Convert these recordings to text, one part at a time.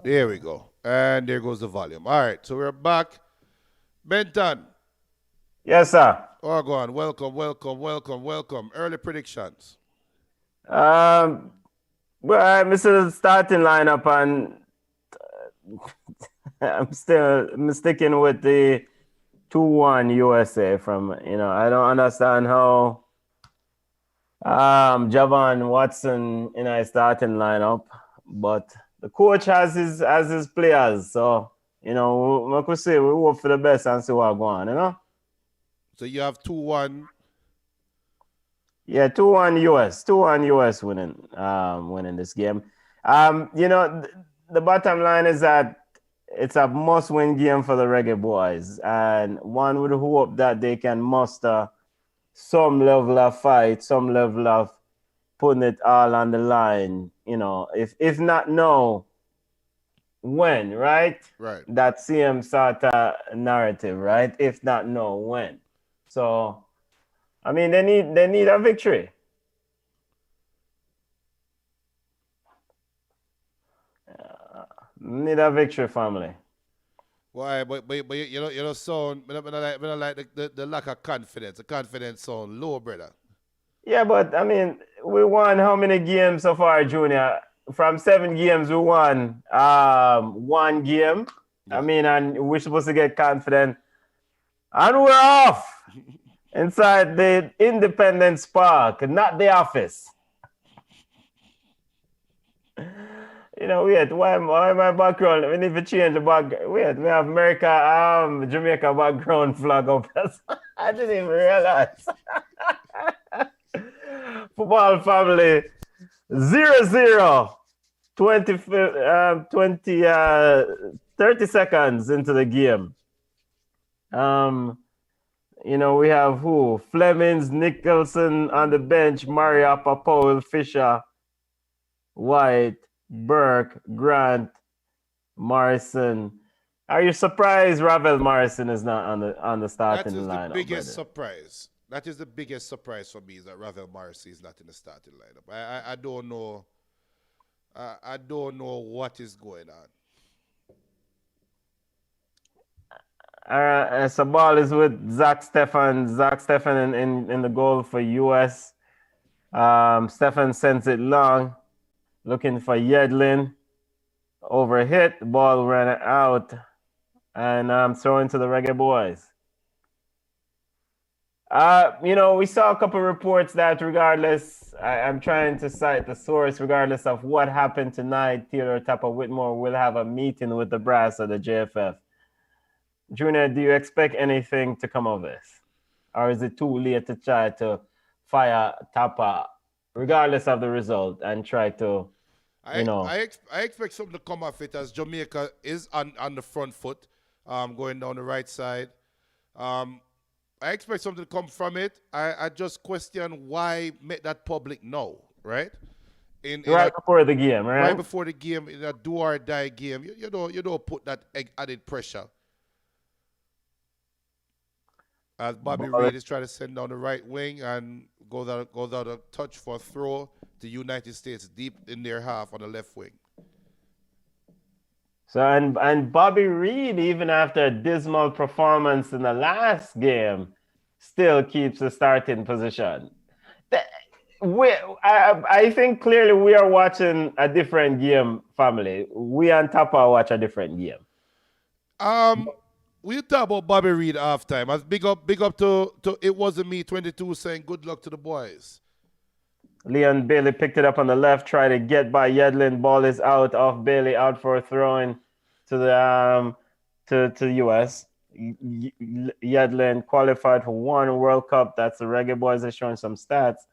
There we go. And there goes the volume. All right, so we're back. Benton. Yes, sir. Oh, go on. Welcome. Early predictions. Um, this is the starting lineup, and I'm sticking with the 2-1 USA. I don't understand how Javon Watson in a starting lineup, but the coach has his players, so we could say we hope for the best and see what going on. So you have 2-1. Yeah, 2-1 US. 2-1 US winning this game. The bottom line is that it's a must-win game for the Reggae Boys, and one would hope that they can muster some level of fight, some level of putting it all on the line. If not now, when, right? Right. That same sort of narrative, right? If not now, when? So, I mean, they need a victory. Need a victory, family. Why? But sound. I don't like the lack of confidence. The confidence sound low, brother. Yeah, but I mean, we won how many games so far, Junior? From 7 games, we won 1 game. Yeah. I mean, and we're supposed to get confident, and we're off inside the Independence Park, not the office. Why my background? We need to change the background. We have Jamaica background flag up. I didn't even realize. Football family, 0-0. 30 seconds into the game. We have who? Flemings, Nicholson on the bench, Mariappa, Powell, Fisher, White, Burke, Grant, Morrison. Are you surprised Ravel Morrison is not on the starting lineup? That is the biggest surprise. That is the biggest surprise for me, is that Ravel Morrison is not in the starting lineup. I don't know. I don't know what is going on. So ball is with Zach Stefan. Zach Stefan in the goal for US. Stefan sends it long, looking for Yedlin. Overhit, the ball ran out, and throwing to the Reggae Boys. We saw a couple reports that regardless, I'm trying to cite the source, regardless of what happened tonight, Theodore Tapper Whitmore will have a meeting with the brass of the JFF. Junior, do you expect anything to come of this? Or is it too late to try to fire Tapper, regardless of the result, and try to, I expect something to come off it, as Jamaica is on the front foot, going down the right side. I expect something to come from it. I just question why make that public now, right? Before the game, right? Right before the game, in a do or die game, you don't put that added pressure. As Bobby Reid is trying to send down the right wing and goes out a touch for a throw to United States deep in their half on the left wing. So and Bobby Reid, even after a dismal performance in the last game, still keeps the starting position. I think clearly we are watching a different game, family. We on Tapa watch a different game. We talk about Bobby Reid halftime. As big up to It Wasn't Me 22 saying good luck to the boys. Leon Bailey picked it up on the left, tried to get by Yedlin. Ball is out off Bailey, out for a throw-in to the to US. Yedlin qualified for 1 World Cup. That's the Reggae Boys are showing some stats.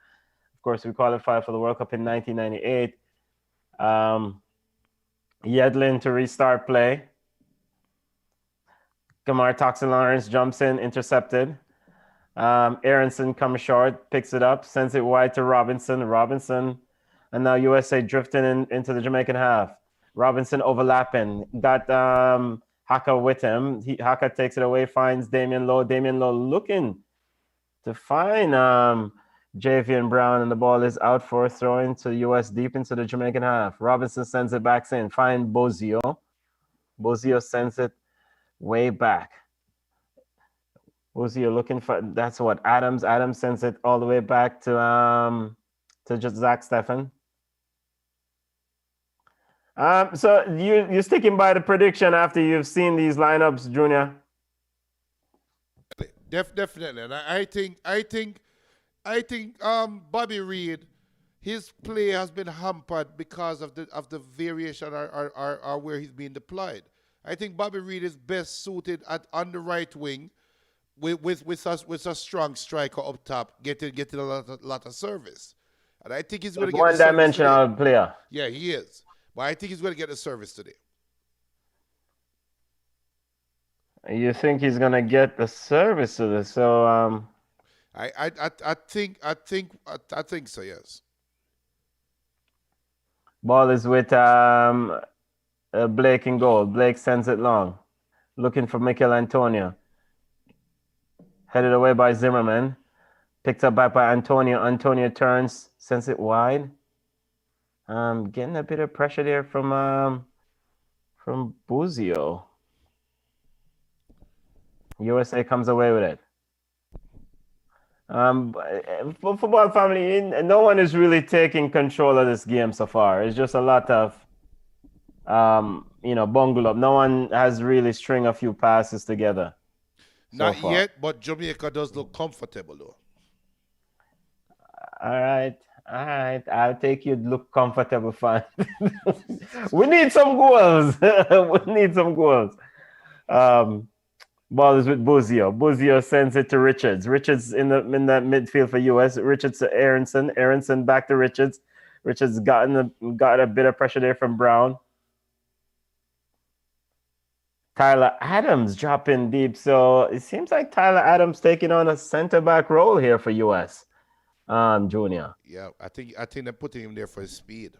Of course, we qualified for the World Cup in 1998. Yedlin to restart play. Gamar Toxin Lawrence jumps in, intercepted. Aronson comes short, picks it up, sends it wide to Robinson. And now USA drifting into the Jamaican half. Robinson overlapping, got Haka with him. Haka takes it away, finds Damian Lowe. Damian Lowe looking to find Javian Brown, and the ball is out for a throw into US deep into the Jamaican half. Robinson sends it back in, find Bozio. Bozio sends it way back. Bozio looking for that's what Adams. Adams sends it all the way back to just Zach Steffen. So you're sticking by the prediction after you've seen these lineups, Junior? Definitely, and I think Bobby Reed, his play has been hampered because of the variation or where he's being deployed. I think Bobby Reed is best suited on the right wing with a strong striker up top, getting a lot of service, and I think he's going to get the service today. One-dimensional player. Yeah, he is, but I think he's going to get the service today. You think he's gonna get the service to this? So I think so. Yes. ball is with Blake in goal. Blake sends it long, looking for Mikel Antonio. Headed away by Zimmerman. Picked up back by Antonio. Antonio turns, sends it wide. Getting a bit of pressure there from Buzio. USA comes away with it. For football family, no one is really taking control of this game so far. It's just a lot of bungle up. No one has really string a few passes together. Not yet, but Jamaica does look comfortable though. All right. I'll take you. Look comfortable, fine. We need some goals. We need some goals. Ball is with Buzio. Buzio sends it to Richards. Richards in that midfield for US. Richards to Aronson. Aronson back to Richards. Richards got a bit of pressure there from Brown. Tyler Adams dropping deep. So it seems like Tyler Adams taking on a center back role here for US. Junior. Yeah, I think they're putting him there for his speed.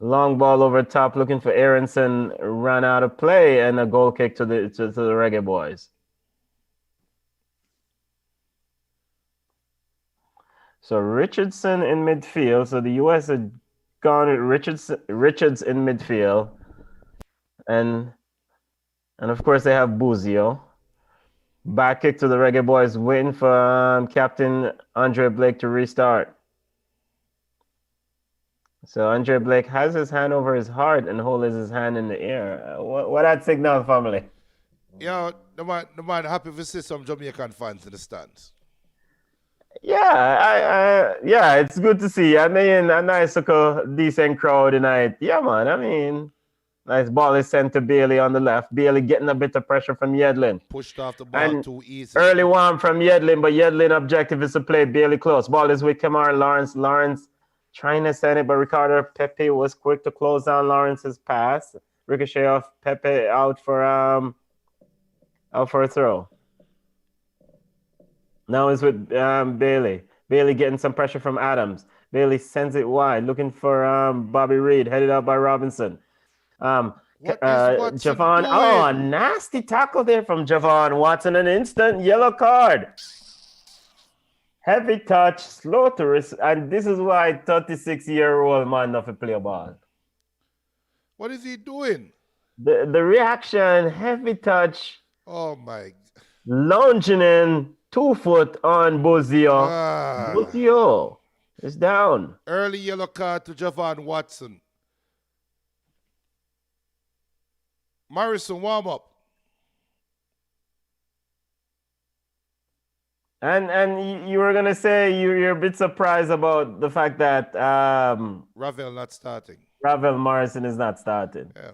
Long ball over top, looking for Aronson, ran out of play, and a goal kick to the Reggae Boys. So Richardson in midfield. So the US had gone with Richards in midfield, and of course they have Buzio. Back kick to the Reggae Boys, waiting for Captain Andre Blake to restart. So Andre Blake has his hand over his heart and holds his hand in the air. What that signal, family? Yeah, the man happy to see some Jamaican fans in the stands. Yeah, yeah, it's good to see. I mean, a nice, decent crowd tonight. Yeah, man. I mean, nice ball is sent to Bailey on the left. Bailey getting a bit of pressure from Yedlin. Pushed off the ball too easy. Early one from Yedlin, but Yedlin objective is to play Bailey close. Ball is with Kamar Lawrence. Lawrence trying to send it, but Ricardo Pepe was quick to close down Lawrence's pass. Ricochet off Pepe out for a throw. Now it's with Bailey. Bailey getting some pressure from Adams. Bailey sends it wide, looking for Bobby Reed, headed up by Robinson. Javon, a nasty tackle there from Javon Watson. An instant yellow card. Heavy touch, slow to and this is why 36-year-old man not to play a ball. What is he doing? The reaction, heavy touch. Oh my! Lunging in, 2 foot on Buzio. Buzio is down. Early yellow card to Javon Watson. Morrison, warm up. And you were gonna say you're a bit surprised about the fact that Ravel not starting. Ravel Morrison is not starting. Yeah.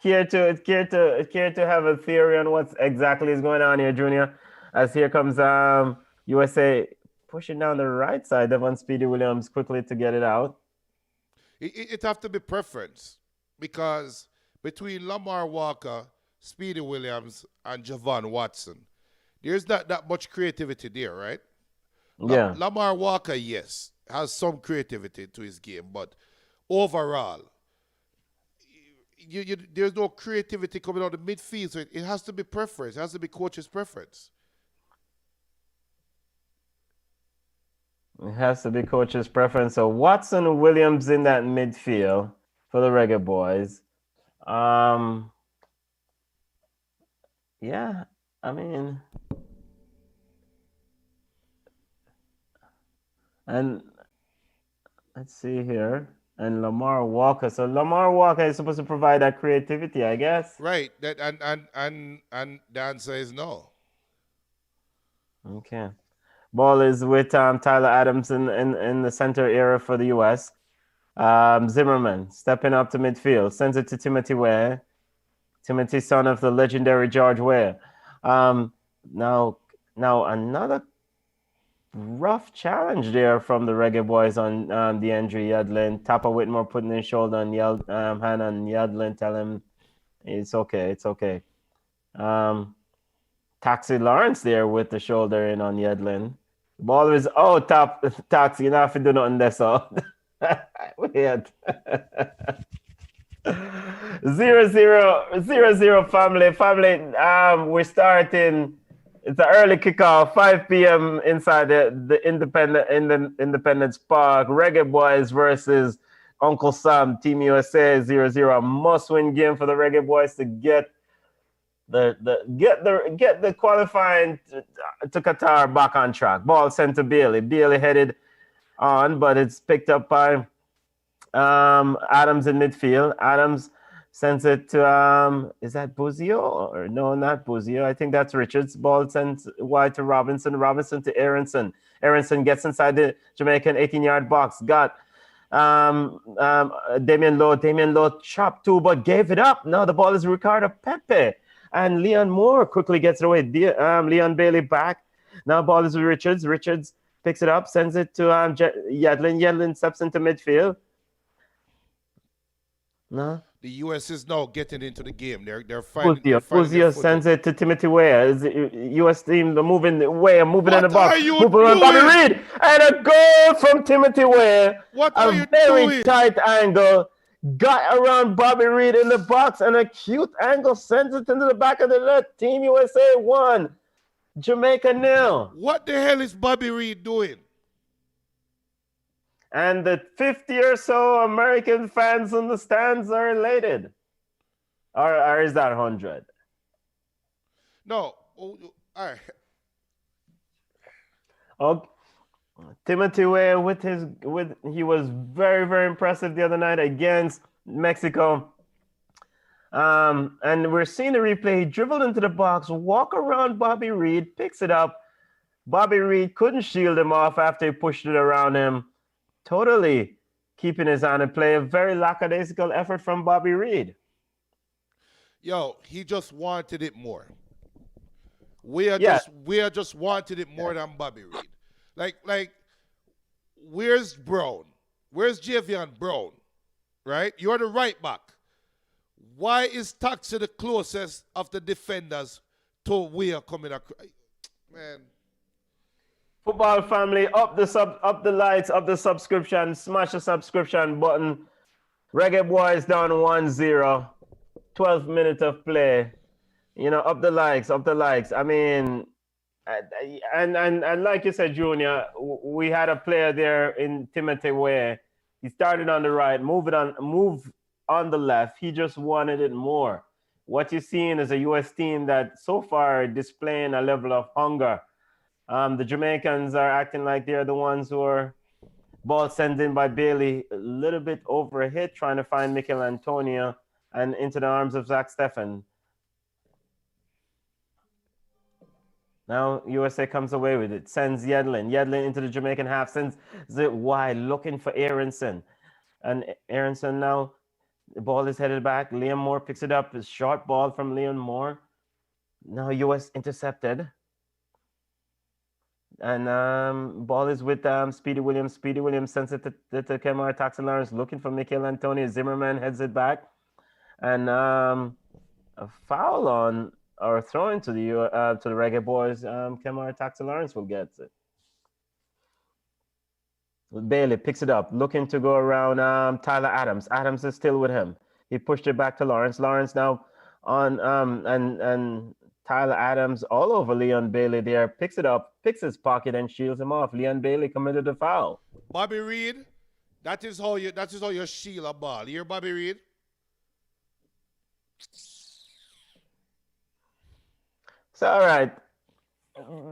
Care to have a theory on what exactly is going on here, Junior? As here comes USA pushing down the right side. Devon Speedy Williams quickly to get it out. It have to be preference because between Lamar Walker, Speedy Williams, and Javon Watson, there's not that much creativity there, right? Yeah. Lamar Walker, yes, has some creativity to his game, but overall, there's no creativity coming out of the midfield, so it has to be preference. It has to be coach's preference. It has to be coach's preference. So Watson Williams in that midfield for the Reggae Boys. Um, yeah, I mean, and let's see here. And Lamar Walker. So Lamar Walker is supposed to provide that creativity, I guess. Right. That and the answer is no. Okay. Ball is with Tyler Adams in the center area for the U.S. Zimmerman stepping up to midfield, sends it to Timothy Ware. Timothy, son of the legendary George Ware. Um, now, now another rough challenge there from the Reggae Boys on DeAndre Yadlin. Tapper Whitmore putting his shoulder on hand on Yadlin, tell him it's okay, it's okay. Taxi Lawrence there with the shoulder in on Yedlin. The ball is top Taxi, you don't have to do nothing there, so weird. 0-0 family. We're starting. It's an early kickoff, 5 p.m. inside the Independence Park. Reggae Boys versus Uncle Sam, Team USA 0-0. A must-win game for the Reggae Boys to get the qualifying to Qatar back on track. Ball sent to Bailey. Bailey headed on, but it's picked up by Adams in midfield. Adams sends it to is that Buzio or no, not Buzio? I think that's Richards. Ball sent wide to Robinson. Robinson to Aronson. Aronson gets inside the Jamaican 18-yard box. Got Damian Lowe. Damian Lowe chopped two, but gave it up. Now the ball is Ricardo Pepe. And Leon Moore quickly gets it away. Leon Bailey back. Now ball is with Richards. Richards picks it up, sends it to Yadlin. Yadlin steps into midfield. No. The U.S. is now getting into the game. They're finding. Buzio sends it to Timothy Ware. U.S. team moving in the box. What are you moving doing? On Bobby Reed. And a goal from Timothy Ware. What are you very doing? tight angle. Got around Bobby Reed in the box, and a cute angle sends it into the back of the net. Team USA 1, Jamaica 0. What the hell is Bobby Reed doing? And the 50 or so American fans in the stands are elated. Or is that 100? No. All right. Okay. Timothy Ware he was very, very impressive the other night against Mexico. And we're seeing the replay. He dribbled into the box, walk around Bobby Reed, picks it up. Bobby Reed couldn't shield him off after he pushed it around him. Totally keeping his on and play. A very lackadaisical effort from Bobby Reed. Yo, he just wanted it more. We are just wanted it more than Bobby Reed. Like, where's Brown? Where's Javion Brown? Right? You're the right back. Why is Taxi the closest of the defenders to Weir coming across? Man. Football family, up the lights, up the subscription, smash the subscription button. Reggae Boys down 1-0. 12 minutes of play. You know, up the likes. I mean, and like you said, Junior, we had a player there in Timothy Ware. He started on the right, move on the left. He just wanted it more. What you're seeing is a U.S. team that so far displaying a level of hunger. The Jamaicans are acting like they're the ones who are ball sent in by Bailey, a little bit over a hit, trying to find Mikel Antonio and into the arms of Zach Steffen. Now USA comes away with it, sends Yedlin into the Jamaican half, sends it wide, looking for Aronson. And Aronson now, the ball is headed back. Liam Moore picks it up, a short ball from Liam Moore. Now US intercepted. And ball is with Speedy Williams. Speedy Williams sends it to Kemar Taxi Lawrence, looking for Mikel Antonio. Zimmerman heads it back. And a foul on or thrown to the Reggae Boys. Kemar Taxi Lawrence will get it. Bailey picks it up, looking to go around Tyler Adams. Adams is still with him. He pushed it back to Lawrence. Lawrence now on and Tyler Adams all over Leon Bailey there, picks it up, picks his pocket and shields him off. Leon Bailey committed a foul. Bobby Reed, that is how you shield a ball. You hear Bobby Reed? So all right,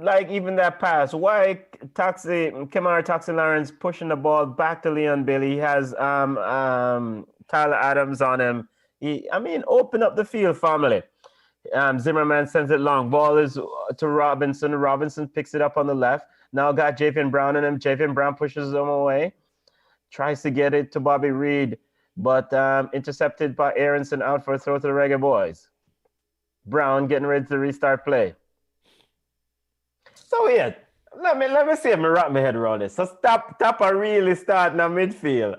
like even that pass, why Kemar Taxi Lawrence pushing the ball back to Leon Bailey? He has Tyler Adams on him. I mean, open up the field, family. Zimmerman sends it long. Ball is to Robinson. Robinson picks it up on the left. Now got Javian Brown in him. Javian Brown pushes him away. Tries to get it to Bobby Reed, but intercepted by Aronson out for a throw to the Reggae Boys. Brown getting ready to restart play. So yeah, let me see if I wrap my head around this. So Tapper really starting a midfield.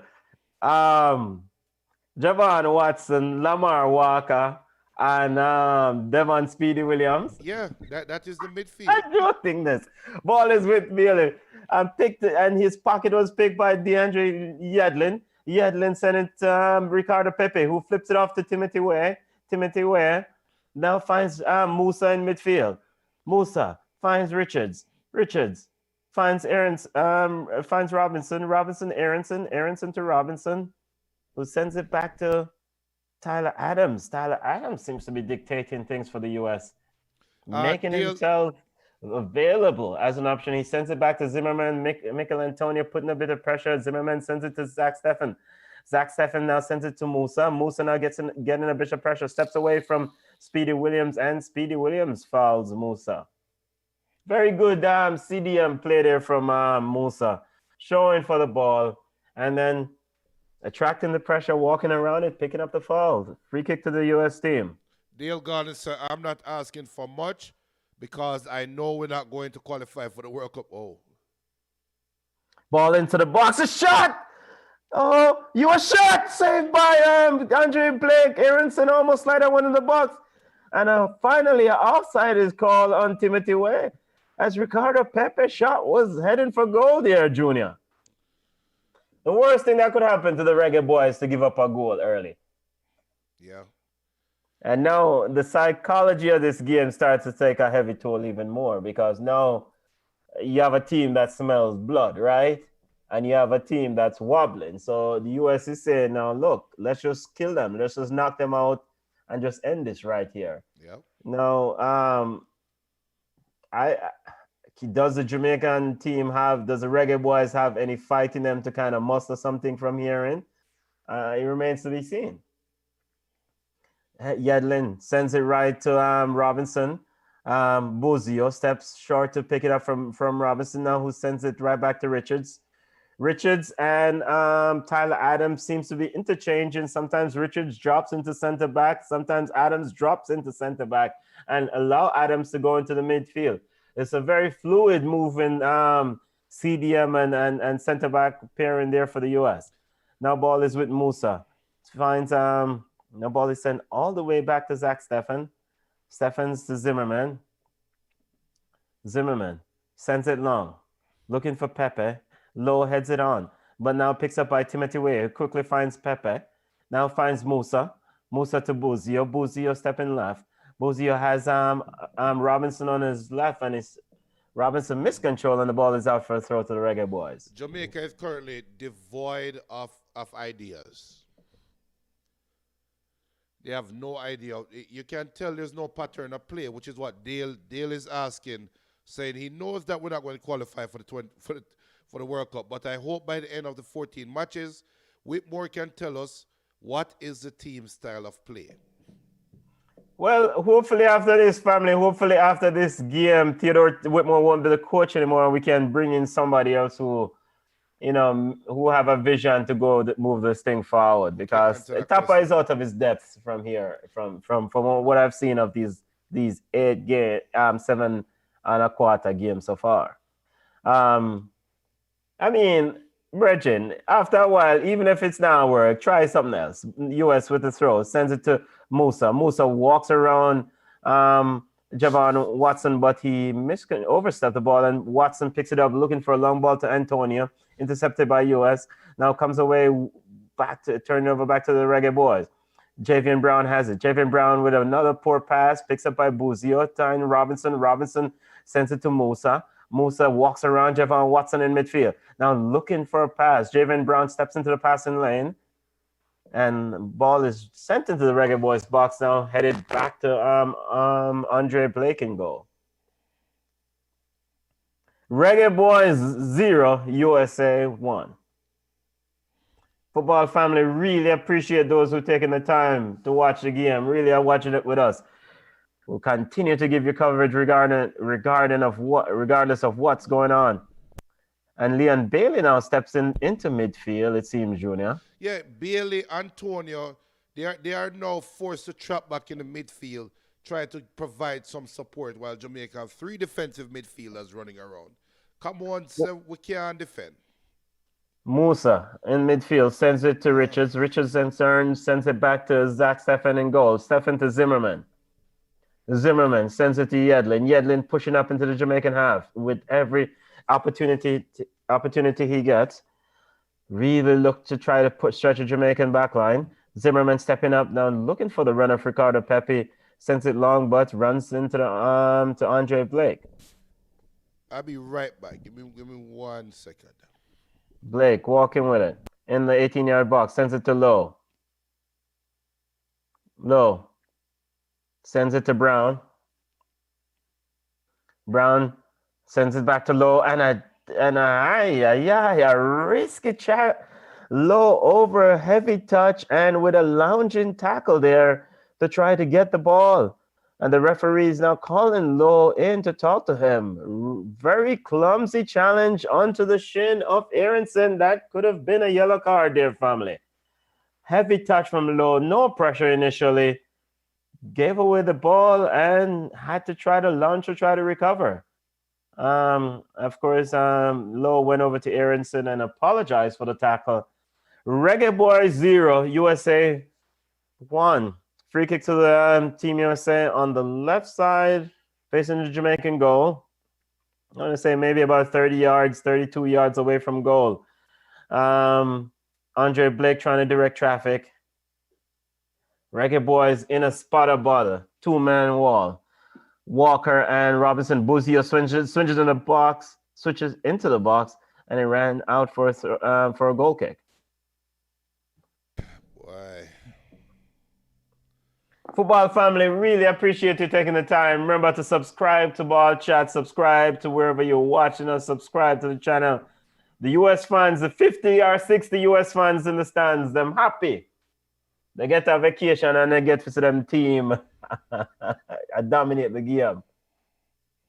Javon Watson, Lamar Walker, and Devon Speedy Williams. Yeah, that is the midfield. I do think this. Ball is with Bailey. And his pocket was picked by DeAndre Yedlin. Yedlin sent it to Ricardo Pepe, who flips it off to Timothy Ware. Timothy Ware now finds Musa in midfield. Musa finds Richards. Richards finds finds Robinson. Robinson, Aronson to Robinson, who sends it back to Tyler Adams. Tyler Adams seems to be dictating things for the U.S., making himself available as an option. He sends it back to Zimmerman. Michael Antonio putting a bit of pressure. Zimmerman sends it to Zach Steffen. Zach Steffen now sends it to Musa. Musa now getting a bit of pressure, steps away from Speedy Williams, and Speedy Williams fouls Musa. Very good CDM play there from Musa, showing for the ball, and then attracting the pressure, walking around it, picking up the foul. Free kick to the U.S. team. Dale Garner said, I'm not asking for much because I know we're not going to qualify for the World Cup. Oh. Ball into the box. A shot! Oh, you a shot! Saved by Andre Blake. Aronson almost slid that one in the box. And finally, an offside is called on Timothy Way, as Ricardo Pepe's shot was heading for goal there, Junior. The worst thing that could happen to the Reggae Boys to give up a goal early. Yeah. And now the psychology of this game starts to take a heavy toll even more, because now you have a team that smells blood, right? And you have a team that's wobbling. So the US is saying, now look, let's just kill them. Let's just knock them out and just end this right here. Yeah. Now, does the Jamaican team does the Reggae Boys have any fight in them to kind of muster something from here in? It remains to be seen. Yedlin sends it right to Robinson. Bozio steps short to pick it up from Robinson now, who sends it right back to Richards. Richards and Tyler Adams seems to be interchanging. Sometimes Richards drops into center back. Sometimes Adams drops into center back and allow Adams to go into the midfield. It's a very fluid moving CDM and center back pairing there for the US. Now ball is with Musa. Finds now ball is sent all the way back to Zach Steffen. Steffens to Zimmerman. Zimmerman sends it long, looking for Pepe. Low heads it on, but now picks up by Timothy Way, who quickly finds Pepe. Now finds Musa. Musa to Buzio. Buzio stepping left. Buzio has Robinson on his left, and Robinson miscontrol, and the ball is out for a throw to the Reggae Boys. Jamaica is currently devoid of ideas. They have no idea. You can tell there's no pattern of play, which is what Dale is asking, saying he knows that we're not going to qualify for the World Cup, but I hope by the end of the 14 matches, Whitmore can tell us what is the team style of play. Well, hopefully after this game, Theodore Whitmore won't be the coach anymore, and we can bring in somebody else who have a vision to move this thing forward, because Tapa is out of his depths from here, from what I've seen of these 7 and a quarter games so far. I mean, Brethren, after a while, even if it's not work, try something else. US with the throw, sends it to Musa. Musa walks around Javon Watson, but he overstepped the ball, and Watson picks it up, looking for a long ball to Antonio, intercepted by US. Now comes away turning over back to the Reggae Boys. Javian Brown has it. Javian Brown with another poor pass, picks up by Buzio, tying Robinson. Robinson sends it to Musa. Musa walks around Javon Watson in midfield. Now looking for a pass. Javian Brown steps into the passing lane. And ball is sent into the Reggae Boys box now, headed back to Andre Blake in goal. Reggae Boys 0, USA 1. Football family, really appreciate those who taking the time to watch the game. Really are watching it with us. We'll continue to give you coverage regardless of what's going on. And Leon Bailey now steps into midfield, it seems, Junior. Yeah, Bailey, Antonio, they are now forced to trap back in the midfield, try to provide some support while Jamaica have 3 defensive midfielders running around. Come on, so we can't defend. Musa in midfield sends it to Richards. Richards sends it back to Zach Steffen in goal. Steffen to Zimmerman. Zimmerman sends it to Yedlin. Yedlin pushing up into the Jamaican half with every opportunity he gets. Really look to try to stretch a Jamaican backline. Zimmerman stepping up now, looking for the runner for Ricardo Pepe. Sends it long, but runs into the to Andre Blake. I'll be right back. Give me 1 second. Blake walking with it in the 18-yard box. Sends it to Lowe. Lowe sends it to Brown. Brown sends it back to Lowe, and a risky chat. Low over a heavy touch and with a lounging tackle there to try to get the ball. And the referee is now calling Low in to talk to him. Very clumsy challenge onto the shin of Aronson. That could have been a yellow card there, family. Heavy touch from Low. No pressure initially. Gave away the ball and had to try to launch or try to recover. Of course, Low went over to Aronson and apologized for the tackle. Reggae Boys 0, USA 1. Free kick to the Team USA on the left side, facing the Jamaican goal. I'm going to say maybe about 30 yards, 32 yards away from goal. Andre Blake trying to direct traffic. Reggae Boys in a spotter bottle, 2-man wall. Walker and Robinson Buzio switches in the box, switches into the box, and he ran out for a goal kick. Why? Football family, really appreciate you taking the time. Remember to subscribe to Ball Chat, subscribe to wherever you're watching us, subscribe to the channel. The US fans, the 50 or 60 US fans in the stands, them happy. They get a vacation and they get to see them team dominate the game.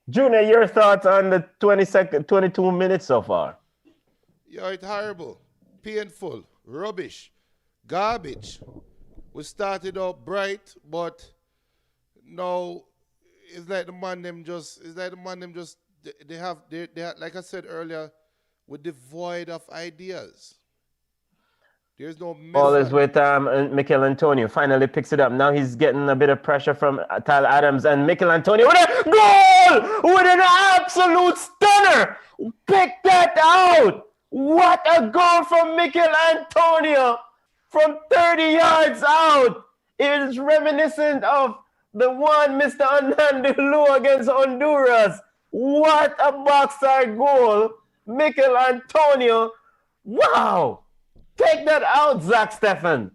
Junior, your thoughts on the 22 minutes so far? Yeah, it's horrible, painful, rubbish, garbage. We started out bright, but now it's like the man them just they have like I said earlier, we're devoid of ideas. There's no method. Ball is with Mikel Antonio. Finally picks it up. Now he's getting a bit of pressure from Tyler Adams and Mikel Antonio with a goal! With an absolute stunner! Pick that out! What a goal from Mikel Antonio! From 30 yards out. It is reminiscent of the one Mr. Anandulu against Honduras. What a box-side goal. Mikel Antonio. Wow. Take that out, Zach Steffen.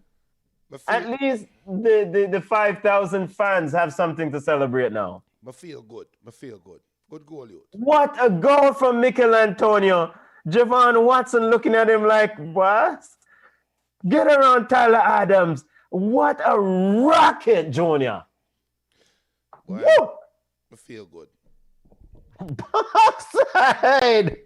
At least the 5,000 fans have something to celebrate now. I feel good. Good goal, youth. What a goal from Mikel Antonio. Javon Watson looking at him like, what? Get around Tyler Adams. What a rocket, Junior. Well, woo! I feel good. Backside.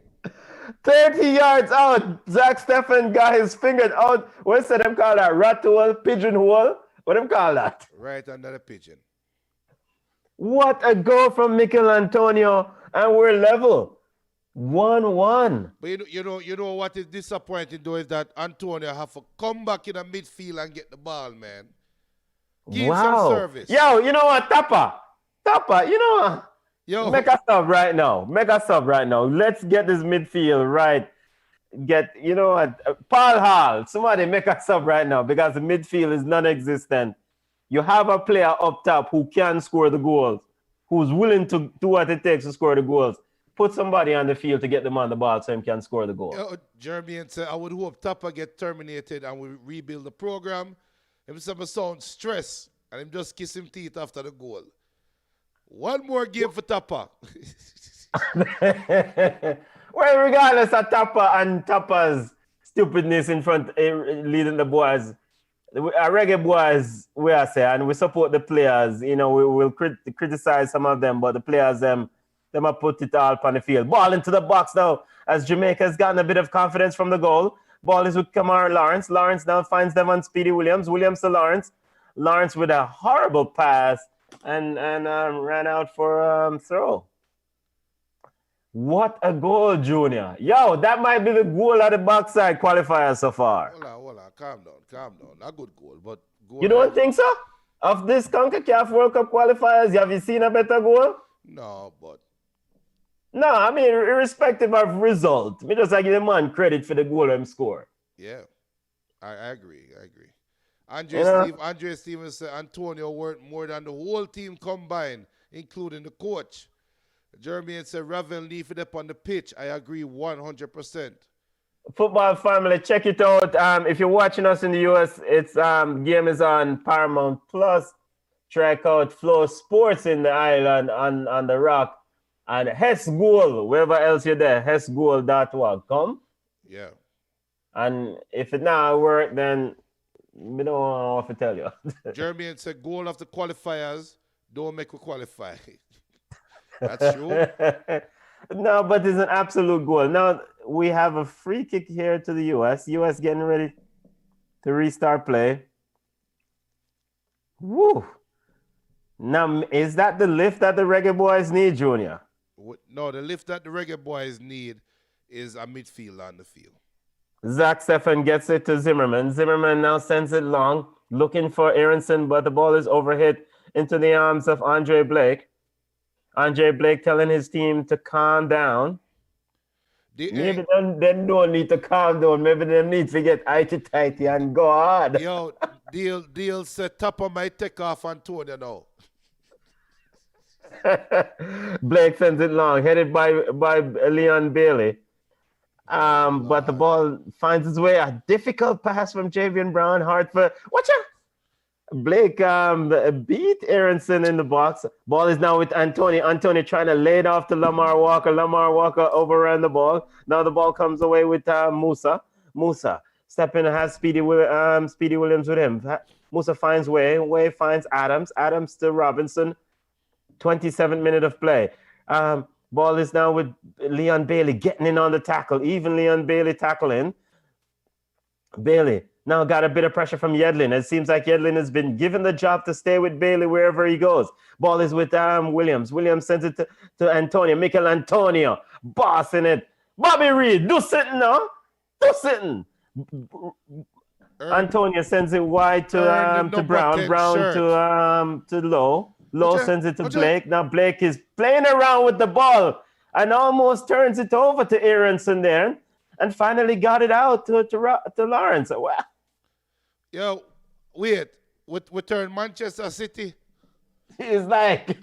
30 yards out. Zach Steffen got his finger out. What's them call that? Rat hole? Pigeon hole? What them call that? Right under the pigeon. What a goal from Mikel Antonio. And we're level. 1-1. But you know what is disappointing though is that Antonio have to come back in the midfield and get the ball, man. Give some service. Yo, you know what, Tapa, you know what? Yo. Make a stop right now. Let's get this midfield right. You know what? Paul Hall, somebody make a stop right now because the midfield is non-existent. You have a player up top who can score the goals, who's willing to do what it takes to score the goals. put somebody on the field to get them on the ball so him can score the goal. Jeremy said, I would hope Tapper get terminated and we rebuild the program. Him some sound stress and him just kiss him teeth after the goal. One more game for Tapper. Well, regardless of Tapper and Tapper's stupidness in front, leading the boys, our reggae boys, we are say, and we support the players. You know, we will criticize some of them, but the players, them have put it all on the field. Ball into the box now, as Jamaica has gotten a bit of confidence from the goal. Ball is with Kamar Lawrence. Lawrence now finds them on Speedy Williams. Williams to Lawrence. Lawrence with a horrible pass and ran out for throw. What a goal, Junior. Yo, that might be the goal of the backside qualifier so far. Hold on. Calm down. A good goal, but goal. You don't think so? Of this CONCACAF World Cup qualifiers, have you seen a better goal? No, but... No, I mean, irrespective of result, me just give the man credit for the goal him score. Yeah, I agree. Andre Stevens said Antonio worked more than the whole team combined, including the coach. Jeremy said Ravel leave it on the pitch. I agree 100%. Football family, check it out. If you're watching us in the US, it's game is on Paramount Plus. Check out FlowSports in the island on the rock. And Hess Goal, wherever else you're there, hessgoal.org. Come. Yeah. And if it not work, then we don't know what to tell you. Jeremy said goal of the qualifiers, don't make we qualify. That's true. No, but it's an absolute goal. Now, we have a free kick here to the U.S. U.S. getting ready to restart play. Woo! Now, is that the lift that the Reggae Boys need, Junior? No, the lift that the Reggae Boys need is a midfielder on the field. Zach Steffen gets it to Zimmerman. Zimmerman now sends it long, looking for Aronson, but the ball is overhit into the arms of Andre Blake. Andre Blake telling his team to calm down. Maybe they don't need to calm down. Maybe they need to get tighty and go hard. Yo, Deal said Tapper might take off Antonio now. Blake sends it long, headed by Leon Bailey. But the ball finds its way. A difficult pass from Javian Brown. Hard for... Watch out! Blake beat Aronson in the box. Ball is now with Antonio. Antonio trying to lay it off to Lamar Walker. Lamar Walker overran the ball. Now the ball comes away with Musa. Musa stepping, has Speedy Williams with him. Musa finds Way finds Adams. Adams to Robinson. 27th minute of play. Ball is now with Leon Bailey getting in on the tackle. Even Leon Bailey tackling. Bailey now got a bit of pressure from Yedlin. It seems like Yedlin has been given the job to stay with Bailey wherever he goes. Ball is with Williams. Williams sends it to Antonio. Mikel Antonio bossing it. Bobby Reed, do something now. Do something. Antonio sends it wide to Brown. Brown to Lowe. Lowe sends it to Blake. Now Blake is playing around with the ball and almost turns it over to Aronson there and finally got it out to Lawrence. Wow. Yo, wait. We turn Manchester City. He's like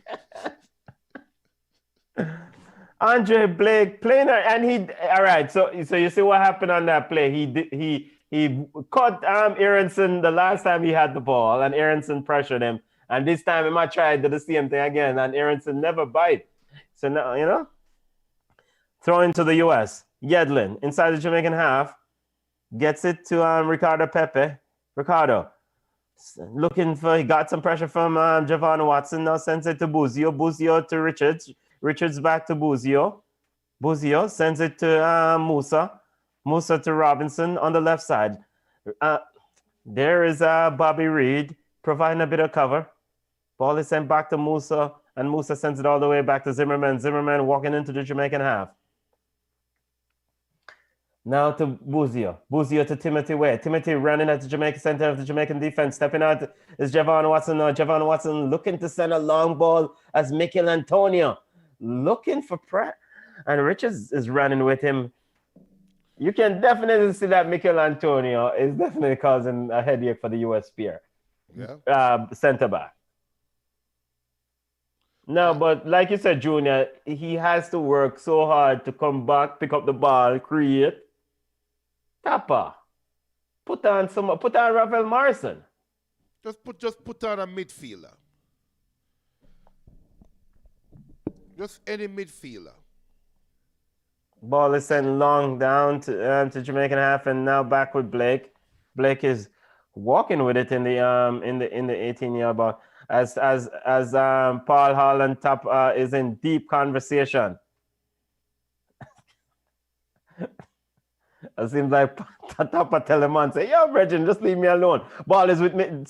Andre Blake playing and he all right. So you see what happened on that play. He caught Aronson the last time he had the ball and Aronson pressured him. And this time he might try to do the same thing again and Aronson never bite. So now, you know, throw into the US. Yedlin inside the Jamaican half gets it to Ricardo Pepe. Ricardo looking for, he got some pressure from Javon Watson. Now sends it to Buzio. Buzio to Richards. Richards back to Buzio. Buzio sends it to Musa. Musa to Robinson on the left side. There is Bobby Reed providing a bit of cover. Ball is sent back to Musa, and Musa sends it all the way back to Zimmerman. Zimmerman walking into the Jamaican half. Now to Buzio. Buzio to Timothy Way. Timothy running at the Jamaican center of the Jamaican defense. Stepping out is Javon Watson. Now Javon Watson looking to send a long ball as Mikel Antonio looking for press. And Richards is running with him. You can definitely see that Mikel Antonio is definitely causing a headache for the US Spear. Yeah. Center back. No, but like you said, Junior, he has to work so hard to come back, pick up the ball, create. Tapper, put on Rafael Morrison. Just put on a midfielder. Just any midfielder. Ball is sent long down to Jamaican half, and now back with Blake. Blake is walking with it in the 18-yard box as Paul Holland top is in deep conversation. It seems like Tapa tell him on, say, yo, Bridget, just leave me alone. Ball is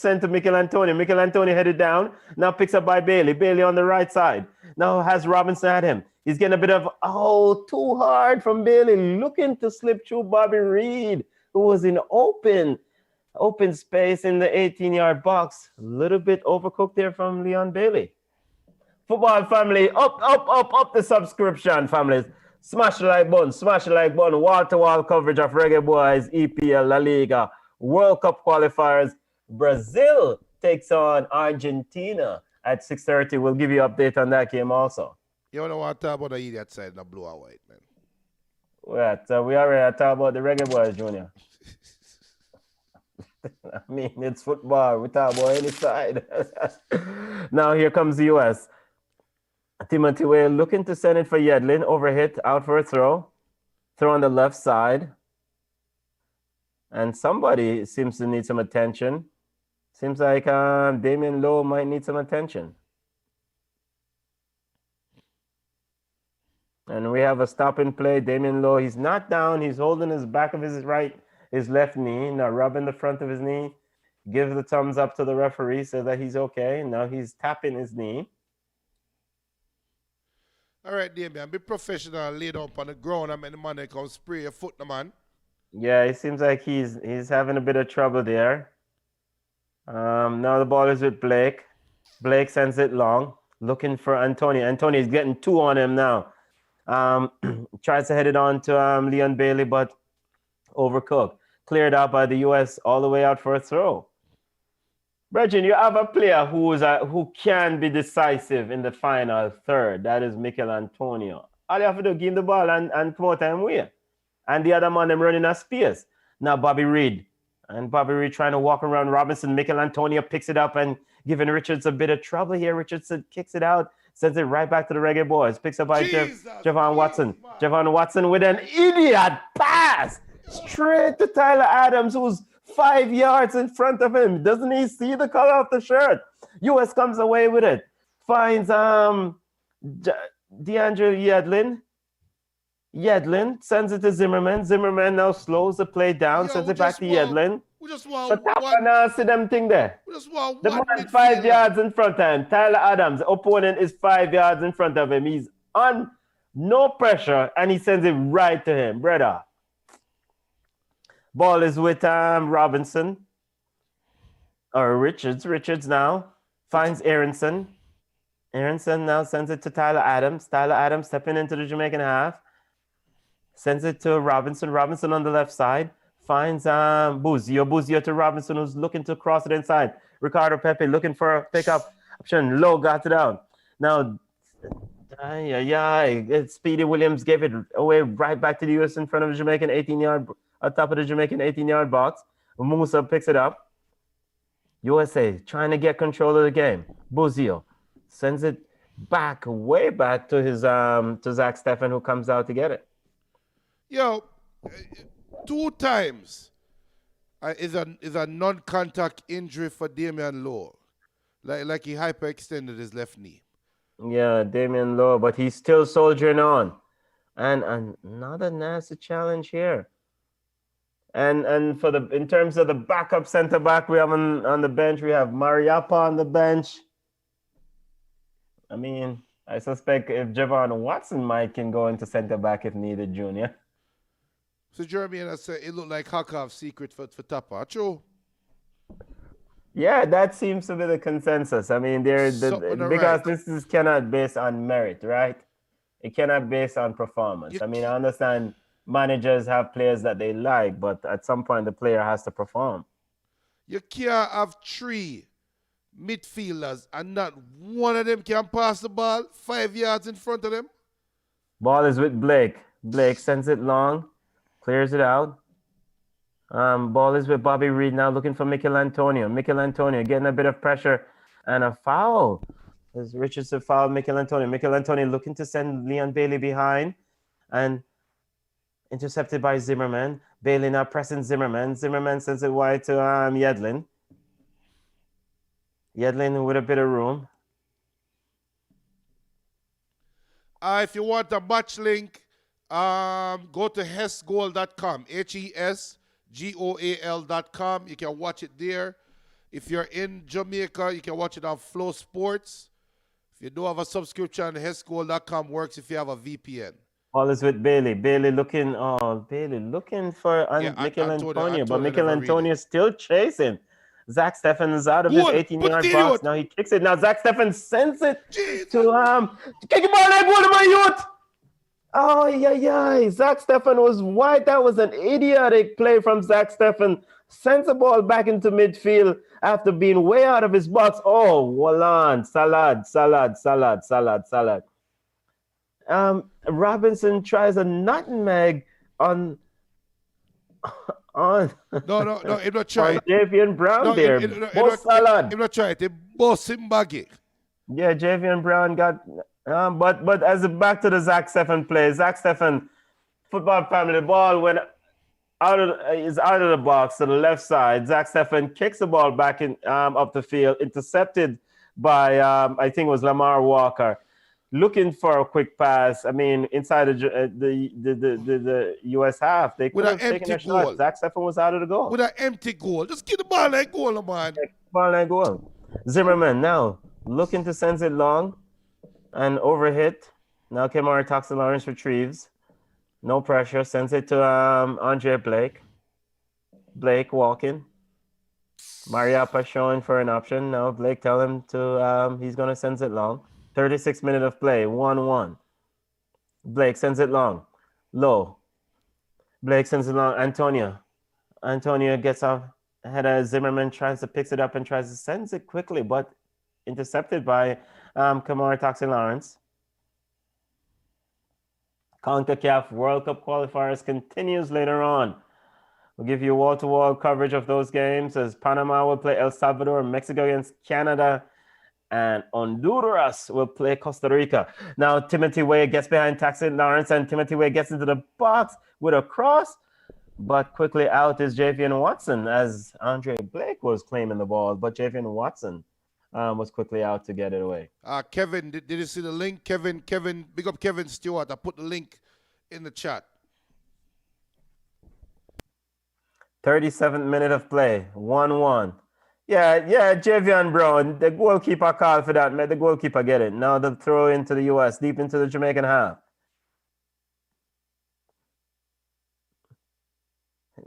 sent to Mikel Antonio. Mikel Antonio headed down. Now picks up by Bailey. Bailey on the right side. Now has Robinson at him. He's getting a bit of, too hard from Bailey. Looking to slip through Bobby Reed, who was in open space in the 18-yard box. A little bit overcooked there from Leon Bailey. Football family, up the subscription, families. Smash the like button, wall-to-wall coverage of Reggae Boys, EPL, La Liga, World Cup qualifiers. Brazil takes on Argentina at 6:30. We'll give you an update on that game also. You don't want to talk about the idiot side and the blue or white, man. Right, so we already talked about the Reggae Boys, Junior. I mean, it's football. We talk about any side. Now here comes the U.S. Timothy Way looking to send it for Yedlin. Overhit, out for a throw. Throw on the left side. And somebody seems to need some attention. Seems like Damian Lowe might need some attention. And we have a stop and play. Damian Lowe, he's not down. He's holding his back of his left knee. Now rubbing the front of his knee. Give the thumbs up to the referee so that he's okay. Now he's tapping his knee. All right, Damian, be professional, lay down on the ground and make the man come spray your foot, the man. Yeah, it seems like he's having a bit of trouble there. Now the ball is with Blake. Blake sends it long, looking for Antonio. Antonio's getting two on him now. Tries to head it on to Leon Bailey, but overcooked. Cleared out by the U.S. all the way out for a throw. Brethren, you have a player who can be decisive in the final third. That is Mikel Antonio. All you have to do, give him the ball and come out and win. And the other man, them running a space. Now Bobby Reed. And Bobby Reed trying to walk around Robinson. Mikel Antonio picks it up and giving Richards a bit of trouble here. Richardson kicks it out, sends it right back to the Reggae Boys. Picks up by Javon Watson. Javon Watson with an idiot pass straight to Tyler Adams, who's 5 yards in front of him. Doesn't he see the color of the shirt? US comes away with it. Finds DeAndre Yedlin. Yedlin sends it to Zimmerman. Zimmerman now slows the play down, sends it back to Yedlin. We just want so now see them thing there. We just want the man 5 yards in front of him. Tyler Adams, opponent is 5 yards in front of him. He's on no pressure, and he sends it right to him, brother. Ball is with Robinson. Or Richards. Richards now finds Aronson. Aronson now sends it to Tyler Adams. Tyler Adams stepping into the Jamaican half. Sends it to Robinson. Robinson on the left side. Finds Buzio. Buzio to Robinson, who's looking to cross it inside. Ricardo Pepe looking for a pickup option. Low got it out. Now, Speedy Williams gave it away right back to the U.S. in front of the Jamaican 18-yard, on top of the Jamaican 18-yard box. Musa picks it up. USA trying to get control of the game. Buzio sends it back, way back to his to Zach Steffen, who comes out to get it. Yo, 2 times is a non-contact injury for Damian Lowe. Like he hyperextended his left knee. Yeah, Damian Lowe, but he's still soldiering on. And another nasty challenge here. And in terms of the backup center back we have on the bench, we have Mariappa on the bench. I mean, I suspect if Javon Watson can go into center back if needed, Junior. So Jeremy and I said it looked like Hakov's secret for Tapa. True. Yeah, that seems to be the consensus. I mean, because this is cannot based on merit, right? It cannot based on performance. I mean, I understand managers have players that they like, but at some point the player has to perform. You can't have 3 midfielders and not one of them can pass the ball 5 yards in front of them? Ball is with Blake. Blake sends it long, clears it out. Ball is with Bobby Reed now, looking for Mikel Antonio. Mikel Antonio getting a bit of pressure and a foul. As Richardson fouled Mikel Antonio. Mikel Antonio looking to send Leon Bailey behind and intercepted by Zimmerman. Bailey now pressing Zimmerman. Zimmerman sends it wide to Yedlin. Yedlin with a bit of room. If you want a match link, go to hesgoal.com, HESGOAL.com. You can watch it there. If you're in Jamaica, you can watch it on FlowSports. If you don't have a subscription, hesgoal.com works if you have a VPN. All is with Bailey. Bailey looking for Mikel Antonio, but Mikel Antonio is still chasing. Zach Steffen is out of his 18-yard box. Now he kicks it. Now Zach Steffen sends it to kick the ball and goal to my youth. Oh yeah. Zach Steffen was wide. That was an idiotic play from Zach Steffen. Sends the ball back into midfield after being way out of his box. Oh, Wallan, salad. Robinson tries a nutmeg on No, he not try it. Javian Brown there. He not try it. He boss him baggy. Yeah, Javian Brown got but as back to the Zach Steffen play. Zach Steffen, football family, the ball went out of the box to the left side. Zach Steffen kicks the ball back in up the field, intercepted by I think it was Lamar Walker. Looking for a quick pass. I mean, inside the US half, they could have taken a shot. Zach Steffen was out of the goal. With an empty goal. Just get the ball and goal, man. Ball and goal. Zimmerman now looking to send it long and overhit. Now Kemar Toxin Lawrence retrieves. No pressure. Sends it to Andre Blake. Blake walking. Mariappa showing for an option. Now Blake tell him to he's gonna send it long. 36 minutes of play, 1-1. Blake sends it long, low. Blake sends it long, Antonio. Antonio gets off ahead of Zimmerman, tries to pick it up and tries to send it quickly, but intercepted by Kamara Toxin Lawrence. CONCACAF World Cup qualifiers continues later on. We'll give you wall-to-wall coverage of those games as Panama will play El Salvador, Mexico against Canada, and Honduras will play Costa Rica. Now, Timothy Way gets behind Toxin Lawrence, and Timothy Way gets into the box with a cross, but quickly out is Javian Watson as Andre Blake was claiming the ball, but Javian Watson was quickly out to get it away. Kevin, did you see the link? Kevin, big up Kevin Stewart. I put the link in the chat. 37th minute of play, 1-1. Yeah, Javian Brown, the goalkeeper called for that. Made the goalkeeper get it. Now the throw into the US, deep into the Jamaican half.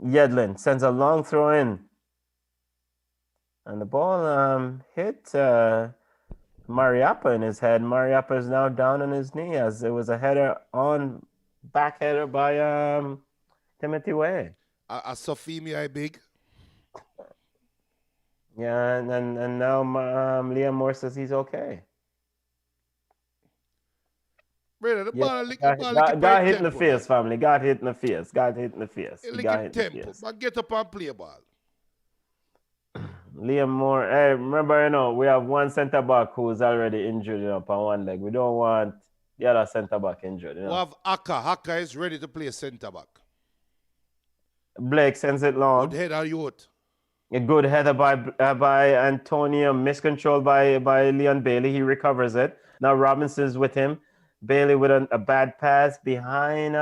Yedlin sends a long throw in. And the ball hit Mariappa in his head. Mariappa is now down on his knee as it was a back header by Timothy Way. A Sofimi, I big. Yeah, and now Liam Moore says he's okay. Brother, the ball got hit in the face, family. Got hit in the face. Got hit in the face. But get up and play ball. Liam Moore. Hey, remember, we have one centre back who's already injured on one leg. We don't want the other centre back injured. We have Aka. Aka is ready to play centre back. Blake sends it long. Good header, youth. A good header by Antonio, miscontrolled by Leon Bailey. He recovers it. Now Robinson's with him. Bailey with a bad pass behind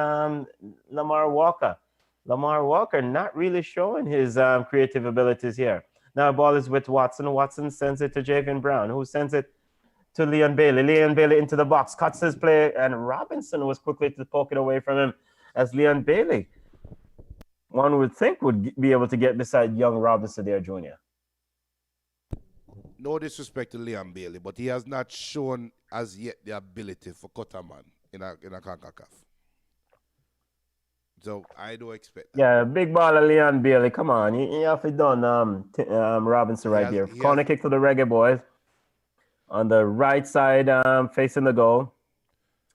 Lamar Walker. Lamar Walker not really showing his creative abilities here. Now ball is with Watson. Watson sends it to Javian Brown, who sends it to Leon Bailey. Leon Bailey into the box, cuts his play, and Robinson was quickly to poke it away from him as Leon Bailey, one would think, would be able to get beside young Robinson there, Junior. No disrespect to Leon Bailey, but he has not shown as yet the ability for Cutterman in a CONCACAF. So I do expect that. Yeah, big ball of Leon Bailey. Come on, he have it done. Robinson He right has there. he Corner has kick to the Reggae boys on the right side, facing the goal.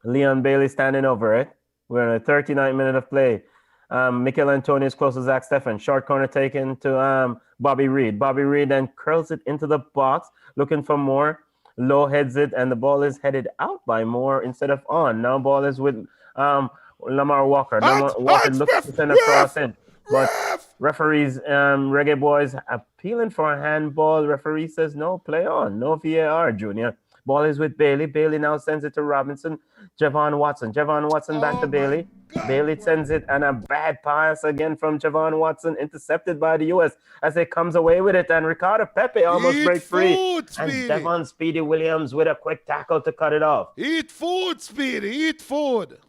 Leon Bailey standing over it. We're in the 39th minute of play. Mikel Antonio is close to Zach Steffen. Short corner taken to Bobby Reed. Bobby Reed then curls it into the box, looking for Moore. Low heads it, and the ball is headed out by Moore instead of on. Now ball is with Lamar Walker. hot, Lamar Walker hot, looks to ref, send a cross ref, in, but ref. referees, Reggae boys appealing for a handball. Referee says no, play on. No VAR, Junior. Ball is with Bailey. Bailey now sends it to Robinson. Javon Watson. Javon Watson back to Oh my Bailey. God, Bailey boy. sends it, and a bad pass again from Javon Watson, intercepted by the US as it comes away with it. And Ricardo Pepe almost Eat break free. food, And Speedy. Devon Speedy Williams with a quick tackle to cut it off. Eat food, Speedy. Eat food.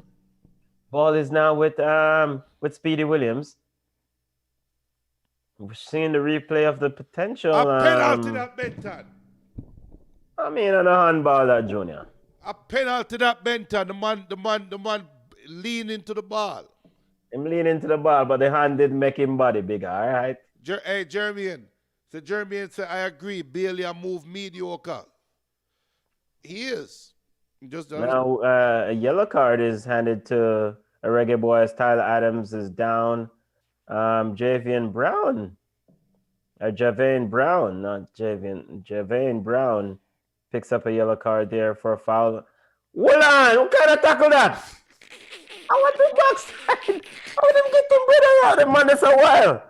Ball is now with Speedy Williams. We're seeing the replay of the potential. A penalty that Benton. I mean, on a handball, that Junior. A penalty that Benton. The man lean into the ball. Him lean into the ball, but the hand did make him body bigger, all right? Hey, Jeremian. So Jeremian said, I agree. Bailey a move mediocre. He is. Just Now, a yellow card is handed to a Reggae boy as Tyler Adams is down. Javian Brown, Javane Brown, not Javian, Javane Brown picks up a yellow card there for a foul. Hold on, what kind of tackle that? I want the backside. I want him get them brother out. The man is a while.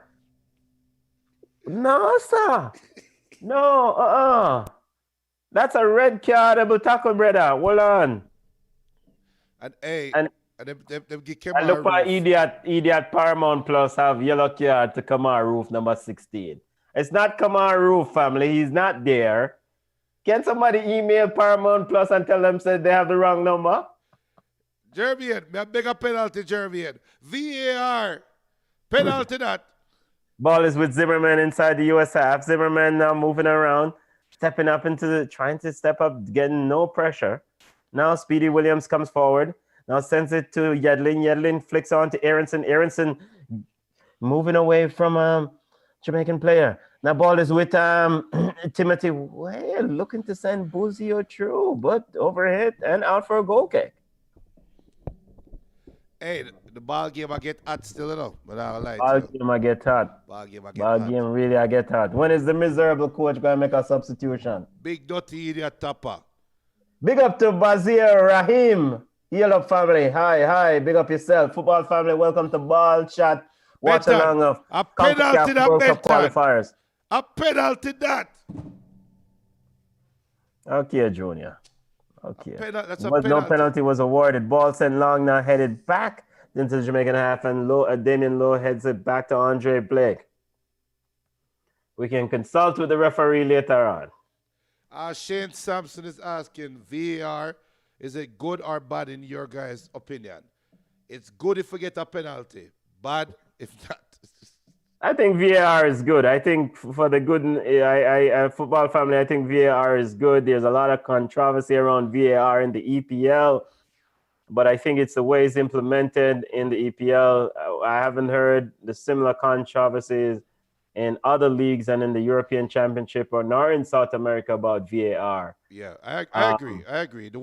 No, sir. No, That's a red cardable tackle, brother. Hold on. And hey, And them give I look for Roof. idiot Paramount Plus have yellow card to Kamar Roof number 16. It's not Kamar Roof, family. He's not there. Can somebody email Paramount Plus and tell them said they have the wrong number? Jeremian, me a bigger penalty, Jeremian. VAR. Penalty that. Ball is with Zimmerman inside the US half. Zimmerman now moving around, stepping up trying to step up, getting no pressure. Now Speedy Williams comes forward. Now sends it to Yedlin. Yedlin flicks on to Aronson. Aronson moving away from Jamaican player. Now ball is with Timothy Whale looking to send Buzio through, but overhit and out for a goal kick. Hey, the ball game I get hot still enough, but I like Ball game I get hot. Ball game I get Ball hot. game really I get hot. When is the miserable coach going to make a substitution? Big dirty idiot topper. Big up to Bazir Rahim. Yellow family. Hi. Big up yourself. Football family. Welcome to Ball Chat. Watch Benton, along of a penalty that World Cup Benton. qualifiers. A penalty that. Okay, Junior. Okay. That's a No penalty. penalty was awarded. Ball sent long now headed back into the Jamaican half, and Damien Lowe heads it back to Andre Blake. We can consult with the referee later on. Shane Sampson is asking, VAR, is it good or bad in your guys' opinion? It's good if we get a penalty. Bad if not. I think VAR is good. I think for the good football family, I think VAR is good. There's a lot of controversy around VAR in the EPL, but I think it's the way it's implemented in the EPL. I haven't heard the similar controversies in other leagues and in the European Championship or nor in South America about VAR. Yeah, I agree. The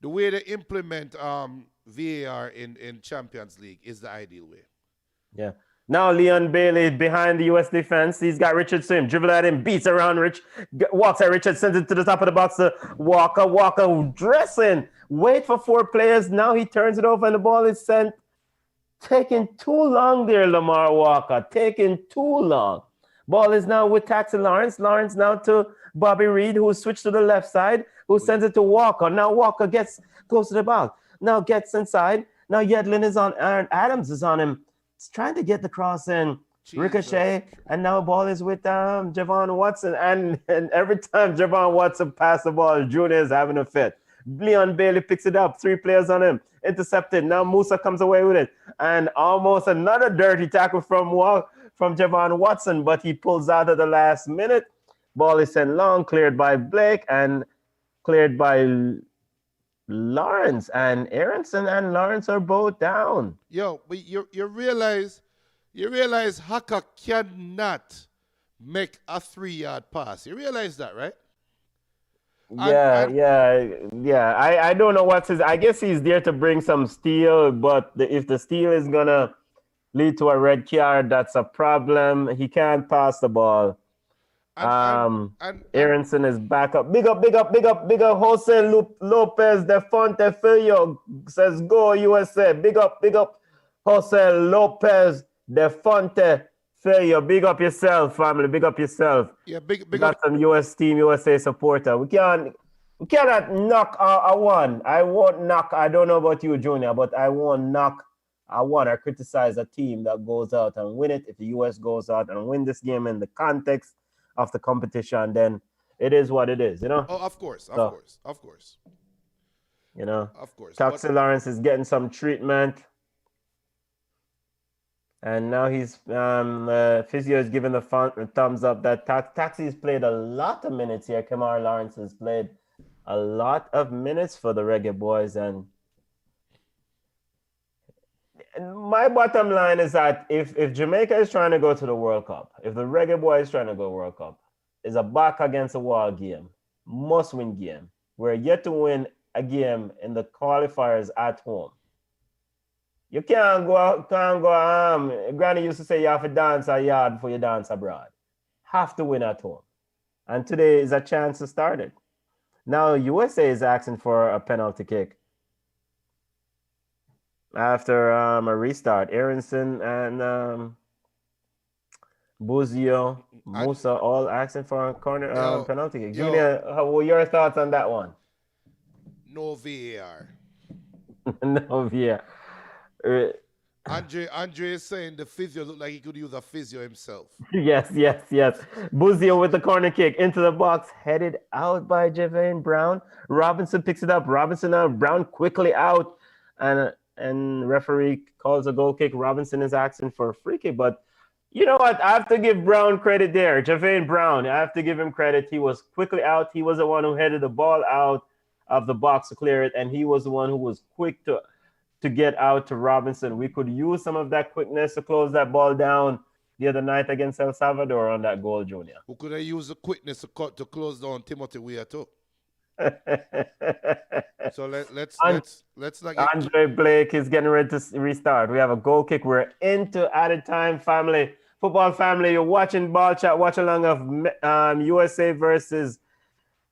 way they implement VAR in Champions League is the ideal way. Yeah. Now Leon Bailey behind the US defense. He's got Richard Swim. Dribble at him, beats around Rich. Walks at Richard, sends it to the top of the box to Walker. Walker dressing. Wait for 4 players. Now he turns it over and the ball is sent. Taking too long there, Lamar Walker. Taking too long. Ball is now with Taxi Lawrence. Lawrence now to Bobby Reed, who switched to the left side, who sends it to Walker. Now Walker gets close to the box. Now gets inside. Now Yedlin is on. Aaron Adams is on him. He's trying to get the cross in. Jesus. Ricochet. And now ball is with Javon Watson. And every time Javon Watson passes the ball, Junior is having a fit. Leon Bailey picks it up. 3 players on him. Intercepted. Now Musa comes away with it. And almost another dirty tackle from Javon Watson, but he pulls out at the last minute. Ball is sent long, cleared by Blake and cleared by Lawrence and Aronson and Lawrence are both down. Yo, but you realize Haka cannot make a 3-yard pass. You realize that, right? Yeah. I don't know what's his. I guess he's there to bring some steel, but if the steel is gonna lead to a red card, that's a problem. He can't pass the ball. Aronson is back up. Big up. Jose Lopez de Fontefillo says, "Go USA." Big up. Jose Lopez de Fontefillo. Big up yourself, family. Big up yourself. Yeah, big got some US Team USA supporter. We cannot knock a one. I won't knock. I don't know about you, Junior, but I won't knock a one or criticize a team that goes out and win it. If the US goes out and win this game in the context of the competition, then it is what it is, you know? Oh, of course. You know? Of course. Taxi Lawrence is getting some treatment. And now he's physio is giving the thumbs up that Taxi's played a lot of minutes here. Kamar Lawrence has played a lot of minutes for the Reggae Boys, and my bottom line is that if Jamaica is trying to go to the World Cup, if the Reggae Boys is trying to go World Cup, is a back against the wall game, must win game. We're yet to win a game in the qualifiers at home. You can't go Granny used to say you have to dance a yard before you dance abroad. Have to win at home. And today is a chance to start it. Now USA is asking for a penalty kick. After a restart, Aronson and Buzio, Musa all asking for a corner penalty kick. Junior, what were your thoughts on that one? No VAR. No VAR. Andre is saying the physio looked like he could use a physio himself. Yes. Buzio with the corner kick into the box, headed out by Javane Brown. Robinson picks it up. Brown quickly out, and referee calls a goal kick. Robinson is asking for a free kick, but you know what? I have to give Brown credit there. Javane Brown, I have to give him credit. He was quickly out. He was the one who headed the ball out of the box to clear it, and he was the one who was quick to get out to Robinson. We could use some of that quickness to close that ball down the other night against El Salvador on that goal, Junior. Who could have used the quickness to close down Timothy Weah too? So let's not get... Andre Blake is getting ready to restart. We have a goal kick. We're into added time, family. Football family, you're watching Ball Chat, watch along of USA versus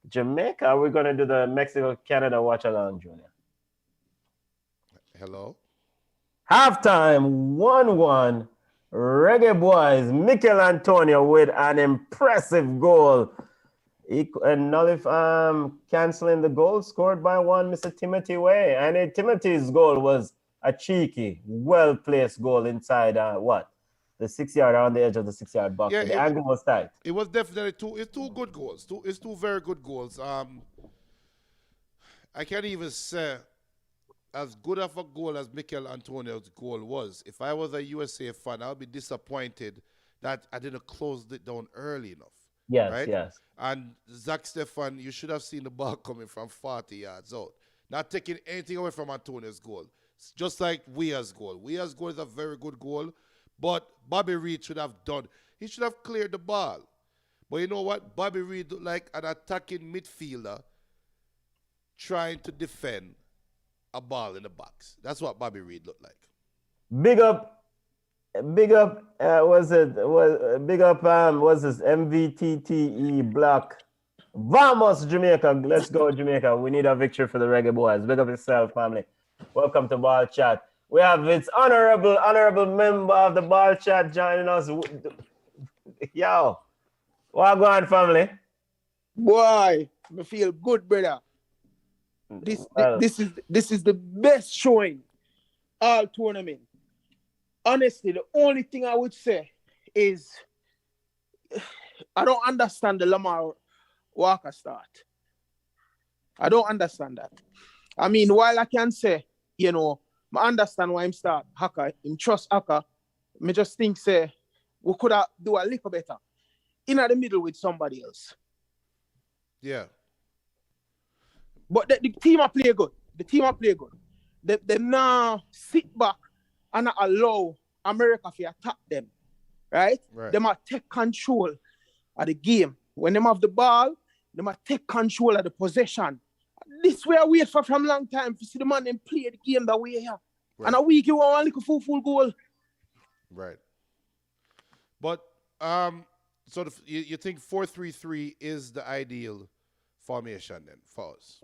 Jamaica. We're going to do the Mexico-Canada watch along, Junior. Hello? Halftime, 1-1. Reggae Boys, Mikel Antonio with an impressive goal. And canceling the goal scored by one Mr. Timothy Way. And Timothy's goal was a cheeky, well-placed goal inside, the 6-yard, on the edge of the 6-yard box. Yeah, the angle was tight. It was definitely two good goals. It's two very good goals. I can't even say as good of a goal as Mikel Antonio's goal was. If I was a USA fan, I would be disappointed that I didn't close it down early enough. Yes, right? Yes. And Zach Stefan, you should have seen the ball coming from 40 yards out. Not taking anything away from Antonio's goal. It's just like Weah's goal. Weah's goal is a very good goal, but Bobby Reid should have he should have cleared the ball. But you know what? Bobby Reid looked like an attacking midfielder trying to defend a ball in the box. That's what Bobby Reid looked like. Big up, was this MVTTE block? Vamos, Jamaica. Let's go, Jamaica. We need a victory for the Reggae Boys. Big up yourself, family. Welcome to Ball Chat. We have its honorable member of the Ball Chat joining us. Yo, what going on, family? Boy, I feel good, brother. This is the best showing all tournament. Honestly, the only thing I would say is I don't understand the Lamar Walker start. I don't understand that. I mean, while I can say, I understand why him start Haka, him trust Haka, me just think say we could have do a little better in the middle with somebody else. Yeah. But the team are play good. the team are play good. They now sit back and not allow America to attack them. Right? They might take control of the game. When they have the ball, they might take control of the possession. This way I wait for from long time to see the man and play the game that way here. Right. And a week you want a little full goal. Right. But so you think 4-3-3 is the ideal formation then for us?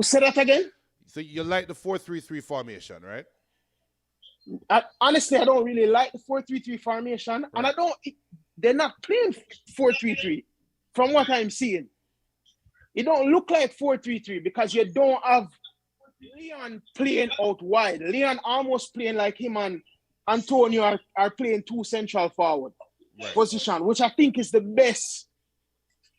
Say that again? So you like the 4-3-3 formation, right? Honestly, I don't really like the 4-3-3 formation. Right. And they're not playing 4-3-3 from what I'm seeing. It don't look like 4-3-3 because you don't have Leon playing out wide. Leon almost playing like him and Antonio are playing two central forward position, which I think is the best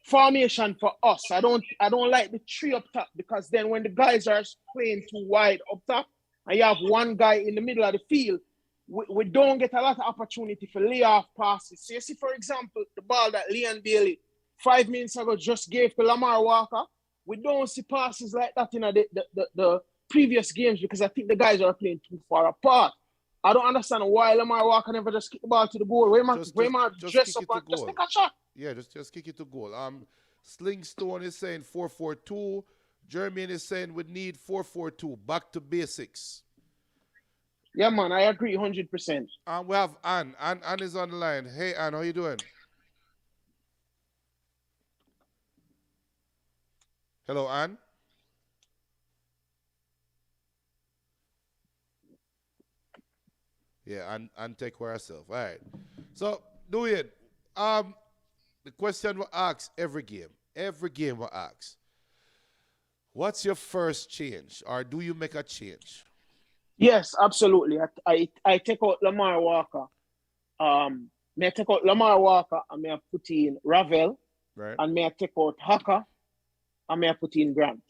formation for us. I don't like the three up top because then when the guys are playing too wide up top and you have one guy in the middle of the field, we don't get a lot of opportunity for layoff passes. So you see, for example, the ball that Leon Bailey 5 minutes ago just gave to Lamar Walker. We don't see passes like that in the previous games because I think the guys are playing too far apart. I don't understand why Lamar Walker never just kick the ball to the goal. Where dress up and just take a shot. Yeah, just kick it to goal. Slingstone is saying 4-4-2. Jermaine is saying we need 4-4-2. Back to basics. Yeah, man, I agree 100%. We have Ann. Ann is on the line. Hey, Ann, how you doing? Hello, Ann. Yeah, and take care of herself. All right. So, do it. The question we ask every game we ask. What's your first change, or do you make a change? Yes, absolutely. I take out Lamar Walker. May I take out Lamar Walker and may I put in Ravel. Right. And may I take out Haka and may I put in Grant.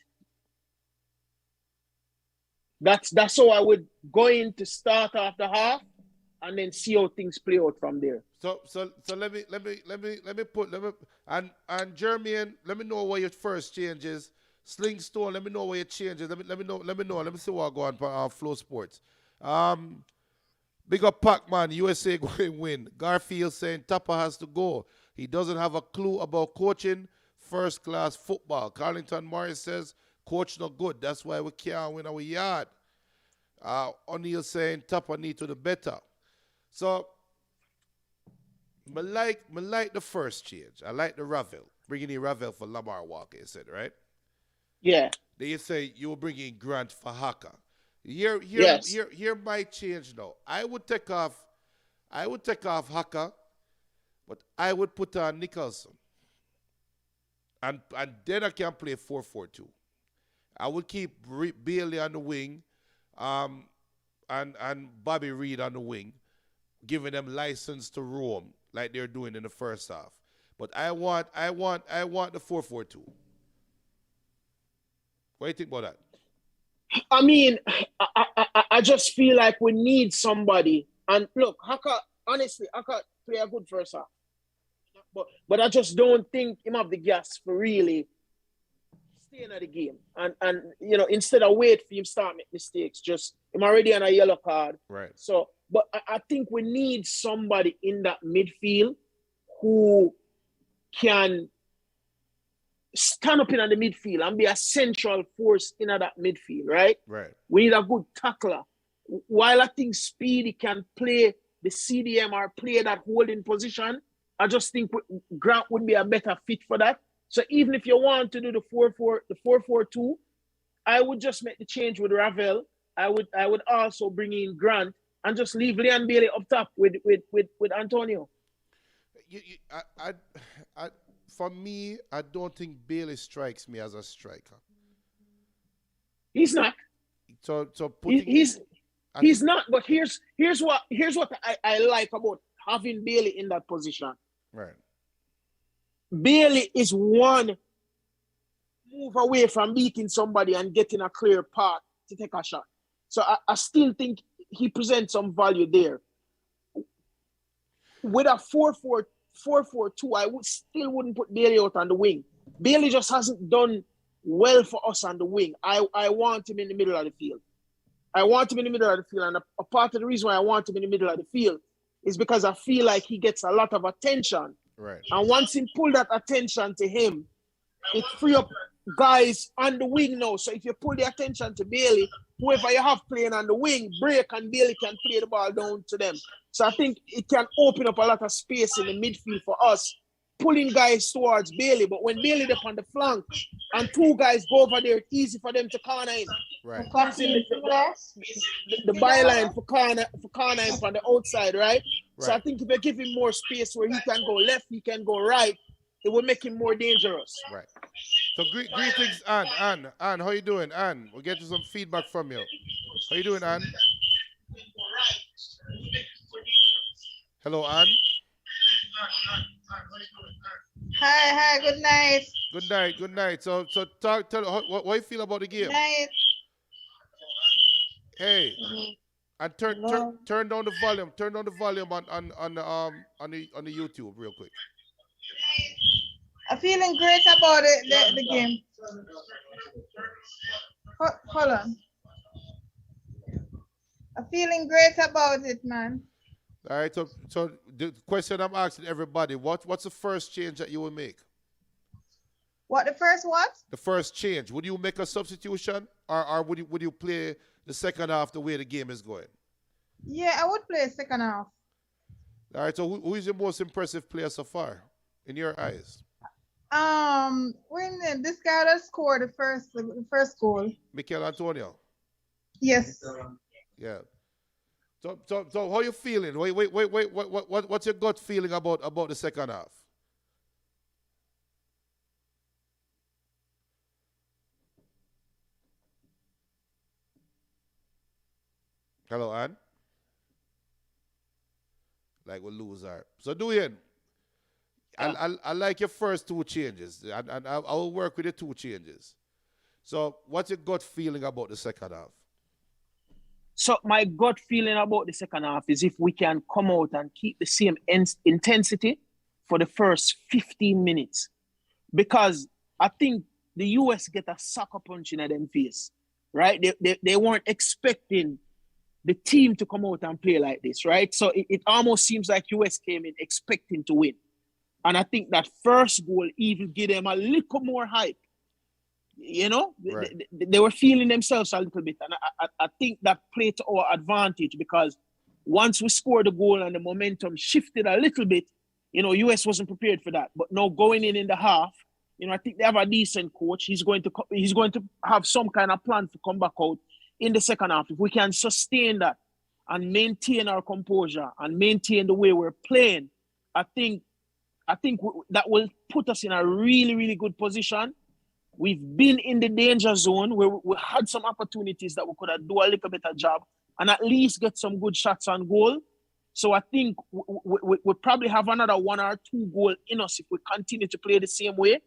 That's how I would go in to start off the half and then see how things play out from there. So let me and Jermaine, let me know what your first change is. Slingstone, let me know what your changes. Let me know. Let me see what going on FlowSports. Big up Pac-Man, USA going win. Garfield saying Tapper has to go. He doesn't have a clue about coaching first class football. Carlington Morris says coach not good. That's why we can't win our yard. O'Neal saying Tapper need to do better. So I like the first change. I like the Ravel. Bringing in Ravel for Lamar Walker, you said, right? Yeah. Then you say you will bring in Grant for Haka. Here might change now. I would take off Haka, but I would put on Nicholson. And then I can play 4-4-2. I would keep Bailey on the wing, and Bobby Reed on the wing, giving them license to roam like they're doing in the first half. But I want the 4-4-2. What do you think about that? I mean, I just feel like we need somebody. And look, Haka play a good first half. But I just don't think him have the gas for really staying at the game. And instead of wait for him start make mistakes, just him already on a yellow card. Right. So, but I think we need somebody in that midfield who can stand up in the midfield and be a central force in that midfield, right? Right. We need a good tackler. While I think Speedy can play the CDM or play that holding position, I just think Grant would be a better fit for that. So even if you want to do the 4-4-2, I would just make the change with Ravel. I would also bring in Grant and just leave Leon Bailey up top with Antonio. For me, I don't think Bailey strikes me as a striker. He's not. So he's not. But here's what I like about having Bailey in that position. Right. Bailey is one move away from beating somebody and getting a clear path to take a shot. So I still think he presents some value there. With a 4-4-2, I wouldn't put Bailey out on the wing. Bailey just hasn't done well for us on the wing. I want him in the middle of the field. And a part of the reason why I want him in the middle of the field is because I feel like he gets a lot of attention. Right. And once he pull that attention to him, it free up guys on the wing now. So if you pull the attention to Bailey, whoever you have playing on the wing, Break and Bailey can play the ball down to them. So I think it can open up a lot of space in the midfield for us, pulling guys towards Bailey. But when Bailey up on the flank and two guys go over there, it's easy for them to corner him. Right. The byline for corner him from the outside, right? So I think if you give him more space where he can go left, he can go right, it will make him more dangerous. Right. So greetings, Ann. Ann, how you doing, Ann? We'll get you some feedback from you. How you doing, Ann? Hello, Ann. Hi, good night. Good night. So tell what you feel about the game. Good night. Hey, and turn down the volume. Turn down the volume on the YouTube real quick. I'm feeling great about it, the game. Hold on. I'm feeling great about it, man. All right. So the question I'm asking everybody: what's the first change that you will make? What, the first what? The first change. Would you make a substitution, or would you play the second half the way the game is going? Yeah, I would play second half. All right. So who is your most impressive player so far, in your eyes? When this guy that scored the first goal. Mikel Antonio. Yes. Yeah. So how you feeling? Wait. What's your gut feeling about the second half? Hello, Ann. Like we lose her. So Duyan, I like your first two changes, and I will work with the two changes. So what's your gut feeling about the second half? So my gut feeling about the second half is if we can come out and keep the same intensity for the first 15 minutes. Because I think the US get a sucker punch in them face, right? They weren't expecting the team to come out and play like this, right? So it almost seems like US came in expecting to win. And I think that first goal even gave them a little more hype. You know, right. they were feeling themselves a little bit. And I think that played to our advantage because once we scored the goal and the momentum shifted a little bit, you know, US wasn't prepared for that. But now going in the half, you know, I think they have a decent coach. He's going to have some kind of plan to come back out in the second half. If we can sustain that and maintain our composure and maintain the way we're playing, I think that will put us in a really, really good position. We've been in the danger zone where we had some opportunities that we could have do a little better job and at least get some good shots on goal. So I think we probably have another 1 or 2 goals in us if we continue to play the same way.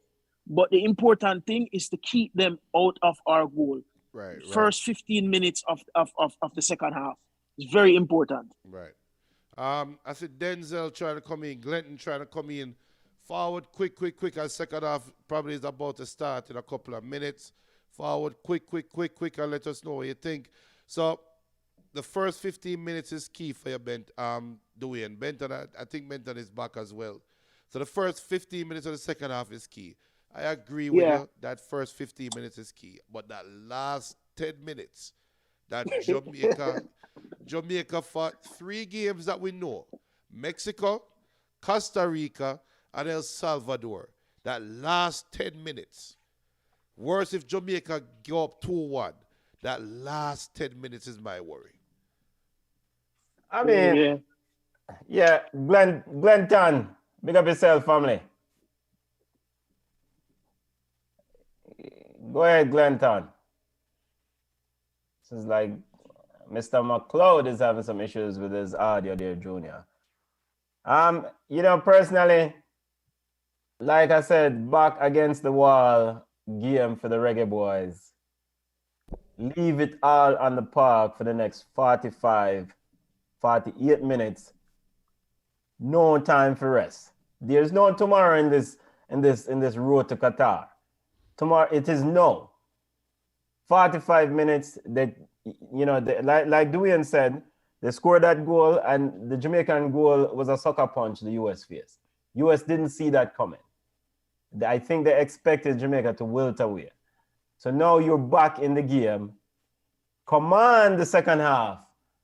But the important thing is to keep them out of our goal. Right. First 15 minutes of the second half is very important. Right. I said Denzel trying to come in, Glenton trying to come in. Forward, quick. Our second half probably is about to start in a couple of minutes. Forward, quick, and let us know what you think. So the first 15 minutes is key for you, Duane. Benton, I think Benton is back as well. So the first 15 minutes of the second half is key. I agree with you. That first 15 minutes is key. But that last 10 minutes, that Jamaica fought 3 games that we know. Mexico, Costa Rica, and El Salvador. That last 10 minutes. Worse if Jamaica go up 2-1. That last 10 minutes is my worry. I mean, yeah, Glenton, big up yourself, family. Go ahead, Glenton. This is like Mr. McLeod is having some issues with his audio there, Junior. You know, personally, like I said, back against the wall game for the Reggae Boys. Leave it all on the park for the next 45, 48 minutes. No time for rest. There's no tomorrow in this in this road to Qatar. Tomorrow it is no. 45 minutes that like Dwayne said, they scored that goal and the Jamaican goal was a sucker punch the US faced. US didn't see that coming. I think they expected Jamaica to wilt away. So now you're back in the game. Command the second half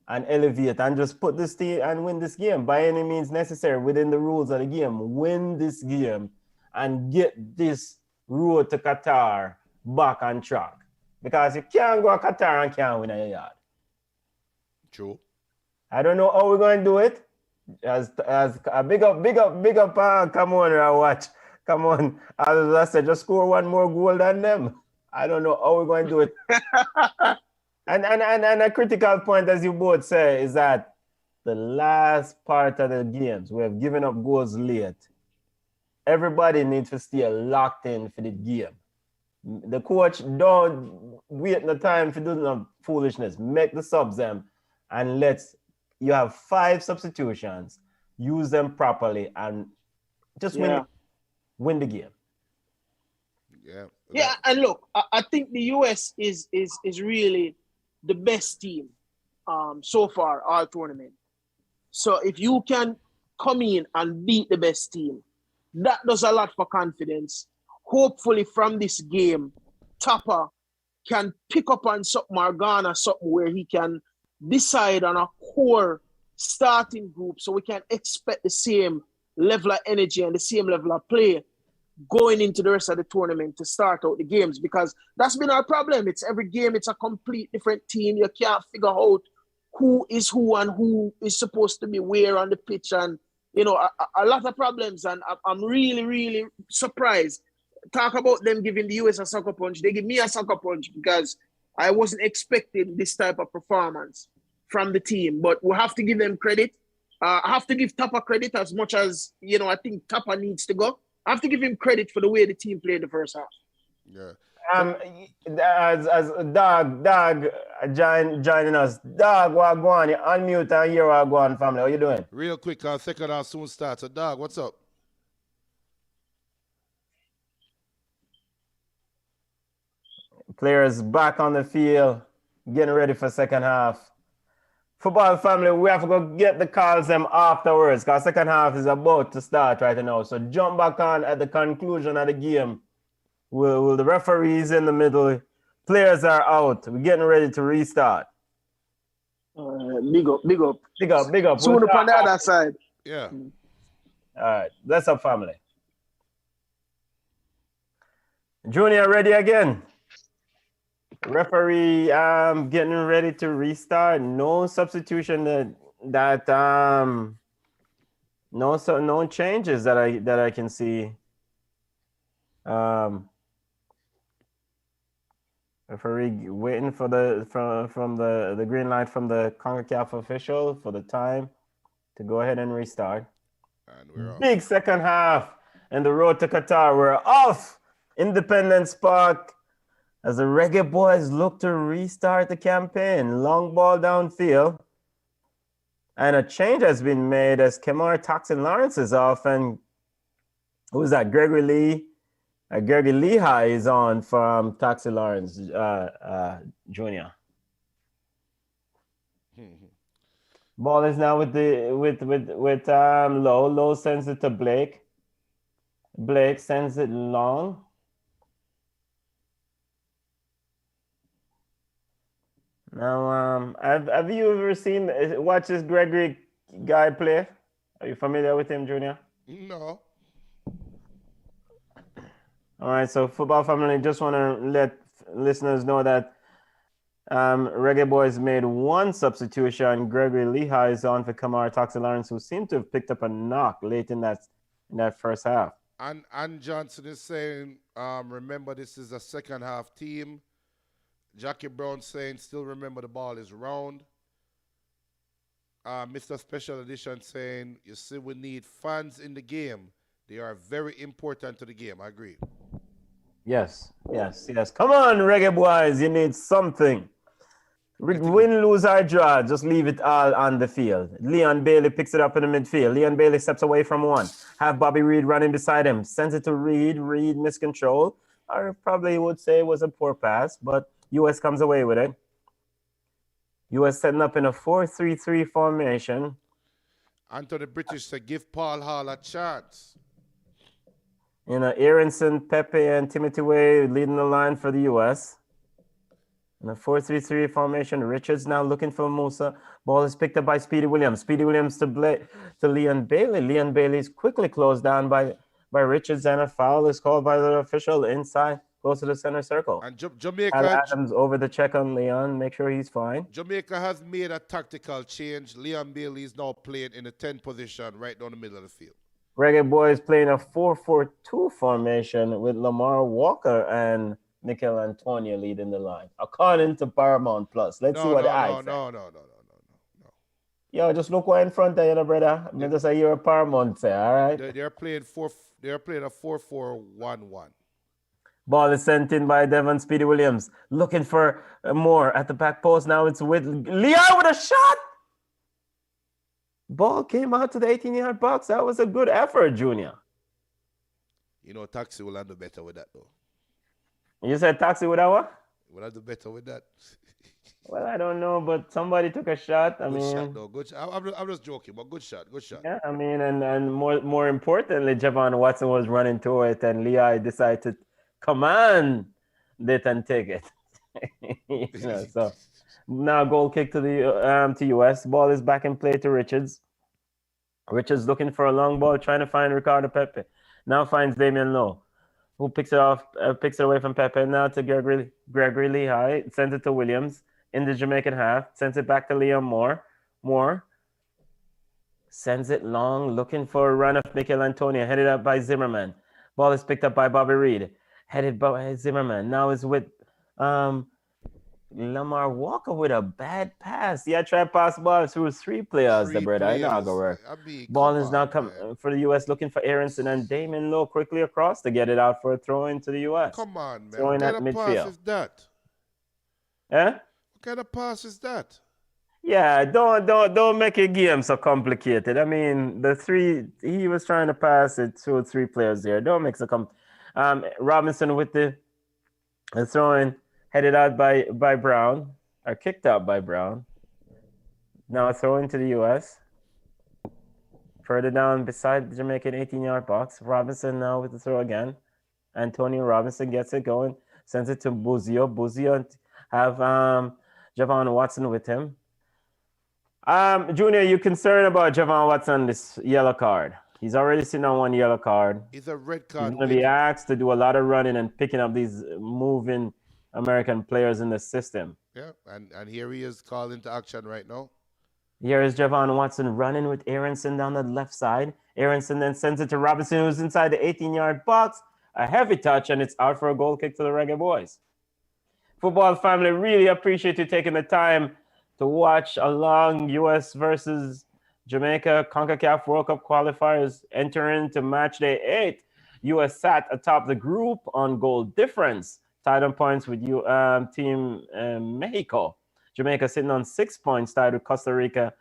and elevate and just put this team and win this game by any means necessary within the rules of the game. Win this game and get this road to Qatar back on track. Because you can't go to Qatar and can't win a yard. True. I don't know how we're going to do it. As a big up, come on, watch. Come on. As I said, just score one more goal than them. I don't know how we're going to do it. And a critical point, as you both say, is that the last part of the games, we have given up goals late. Everybody needs to stay locked in for the game. The coach don't wait no time for doing no foolishness. Make the subs them and you have 5 substitutions. Use them properly and just win the game. Yeah. Yeah, and look, I think the US is really the best team so far all tournament. So if you can come in and beat the best team, that does a lot for confidence. Hopefully from this game, Tapa can pick up on something or Ghana something where he can decide on a core starting group so we can expect the same level of energy and the same level of play going into the rest of the tournament to start out the games, because that's been our problem. It's every game, it's a complete different team. You can't figure out who is who and who is supposed to be where on the pitch, and a lot of problems. And I'm really, really surprised. Talk about them giving the US a sucker punch. They give me a sucker punch because I wasn't expecting this type of performance from the team. But we have to give them credit. I have to give Tapa credit as much as, I think Tapa needs to go. I have to give him credit for the way the team played the first half. Yeah. As Dog joining us. Dog, what go on? You unmute and hear what go on, family. How you doing? Real quick, second half soon starts. So, Dog, what's up? Players back on the field, getting ready for second half. Football family, we have to go get the calls them afterwards because second half is about to start right now. So jump back on at the conclusion of the game. Will the referees in the middle? Players are out. We're getting ready to restart. Big up. Soon up on the other side. Yeah. All right. Bless up, family. Junior, ready again? Referee getting ready to restart. No substitution no changes that I can see. Referee waiting for from the green light from the CONCACAF official for the time to go ahead and restart. And we're off. Big second half and the road to Qatar. We're off Independence Park as the Reggae Boys look to restart the campaign. Long ball downfield. And a change has been made as Kemar Toxin Lawrence is off. And who's that? Gregory Lehigh is on from Toxin Lawrence Jr. Ball is now with Low. Low sends it to Blake. Blake sends it long. Now, have you ever watch this Gregory guy play? Are you familiar with him, Junior? No. All right, so football family, just want to let listeners know that Reggae Boys made one substitution. Gregory Lehigh is on for Kamar Toxin Lawrence, who seemed to have picked up a knock late in that first half. And Johnson is saying, remember, this is a second half team. Jackie Brown saying, still remember the ball is round. Mr. Special Edition saying, you see, we need fans in the game. They are very important to the game. I agree. Yes. Come on, Reggae Boys. You need something. Win, lose, or draw, just leave it all on the field. Leon Bailey picks it up in the midfield. Leon Bailey steps away from one. Have Bobby Reed running beside him. Sends it to Reed. Reed miscontrol. Or probably would say it was a poor pass, but US comes away with it. US setting up in a 4-3-3 formation. Anthony British said, give Paul Hall a chance. You know, Aronson, Pepe, and Timothy Way leading the line for the US. In a 4-3-3 formation, Richards now looking for Musa. Ball is picked up by Speedy Williams. Speedy Williams to Leon Bailey. Leon Bailey is quickly closed down by Richards, and a foul is called by the official inside, close to the center circle. And Jamaica... Al Adams over the check on Leon, make sure he's fine. Jamaica has made a tactical change. Leon Bailey is now playing in the 10th position right down the middle of the field. Reggae Boys playing a 4-4-2 formation with Lamar Walker and Mikel Antonio leading the line. According to Paramount Plus. Let's see what I say. No. Yo, just look what in front of you, brother. I'm just say you're a Paramount say, all right? They're playing a 4-4-1-1. Ball is sent in by Devon Speedy Williams. Looking for more at the back post. Now it's with Leon with a shot. Ball came out to the 18-yard box. That was a good effort, Junior. You know, Taxi will handle better with that, though. You said Taxi with that one? Will handle better with that. Well, I don't know, but somebody took a shot. Good shot, though. Good shot. I'm just joking, but good shot. Yeah, I mean, and more importantly, Javon Watson was running to it, and Lehigh decided to command it and take it. You know, so now goal kick to the to US. Ball is back in play to Richards. Richards looking for a long ball, trying to find Ricardo Pepe. Now finds Damian Lowe, who picks it away from Pepe. Now to Gregory Lehigh, sends it to Williams in the Jamaican half, sends it back to Liam Moore sends it long, looking for a run of Mikel Antonio, headed up by Zimmerman. Ball is picked up by Bobby Reed, headed by Zimmerman. Now it's with Lamar Walker with a bad pass. Yeah, try to pass ball through three players. I know how to work. Ball is now coming for the US, looking for Aronson and Damon Lowe quickly across to get it out for a throw into the US. Come on, man. Throwing What at kind of midfield. pass is that? Eh? What kind of pass is that? Yeah, don't make your game so complicated. I mean, he was trying to pass it to three players there. Don't make so Robinson with the throwing, headed out by Brown, or kicked out by Brown. Now throwing to the US. Further down beside the Jamaican 18-yard box. Robinson now with the throw again. Antonio Robinson gets it going. Sends it to Buzio. Buzio have Javon Watson with him. Junior, you concerned about Javon Watson, this yellow card? He's already sitting on one yellow card. It's a red card. He's going to be asked to do a lot of running and picking up these moving American players in the system. Yeah, and here he is called into action right now. Here is Javon Watson running with Aronson down the left side. Aronson then sends it to Robinson, who's inside the 18-yard box. A heavy touch, and it's out for a goal kick to the Reggae Boys. Football family, really appreciate you taking the time to watch along US versus Jamaica CONCACAF World Cup qualifiers entering to match day 8. US sat atop the group on goal difference, tied on points with team Mexico. Jamaica sitting on 6 points, tied with Costa Rica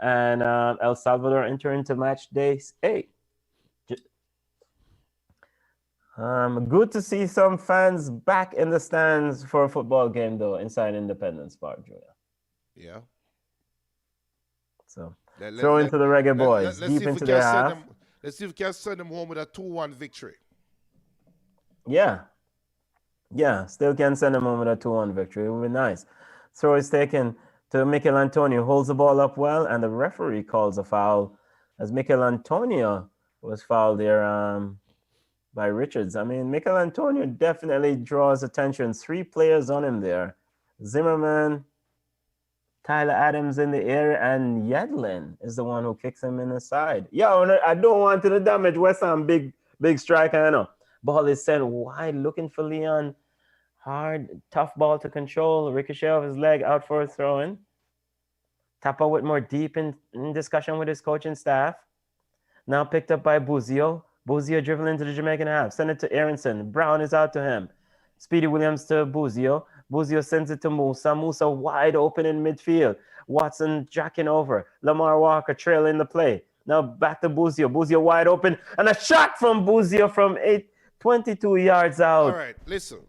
and El Salvador entering to match day 8. Good to see some fans back in the stands for a football game, though, inside Independence Park, Junior. Yeah. So, throw into the Reggae Boys, deep into their half. Let's see if we can send them home with a 2-1 victory. Yeah, still can send them home with a 2-1 victory. It would be nice. Throw is taken to Mikel Antonio, holds the ball up well, and the referee calls a foul as Mikel Antonio was fouled there by Richards. I mean, Mikel Antonio definitely draws attention. 3 players on him there. Zimmerman, Tyler Adams in the air, and Yedlin is the one who kicks him in the side. Yo, I don't want to damage West Ham big striker, I know. Ball is sent wide, looking for Leon. Hard, tough ball to control. Ricochet of his leg out for a throw-in. Tapa Whitmore deep in discussion with his coaching staff. Now picked up by Buzio. Buzio dribbling into the Jamaican half. Send it to Aronson. Brown is out to him. Speedy Williams to Buzio. Buzio sends it to Musa. Musa wide open in midfield. Watson jacking over. Lamar Walker trailing the play. Now back to Buzio. Buzio wide open. And a shot from Buzio from 22 yards All out. right, listen.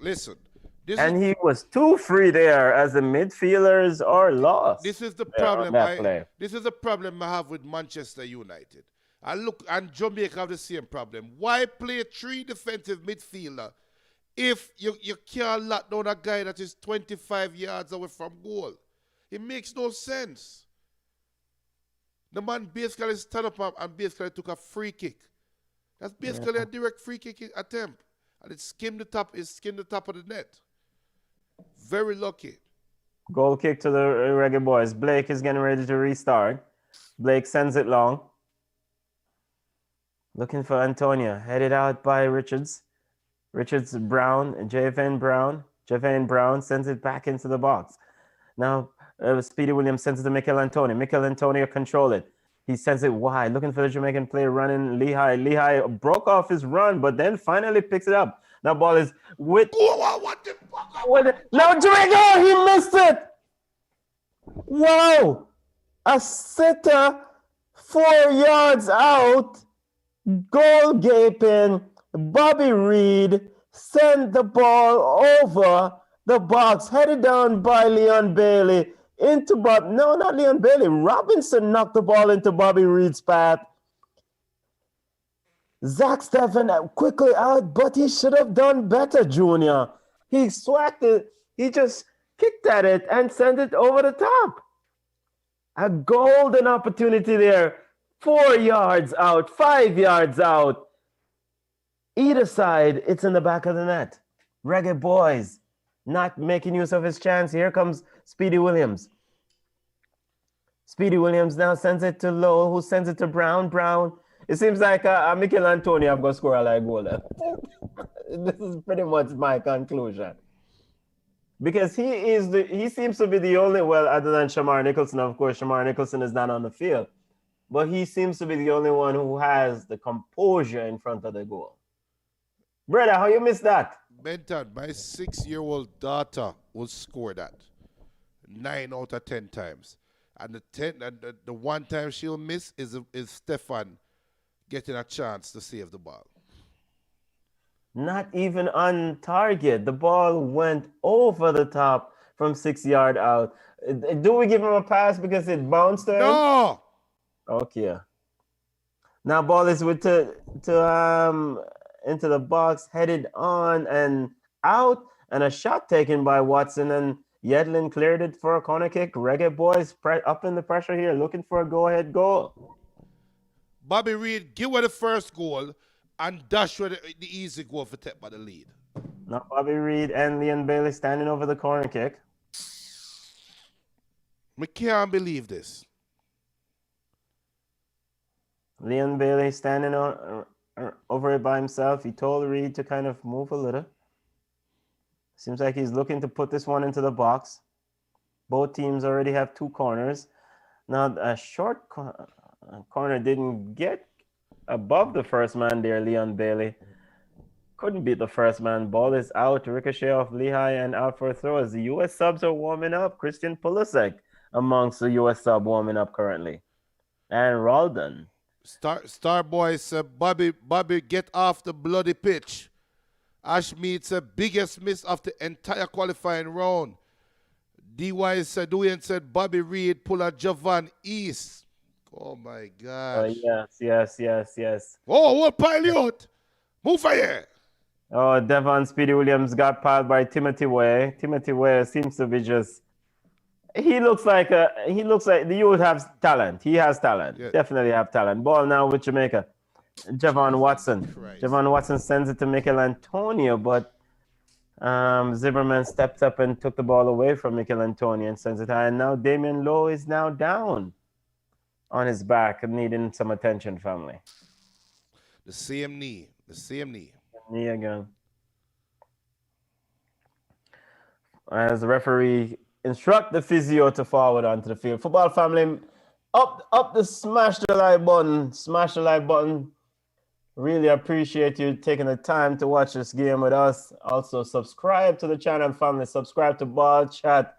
This And is he was too free there as the midfielders are lost. this is the there on problem. that play. This is the problem I have with Manchester United. And Jamaica have the same problem. Why play 3 defensive midfielder if you can't lock down a guy that is 25 yards away from goal? It makes no sense. The man basically stood up and basically took a free kick. That's basically a direct free kick attempt. And it skimmed the top of the net. Very lucky. Goal kick to the Reggae Boys. Blake is getting ready to restart. Blake sends it long. Looking for Antonio. Headed out by Richards. Brown, Javane Brown sends it back into the box. Now, Speedy Williams sends it to Mikel Antonio. Mikel Antonio control it. He sends it wide, looking for the Jamaican player running Lehigh. Lehigh broke off his run, but then finally picks it up. Now ball is with... What the fuck? Now Jamaica, he missed it! Wow! A sitter 4 yards out. Goal gaping. Bobby Reed sent the ball over the box, headed down by Leon Bailey into Bob. No, not Leon Bailey. Robinson knocked the ball into Bobby Reed's path. Zach Steffen quickly out, but he should have done better, Junior. He swacked it. He just kicked at it and sent it over the top. A golden opportunity there. 4 yards out, 5 yards out. Either side, it's in the back of the net. Reggae Boys not making use of his chance. Here comes Speedy Williams. Speedy Williams now sends it to Lowe, who sends it to Brown. Brown. It seems like Mikel Antonio have got to score a like goal. This is pretty much my conclusion. Because he seems to be the only, well, other than Shamar Nicholson, of course, Shamar Nicholson is not on the field. But he seems to be the only one who has the composure in front of the goal. Brother, how you missed that? Benton, my 6-year-old daughter will score that 9 out of 10 times. And the one time she'll miss is Stefan getting a chance to save the ball. Not even on target. The ball went over the top from 6 yards out. Do we give him a pass because it bounced to him? No! Okay. Now ball is into the box, headed on and out, and a shot taken by Watson, and Yedlin cleared it for a corner kick. Reggae Boys up in the pressure here, looking for a go-ahead goal. Bobby Reed give away the first goal and dash with the easy goal for take by the lead. Now Bobby Reed and Leon Bailey standing over the corner kick. I can't believe this. Leon Bailey standing over it by himself. He told Reed to kind of move a little. Seems like he's looking to put this one into the box. Both teams already have 2 corners. Now a short corner didn't get above the first man there, Leon Bailey. Couldn't beat the first man. Ball is out. Ricochet off Lehigh and out for a throw as the U.S. subs are warming up. Christian Pulisic amongst the U.S. sub warming up currently. And Roldan. Star Boy said, Bobby, get off the bloody pitch. Ash Mead said, biggest miss of the entire qualifying round. DY said, Dwayne said, Bobby Reed pull a Javan East. Oh my gosh. Yes. Oh, what pilot? Move for here. Oh, Devon Speedy Williams got piled by Timothy Way. Timothy Way seems to be just... He looks like the youth has talent. He has talent. Yeah. Definitely have talent. Ball now with Jamaica. Javon Watson. Christ. Javon Watson sends it to Mikel Antonio, but Zimmerman stepped up and took the ball away from Mikel Antonio and sends it high. And now Damian Lowe is now down on his back, needing some attention, family. The same knee. Knee again. As the referee instruct the physio to forward onto the field. Football family, up the smash the like button. Really appreciate you taking the time to watch this game with us. Also, subscribe to the channel, family. Subscribe to Ball Chat.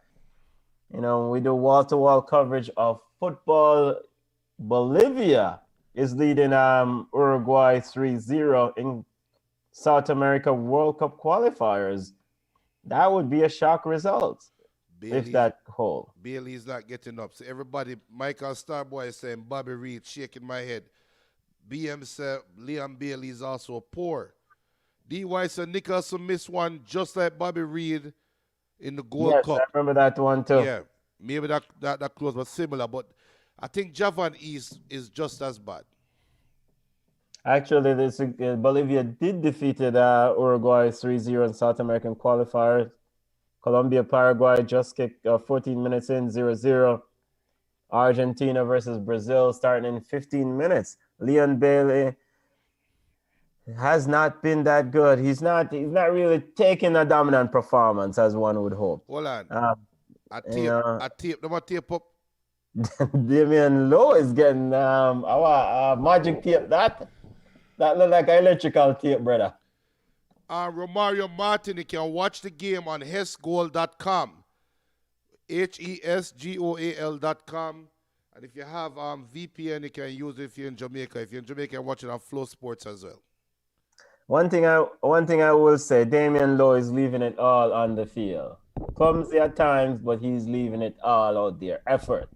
You know, we do wall-to-wall coverage of football. Bolivia is leading Uruguay 3-0 in South America World Cup qualifiers. That would be a shock result if that hold. Bailey's not getting up. So everybody, Michael Starboy is saying Bobby Reed, shaking my head. BM said Liam Bailey is also poor. DY said Nicholson missed one just like Bobby Reed in the Gold Cup. I remember that one too. Yeah, maybe that close was similar, but I think Javan is just as bad. Actually, this Bolivia did defeated Uruguay 3-0 in South American qualifiers. Colombia, Paraguay just kicked 14 minutes in, 0-0. Argentina versus Brazil starting in 15 minutes. Leon Bailey has not been that good. He's not really taking a dominant performance as one would hope. Hold on. I tape up. Damian Lowe is getting our magic tape. That look like electrical tape, brother. Romario Martin, you can watch the game on hesgoal.com. HESGOAL.com. And if you have VPN, you can use it if you're in Jamaica. If you're in Jamaica, watch it on FlowSports as well. One thing I will say, Damian Lowe is leaving it all on the field. Clumsy at times, but he's leaving it all out there. Effort.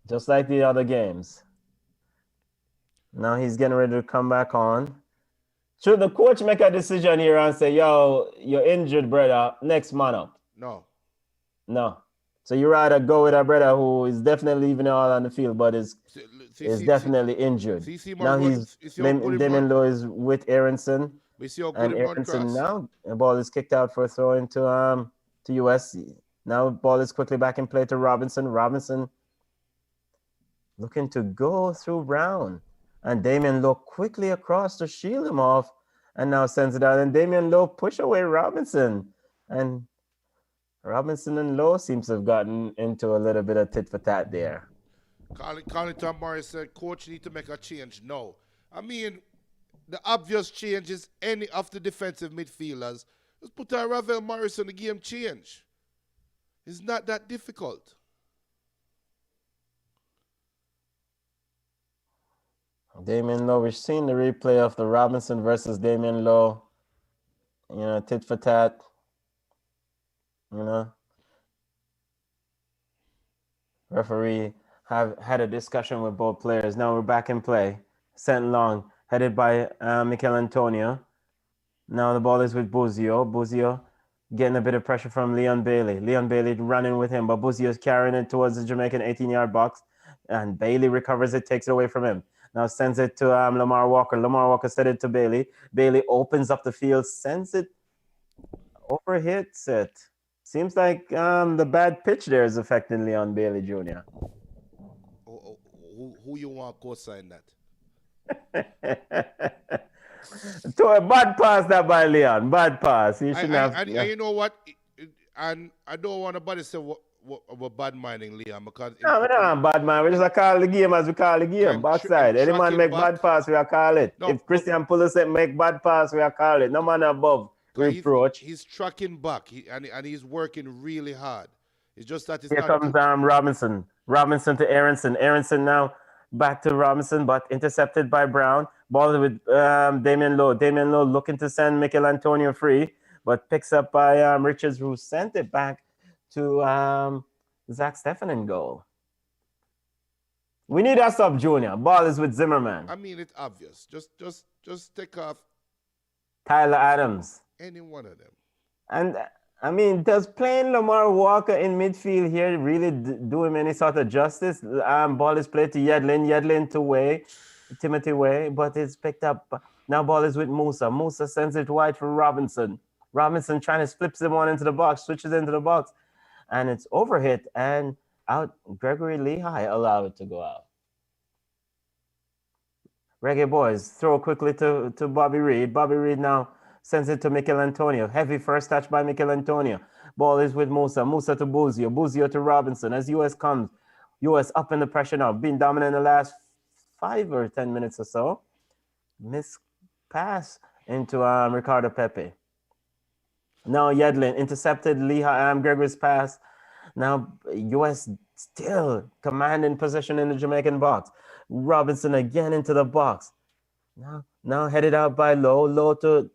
Just like the other games. Now he's getting ready to come back on. Should the coach make a decision here and say, yo, you're injured, brother, next man up? No. So you rather go with a brother who is definitely leaving it all on the field, but is definitely injured. Now Damian Lowe is with Aronson. And Aronson now, the ball is kicked out for a throw into USC. Now the ball is quickly back in play to Robinson. Robinson looking to go through Brown. And Damian Lowe quickly across to shield him off and now sends it out. And Damian Lowe push away Robinson. And Robinson and Lowe seems to have gotten into a little bit of tit for tat there. Carlton Morris said, coach need to make a change. No. I mean, the obvious change is any of the defensive midfielders. Just put Ravel Morris on the game change. It's not that difficult. Damian Lowe, we've seen the replay of the Robinson versus Damian Lowe. You know, tit for tat. You know. Referee have had a discussion with both players. Now we're back in play. Sent long, headed by Mikel Antonio. Now the ball is with Buzio. Buzio getting a bit of pressure from Leon Bailey. Leon Bailey running with him, but Buzio is carrying it towards the Jamaican 18-yard box. And Bailey recovers it, takes it away from him. Now sends it to Lamar Walker. Lamar Walker sent it to Bailey. Bailey opens up the field, sends it, overhits it. Seems like the bad pitch there is affecting Leon Bailey Jr. Who you want to co-sign that? To a bad pass that by Leon. Bad pass. He shouldn't have. And you know what? And I don't want nobody to say we're bad minding Liam because we're not bad man. We just call the game as we call the game. Backside. Any man make bad pass, we are call it. No, if Christian Pulisic make bad pass, we are call it. No man above reproach. He's tracking back and he's working really hard. It's just that it's here comes Robinson. Robinson to Aronson. Aronson now back to Robinson, but intercepted by Brown. Ball with Damian Lowe. Damian Lowe looking to send Mikel Antonio free, but picks up by Richards, who sent it back to Zach Steffen in goal. We need a sub, Junior. Ball is with Zimmerman. I mean, it's obvious. Just take off Tyler Adams. Any one of them. And I mean, does playing Lamar Walker in midfield here really do him any sort of justice? Ball is played to Yedlin. Yedlin to Timothy Way, but it's picked up. Now ball is with Musa. Musa sends it wide for Robinson. Robinson trying to flip him on into the box, switches into the box. And it's overhit and out. Gregory Lehigh allowed it to go out. Reggae Boys throw quickly to Bobby Reed. Bobby Reed now sends it to Mikel Antonio. Heavy first touch by Mikel Antonio. Ball is with Musa. Musa to Buzio. Buzio to Robinson. As US comes, US up in the pressure now. Being dominant in the last 5 or 10 minutes or so. Miss pass into Ricardo Pepe. Now Yedlin intercepted Gregory's pass. Now US still commanding possession in the Jamaican box. Robinson again into the box. Now headed out by Low to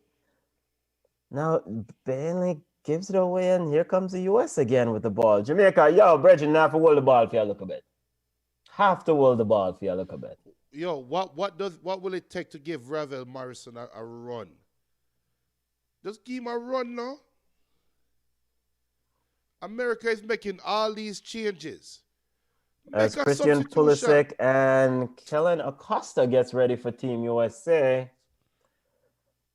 now Bailey gives it away, and here comes the US again with the ball. Jamaica, yo, Bridget, now have to hold the ball for you a little bit. Have to hold the ball for you a little bit. Yo, what will it take to give Ravel Morrison a run? Just give him a run now. America is making all these changes. As Christian Pulisic and Kellen Acosta gets ready for Team USA.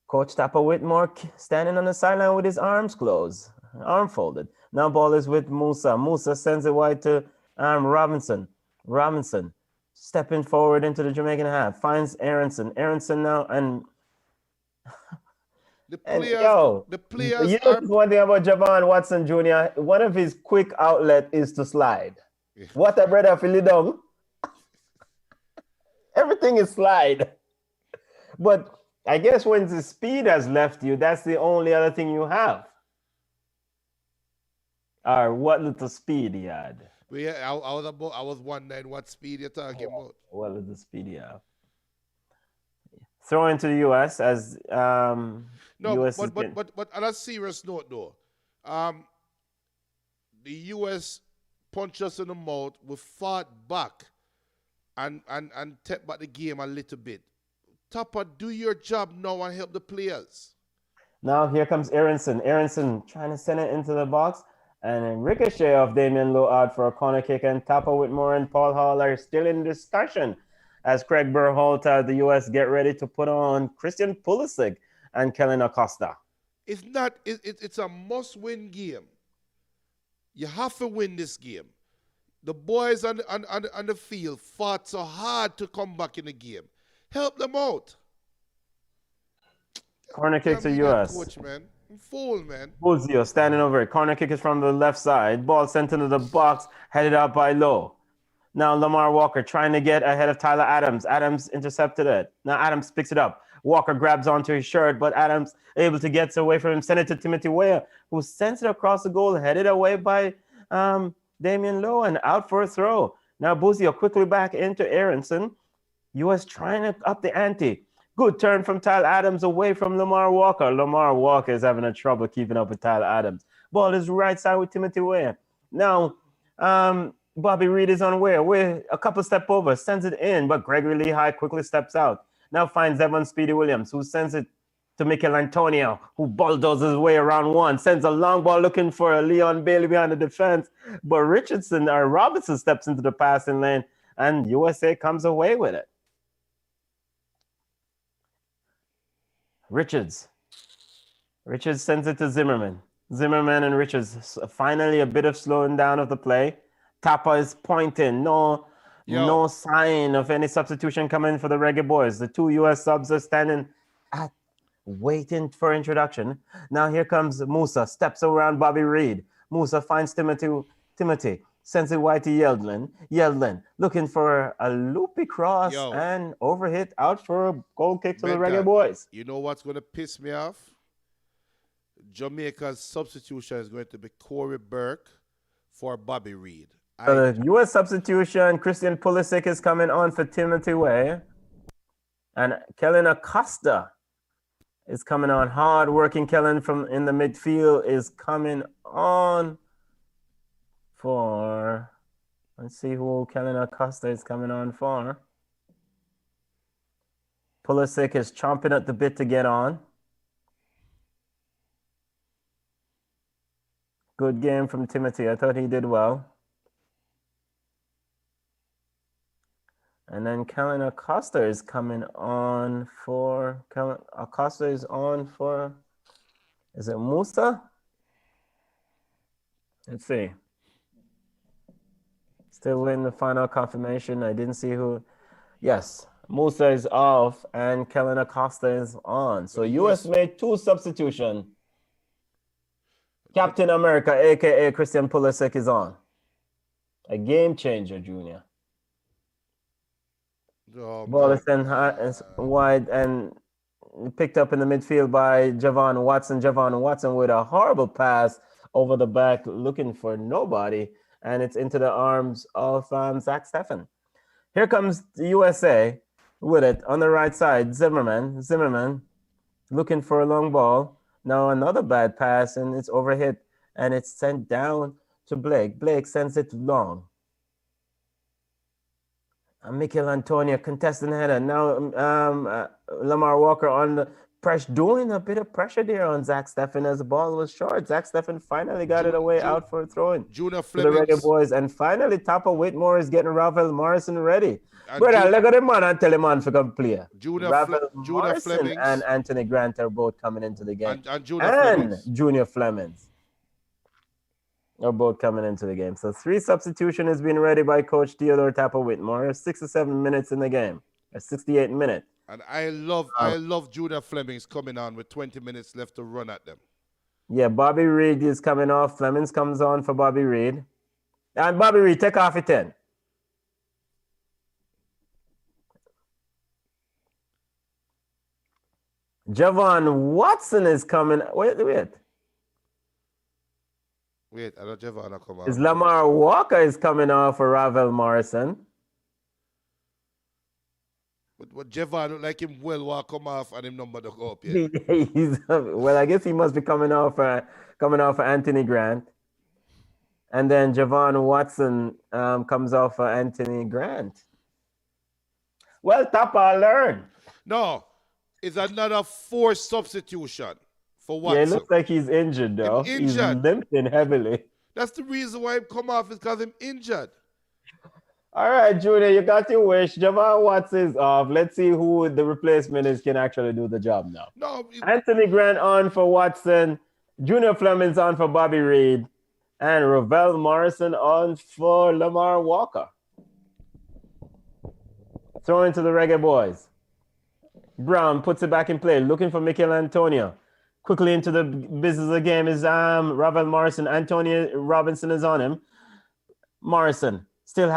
Coach Tapper Whitmore standing on the sideline with his arm folded. Now ball is with Musa. Musa sends it wide to Robinson. Robinson stepping forward into the Jamaican half. Finds Aronson. Aronson now and the players you know one thing about Javon Watson Jr., one of his quick outlet is to slide. Yeah. What a brother for Lidong. Everything is slide. But I guess when the speed has left you, that's the only other thing you have. Or what little speed he had. Well, yeah, I was wondering what speed you're talking about. What little speed you have. Throw into the US as US but on a serious note though, the US punched us in the mouth. We fought back and take back the game a little bit. Tapper, do your job now and help the players. Now here comes Aronson. Aronson trying to send it into the box. And a ricochet of Damian Lowe out for a corner kick. And Tapper Whitmore and Paul Hall are still in discussion as Craig Berhalter, the U.S., get ready to put on Christian Pulisic and Kellen Acosta. It's a must-win game. You have to win this game. The boys on the field fought so hard to come back in the game. Help them out. Corner kick to U.S. Coach, man. I'm full, man. Buzio standing over it. Corner kick is from the left side. Ball sent into the box, headed out by Lowe. Now Lamar Walker trying to get ahead of Tyler Adams. Adams intercepted it. Now Adams picks it up. Walker grabs onto his shirt, but Adams able to get away from him. Send it to Timothy Weah, who sends it across the goal, headed away by Damian Lowe and out for a throw. Now Buzio quickly back into Aronson. U.S. trying to up the ante. Good turn from Tyler Adams away from Lamar Walker. Lamar Walker is having a trouble keeping up with Tyler Adams. Ball is right side with Timothy Weah. Now, Bobby Reed is on Weah. A couple step over, sends it in, but Gregory Lehigh quickly steps out. Now finds Evan Speedy Williams, who sends it to Mikel Antonio, who bulldozes his way around one, sends a long ball looking for Leon Bailey behind the defense, but Robinson steps into the passing lane, and USA comes away with it. Richards sends it to Zimmerman. Zimmerman and Richards, finally a bit of slowing down of the play. Tapper is pointing. No sign of any substitution coming for the Reggae Boys. The two U.S. subs are standing waiting for introduction. Now here comes Musa, steps around Bobby Reed. Musa finds Timothy, sends it wide to Yeldlin. Yeldlin looking for a loopy cross and overhit out for a goal kick to the Reggae Boys. You know what's going to piss me off? Jamaica's substitution is going to be Corey Burke for Bobby Reed. So the U.S. substitution, Christian Pulisic is coming on for Timothy Weah. And Kellen Acosta is coming on. Hard-working Kellen from in the midfield is coming on for... Let's see who Kellen Acosta is coming on for. Pulisic is chomping at the bit to get on. Good game from Timothy. I thought he did well. And then Kellen Acosta is coming on for... Acosta is on for... Is it Musa? Let's see. Still waiting the final confirmation. I didn't see who... Yes, Musa is off and Kellen Acosta is on. So U.S. made two substitutions. Captain America, a.k.a. Christian Pulisic, is on. A game changer, Junior. Oh Ball my is sent wide and picked up in the midfield by Javon Watson. Javon Watson with a horrible pass over the back, looking for nobody, and it's into the arms of Zach Steffen. Here comes the USA with it on the right side. Zimmerman looking for a long ball. Now another bad pass, and it's overhit, and it's sent down to Blake. Blake sends it long. Mikel Antonio contesting header. Now Lamar Walker on the press, doing a bit of pressure there on Zach Steffen as the ball was short. Zach Steffen finally got it away out for a throw-in Junior to the Reggae Flemings. Boys. And finally, Tapa Whitmore is getting Ravel Morrison ready. Brother, look at the man and tell him man for come play. Ravel Morrison Flemings and Anthony Grant are both coming into the game. and Junior Flemings are both coming into the game. So 3 substitution has been ready by Coach Theodore Tapa Whitmore. 6 or 7 minutes in the game. A 68 minute. And I love Junior Flemings coming on with 20 minutes left to run at them. Yeah, Bobby Reed is coming off. Flemings comes on for Bobby Reed. And Bobby Reed, take off at 10. Javon Watson is coming. Wait. Wait, I don't Javon come on. Is Lamar Walker is coming off for Ravel Morrison. But Javon look like him will come off and him number to go up here. Well, I guess he must be coming off for Anthony Grant. And then Javon Watson comes off for Anthony Grant. Well, Tapa, learn. No, it's another forced substitution for Watson. Yeah, it looks like he's injured, though. He's limping heavily. That's the reason why he come off is because he's injured. All right, Junior, you got your wish. Javon Watson is off. Let's see who the replacement is can actually do the job now. No, Anthony Grant on for Watson. Junior Flemings on for Bobby Reed. And Ravel Morrison on for Lamar Walker. Throw into the Reggae Boys. Brown puts it back in play, looking for Mikel Antonio. Quickly into the business of the game is Ravel Morrison. Antonio Robinson is on him. Morrison still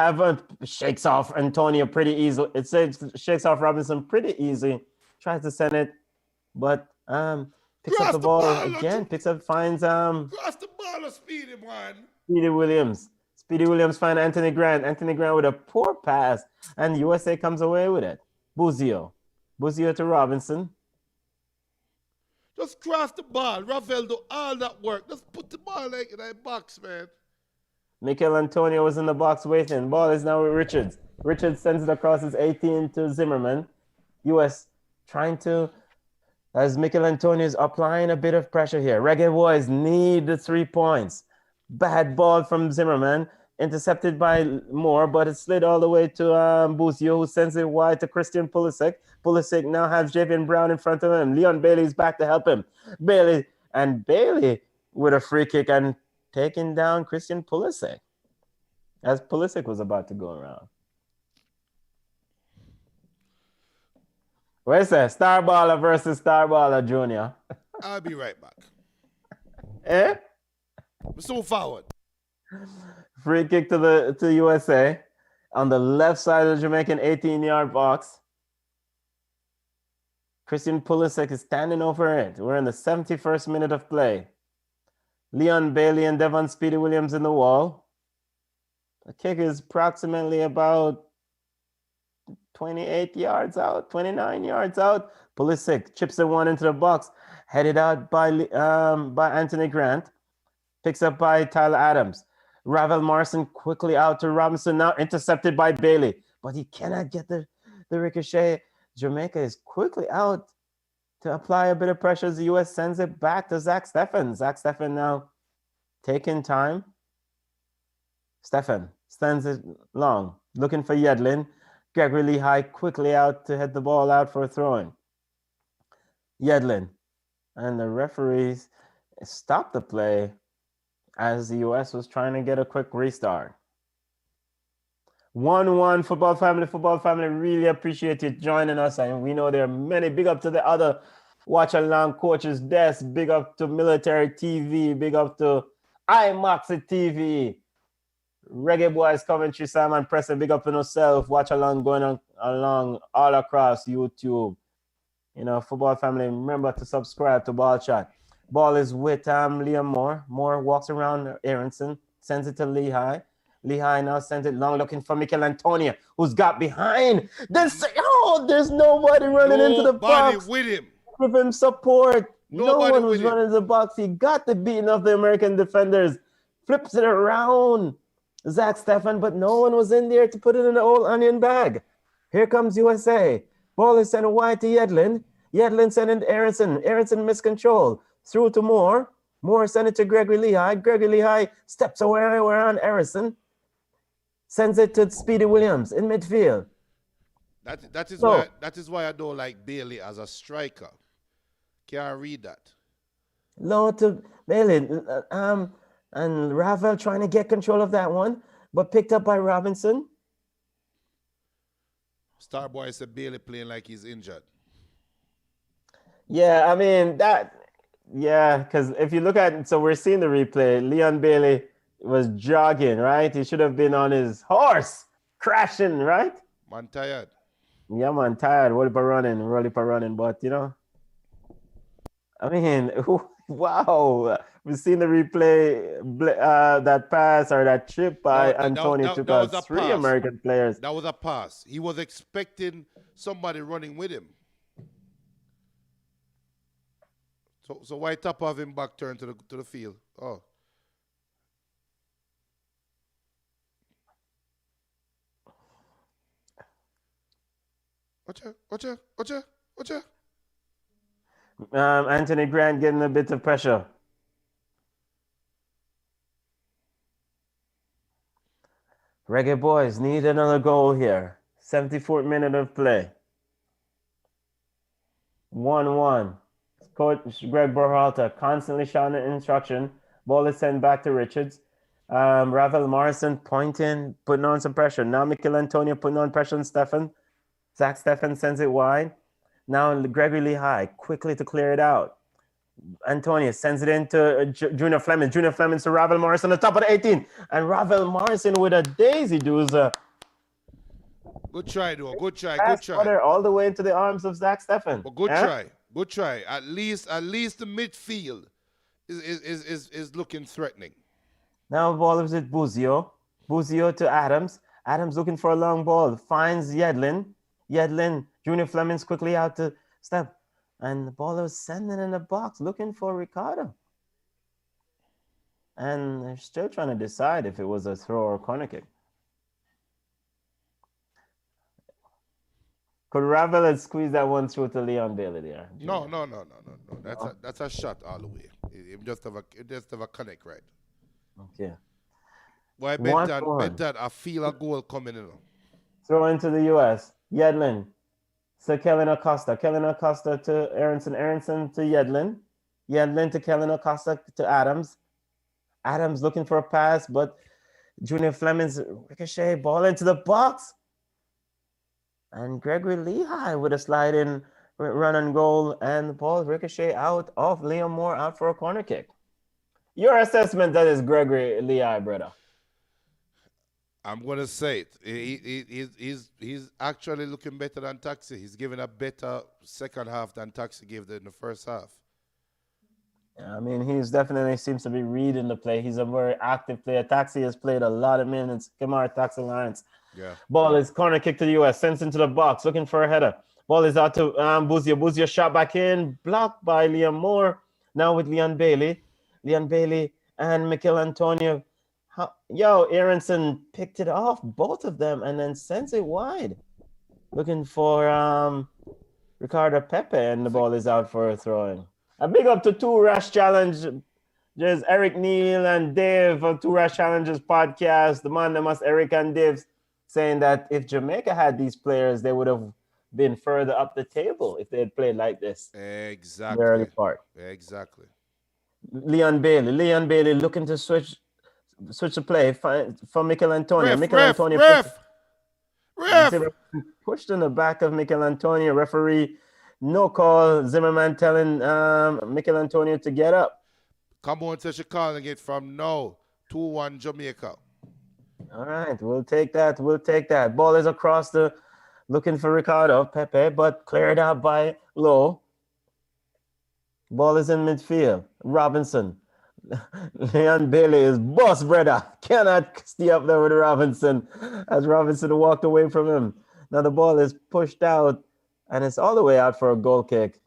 shakes off Antonio pretty easy. It says shakes off Robinson pretty easy. Tries to send it, but picks up the ball again. Finds cross the ball of Speedy, man. Speedy Williams. Speedy Williams finds Anthony Grant. Anthony Grant with a poor pass, and USA comes away with it. Buzio to Robinson. Just cross the ball. Rafael do all that work. Just put the ball like in that box, man. Mikel Antonio was in the box waiting. Ball is now with Richards. Richards sends it across his 18 to Zimmerman. US trying to, as Mikel Antonio is applying a bit of pressure here. Reggae Boys need the 3 points. Bad ball from Zimmerman. Intercepted by Moore, but it slid all the way to Buzio, who sends it wide to Christian Pulisic. Pulisic now has Javian Brown in front of him. Leon Bailey's back to help him. Bailey with a free kick and taking down Christian Pulisic as Pulisic was about to go around. Where's that? Star Baller versus Star Baller Junior. I'll be right back. Eh? So forward. Free kick to USA on the left side of the Jamaican 18-yard box. Christian Pulisic is standing over it. We're in the 71st minute of play. Leon Bailey and Devon Speedy Williams in the wall. The kick is approximately about 28 yards out, 29 yards out. Pulisic chips the one into the box, headed out by Anthony Grant. Picks up by Tyler Adams. Ravel Morrison quickly out to Robinson, now intercepted by Bailey, but he cannot get the ricochet. Jamaica is quickly out to apply a bit of pressure as the U.S. sends it back to Zach Steffen. Zach Steffen now taking time. Steffen sends it long, looking for Yedlin. Gregory Lehigh quickly out to head the ball out for a throw-in. Yedlin and the referees stopped the play as the U.S. was trying to get a quick restart. 1-1, football family, really appreciate you joining us. And we know there are many. Big up to the other watch along coaches desk. Big up to Military TV. Big up to iMoxie TV. Reggae Boys commentary, Simon Preston. Big up to yourself. Watch along going along all across YouTube. You know, football family, remember to subscribe to Ball Chat. Ball is with Liam Moore. Moore walks around Aronson, sends it to Lehigh. Lehigh now sends it long, looking for Mikel Antonio, who's got behind. There's nobody running into the box. Nobody with him. Give him support. No Nobody one was with him. running to the box. He got the beating of the American defenders. Flips it around Zach Steffen, but no one was in there to put it in the old onion bag. Here comes USA. Ball is sent wide to Yedlin. Yedlin sent it to Aronson. Aronson miscontrol. Through to Moore. Moore sent it to Gregory Lehigh. Gregory Lehigh steps away around Aronson. Sends it to Speedy Williams in midfield. That is why I don't like Bailey as a striker. Can't read that. Low to Bailey. And Ravel trying to get control of that one, but picked up by Robinson. Starboy said Bailey playing like he's injured. Yeah, I mean, because if you look at it, so we're seeing the replay, Leon Bailey was jogging, right? He should have been on his horse, crashing, right? Man tired. Yeah, man, tired. Roll for running, but you know, I mean, wow. We've seen the replay, that pass or that chip by Antonio took out three American players. That was a pass. He was expecting somebody running with him. So why top of him back turn to the field? Oh. Watcha. Anthony Grant getting a bit of pressure. Reggae boys need another goal here. 74th minute of play. 1-1. Coach Greg Berhalter constantly shouting instruction. Ball is sent back to Richards. Ravel Morrison pointing, putting on some pressure. Now Mikel Antonio putting on pressure on Steffen. Zach Steffen sends it wide. Now Gregory Lehigh quickly to clear it out. Antonio sends it into Junior Fleming. Junior Fleming to Ravel Morrison on the top of the 18. And Ravel Morrison with a daisy doozer. Good try, though. Good try. All the way into the arms of Zach Steffen. But good try. At least the midfield is looking threatening. Now ball is with Buzio. Buzio to Adams. Adams looking for a long ball. Finds Yedlin. Junior Fleming's quickly out to step. And the ball was sending in the box looking for Ricardo. And they're still trying to decide if it was a throw or a corner kick. Could Ravel have squeezed that one through to Leon Bailey there? No. That's a shot all the way. It just have a connect right. Okay. Why bet that I feel a goal coming in. Throw into the US. Yedlin. So Kellen Acosta to Aronson to Yedlin to Kellen Acosta to Adams. Adams looking for a pass, but Junior Fleming's ricochet ball into the box. And Gregory Lehigh with a slide-in run and goal, and the ball ricochet out of Liam Moore out for a corner kick. Your assessment, that is Gregory Lehigh, brother. I'm going to say it. He's actually looking better than Taxi. He's giving a better second half than Taxi gave in the first half. Yeah, I mean, he's definitely seems to be reading the play. He's a very active player. Taxi has played a lot of minutes. Kamar Taxi Lawrence. Yeah. Ball is corner kick to the US. Sends into the box. Looking for a header. Ball is out to Buzio. Buzio shot back in. Blocked by Liam Moore. Now with Leon Bailey. Leon Bailey and Mikel Antonio. Aronson picked it off, both of them, and then sends it wide. Looking for Ricardo Pepe, and the ball is out for a throw-in. A big up to Two Rash Challenge. There's Eric Neal and Dave of Two Rash Challenges podcast. The man that must Eric and Dave saying that if Jamaica had these players, they would have been further up the table if they had played like this. Exactly. The early part. Exactly. Leon Bailey looking to switch the play for Mikel Antonio. Ref! Pushed in the back of Mikel Antonio. Referee, no call. Zimmerman telling Mikel Antonio to get up. Come on, says you're calling it from now. 2-1 Jamaica. All right, we'll take that. Ball is across the looking for Ricardo Pepe, but cleared out by Low. Ball is in midfield. Robinson. Leon Bailey is boss, brother. Cannot stay up there with Robinson as Robinson walked away from him. Now the ball is pushed out and it's all the way out for a goal kick.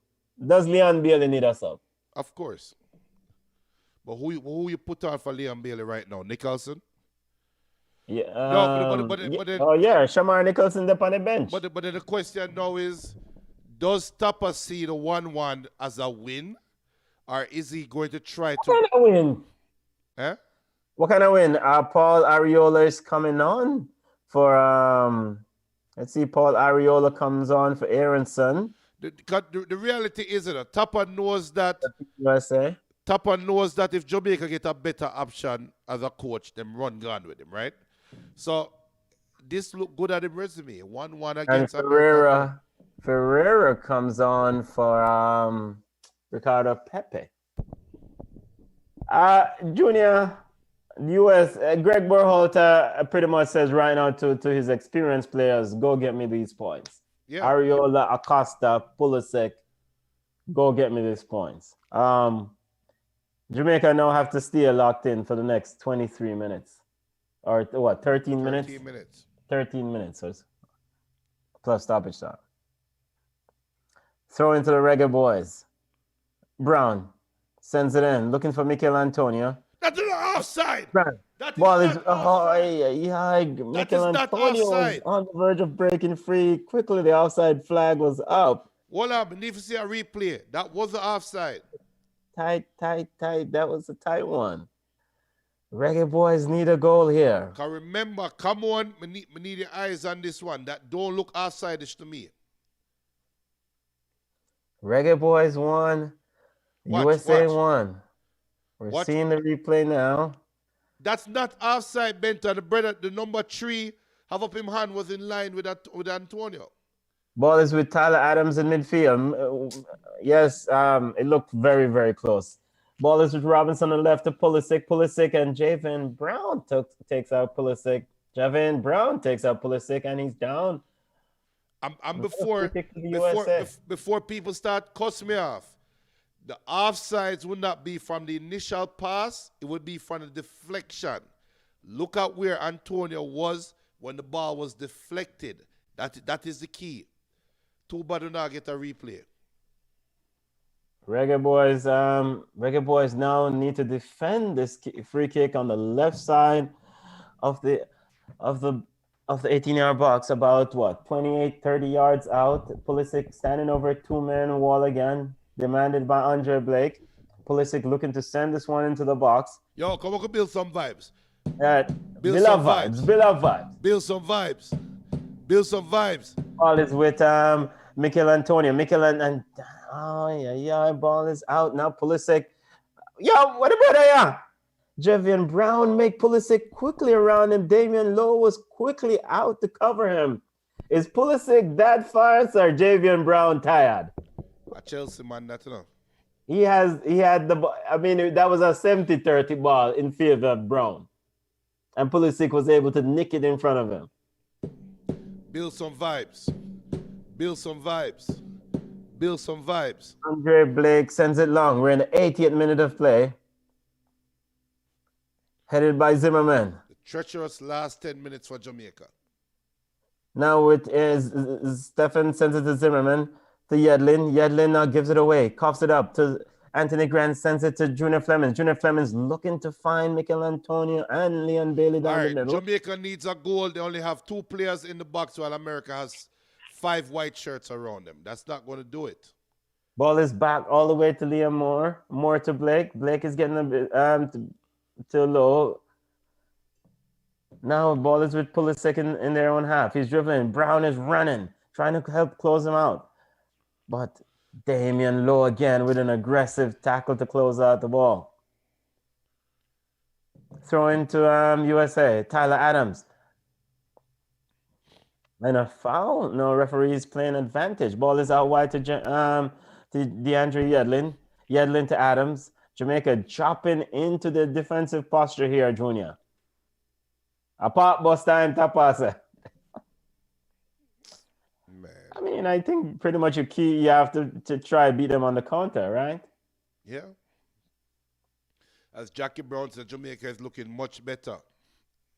Does Leon Bailey need us up? Of course. But who you put on for Liam Bailey right now? Nicholson? Yeah. No, but then, Shamar Nicholson up on the bench. But then the question now is, does Tapa see the 1-1 as a win? Or is he going to try what kind of win? Eh? What kind of win? Paul Ariola is coming on for let's see, Paul Ariola comes on for Aronson. The reality is that Tapa knows that USA. Tapa knows that if Jamaica get a better option as a coach, them run gone with him, right? So this look good at the resume. 1-1 against and America. Ferreira comes on for Ricardo Pepe. Junior, US, Greg Berhalter pretty much says right now to his experienced players, go get me these points. Yeah. Ariola, Acosta, Pulisic, go get me these points. Jamaica now have to stay locked in for the next 23 minutes. Or what, 13 minutes? 13 minutes. 13 minutes plus stoppage time. Throw into the Reggae boys. Brown sends it in, looking for Mikel Antonio. That's an offside. Brown. That is Ball is not offside. Mikel not Antonio was offside. on the verge of breaking free. Quickly, the offside flag was up. Hold on, we need to see a replay. That was the offside. Tight. That was a tight one. Reggae boys need a goal here. Because remember, come on, we need your eyes on this one. That don't look offside-ish to me. Reggae boys won. USA won. We're seeing the replay now. That's not offside, Bento. The brother, the number 3, have up him hand was in line with Antonio. Ball is with Tyler Adams in midfield. Yes, it looked very, very close. Ball is with Robinson on the left to Pulisic. Pulisic and Javen Brown takes out Pulisic. Javen Brown takes out Pulisic and he's down. Before people start cussing me off, the offsides would not be from the initial pass, it would be from the deflection. Look at where Antonio was when the ball was deflected. That is the key. Too bad do not get a replay. Reggae boys now need to defend this free kick on the left side of the 18-yard box, about what, 28-30 yards out. Pulisic standing over a 2-man wall again, demanded by Andre Blake. Pulisic looking to send this one into the box. Yo, come on, build some vibes. Build some vibes. Ball is with Mikel Antonio. Ball is out now. Pulisic. Yo, what about that? Javian Brown make Pulisic quickly around him. Damian Lowe was quickly out to cover him. Is Pulisic that fast or Javian Brown tired? A Chelsea man, that's enough. He had the, I mean, that was a 70-30 ball in favor of Brown. And Pulisic was able to nick it in front of him. Build some vibes. Andre Blake sends it long. We're in the 80th minute of play. Headed by Zimmerman. The treacherous last 10 minutes for Jamaica. Now it is Stefan sends it to Zimmerman. To Yedlin. Yedlin now gives it away. Coughs it up to Anthony Grant, sends it to Junior Flemings. Junior Flemings looking to find Mikel Antonio and Leon Bailey down the middle. Jamaica needs a goal. They only have 2 players in the box while America has 5 white shirts around them. That's not going to do it. Ball is back all the way to Liam Moore. Moore to Blake. Blake is getting a bit to Low. Now ball is with Pulisic in their own half. He's dribbling. Brown is running, trying to help close him out. But Damian Lowe again with an aggressive tackle to close out the ball. Throw into USA. Tyler Adams. And a foul. No, referee's playing advantage. Ball is out wide to DeAndre Yedlin. Yedlin to Adams. Jamaica dropping into the defensive posture here, Junior. A pop bus time to pass it. I mean, I think pretty much you have to try beat them on the counter, right? Yeah. As Jackie Brown said, Jamaica is looking much better,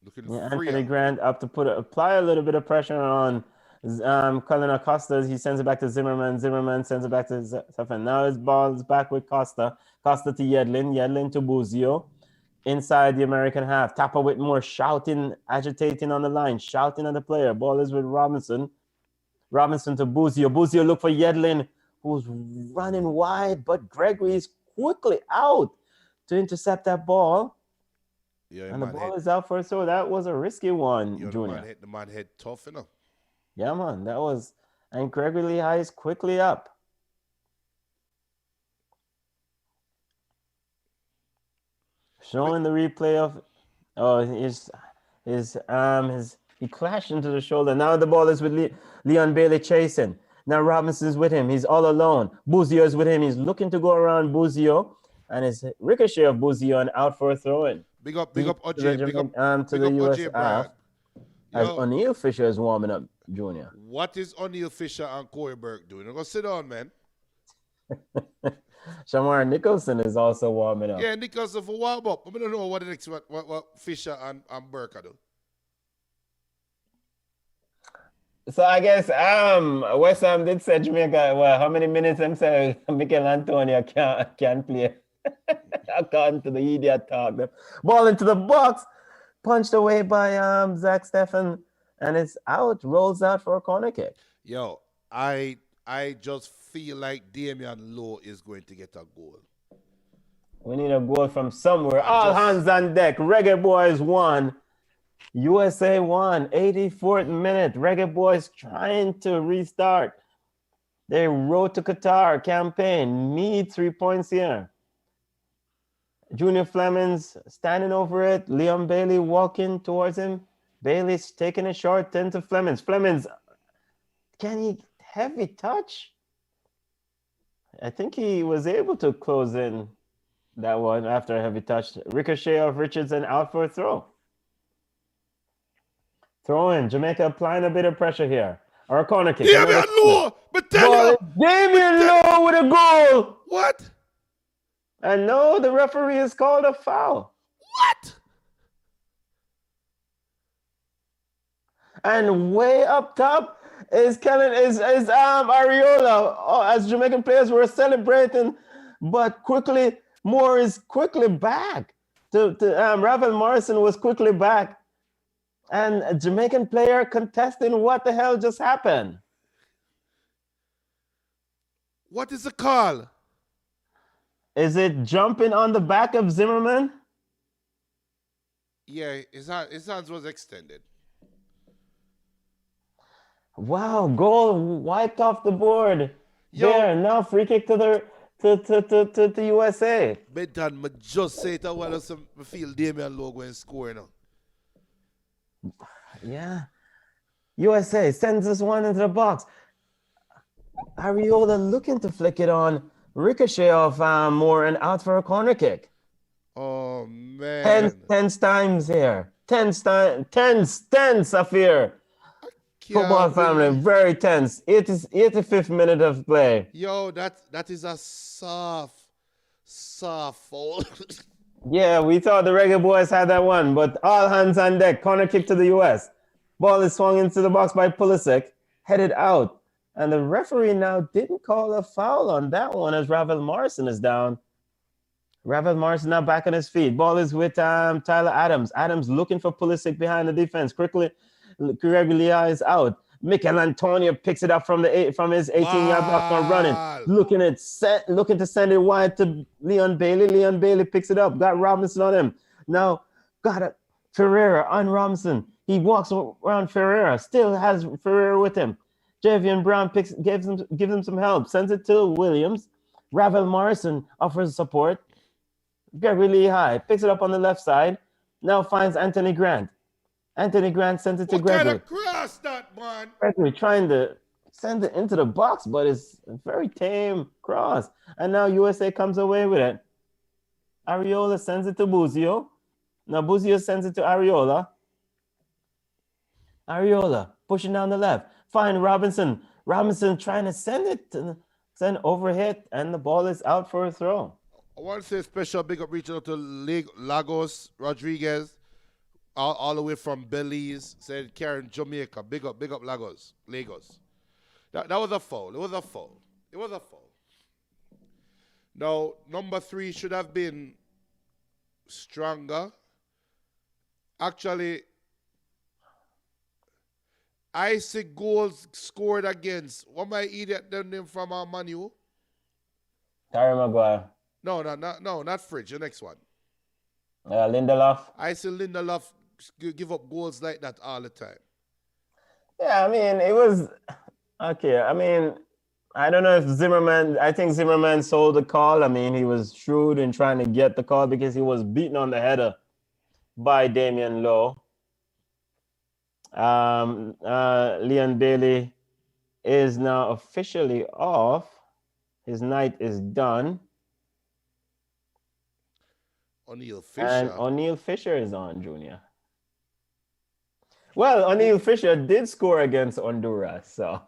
looking Yeah, freer. Anthony Grant up to apply a little bit of pressure on Colin Acosta. He sends it back to Zimmerman. Zimmerman sends it back to Stefan. Now his ball is back with Costa. Costa to Yedlin. Yedlin to Buzio. Inside the American half. Tapper with more shouting, agitating on the line, shouting at the player. Ball is with Robinson. Robinson to Buzio. Buzio look for Yedlin, who's running wide, but Gregory is quickly out to intercept that ball. Yeah, and the ball is out for a throw. That was a risky one, Junior. The man hit tough, you know. Yeah, man. That was... And Gregory Lehigh is quickly up. Showing the replay of... Oh, he clashed into the shoulder. Now the ball is with Leon Bailey chasing. Now Robinson's with him. He's all alone. Buzio is with him. He's looking to go around Buzio. And it's ricochet of Buzio and out for a throw-in. Big up OJ. Big up to the US OJ half. As O'Neal Fisher is warming up, Junior. What is O'Neal Fisher and Corey Burke doing? Go sit down, man. Shamar Nicholson is also warming up. Yeah, Nicholson for warm up. I don't know what Fisher and Burke are doing. So I guess West Ham did say Jamaica. Well, how many minutes them say Mikel Antonio can play? According to the idiot talk. Ball into the box, punched away by Zach Steffen, and it's out. Rolls out for a corner kick. Yo, I just feel like Damian Lowe is going to get a goal. We need a goal from somewhere. All hands on deck. Reggae Boys won. USA won. 84th minute. Reggae Boys trying to restart their Road to Qatar campaign. Need 3 points here. Junior Flemings standing over it. Leon Bailey walking towards him. Bailey's taking it short. 10 to Flemings. Flemings, can he heavy touch? I think he was able to close in that one after a heavy touch. Ricochet of Richardson out for a throw. Throw in. Jamaica applying a bit of pressure here. Or a corner kick. Damian Lowe! But Damian Lowe with a goal! What? And no, the referee has called a foul. What? And way up top is Ariola. Oh, as Jamaican players were celebrating, but quickly Moore is quickly back. Ravel Morrison was quickly back, and a Jamaican player contesting what the hell just happened. What is the call? Is it jumping on the back of Zimmerman? Yeah, his hands was extended. Wow, goal wiped off the board. Yo, there, now free kick to the USA. Benton, I just say it while I feel Damian Lowe going score now. Yeah. USA sends this one into the box. Ariola looking to flick it on. Ricochet off Moore and out for a corner kick. Oh, man. Tense times here. Tense, Safir. Football family, very tense. 85th minute of play. Yo, that is a soft foul. Yeah, we thought the Reggae Boys had that one, but all hands on deck. Corner kick to the US. Ball is swung into the box by Pulisic, headed out. And the referee now didn't call a foul on that one as Ravel Morrison is down. Ravel Morrison now back on his feet. Ball is with Tyler Adams. Adams looking for Pulisic behind the defense. Quickly, Gregory Lehigh is out. Mikel Antonio picks it up from his 18-yard box and running. Looking to send it wide to Leon Bailey. Leon Bailey picks it up. Got Robinson on him. Now got Ferreira on Robinson. He walks around Ferreira. Still has Ferreira with him. Javian Brown gives him some help. Sends it to Williams. Ravel Morrison offers support. Gregory Lehigh picks it up on the left side. Now finds Anthony Grant. Anthony Grant sends it to Gregory. What kind of cross that, man? Gregory trying to send it into the box, but it's a very tame cross. And now USA comes away with it. Ariola sends it to Buzio. Now Buzio sends it to Ariola. Ariola pushing down the left. Find Robinson. Robinson trying to send overhit, and the ball is out for a throw. I want to say special big up reaching out to Lagos Rodriguez, all the way from Belize, said Karen, Jamaica. Big up Lagos. That was a foul. It was a foul. Now, number 3 should have been stronger. Actually, I see goals scored against. What my idiot name from our Manu? Harry Maguire. No, not Fridge. The next one. Lindelof. I see Lindelof give up goals like that all the time. Yeah, I mean, it was okay. I mean, I don't know if Zimmerman. I think Zimmerman sold the call. I mean, he was shrewd in trying to get the call because he was beaten on the header by Damian Lowe. Leon Bailey is now officially off. His night is done. O'Neal Fisher. And O'Neal Fisher is on, Junior. Well, O'Neal Fisher did score against Honduras, so.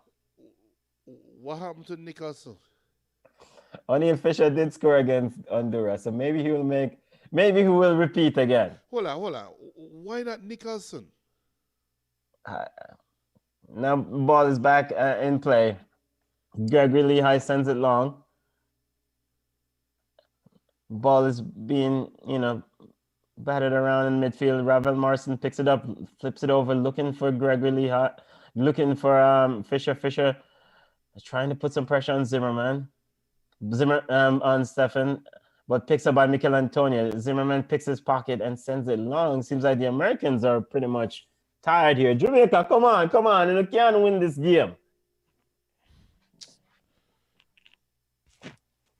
What happened to Nicholson? O'Neal Fisher did score against Honduras, so maybe he will repeat again. Hold on. Why not Nicholson? Now ball is back in play. Gregory Lehigh sends it long. Ball is being, batted around in midfield. Ravel Marson picks it up, flips it over, looking for Gregory Lehigh, looking for Fisher. Fisher is trying to put some pressure on Zimmerman. On Stefan, but picks up by Mikel Antonio. Zimmerman picks his pocket and sends it long. Seems like the Americans are pretty much tired here. Jamaica, come on. You can't win this game.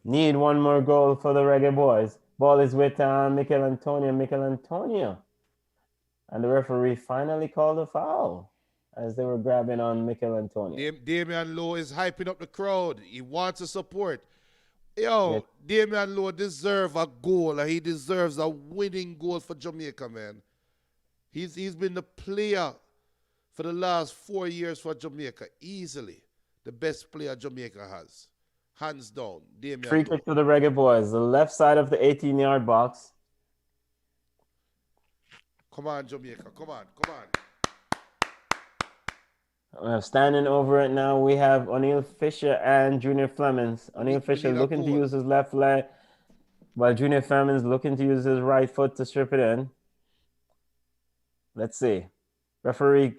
Need one more goal for the Reggae Boys. Ball is with Mikel Antonio. And the referee finally called a foul as they were grabbing on Mikel Antonio. Damian Lowe is hyping up the crowd. He wants the support. Yo, Damian Lowe deserves a goal. He deserves a winning goal for Jamaica, man. He's been the player for the last 4 years for Jamaica. Easily the best player Jamaica has. Hands down, Damian Free kick to the Reggae Boys. The left side of the 18-yard box. Come on, Jamaica. Come on. Standing over it now, we have O'Neal Fisher and Junior Flemings. O'Neal Fisher looking to use his left leg, while Junior Flemings looking to use his right foot to strip it in. Let's see. Referee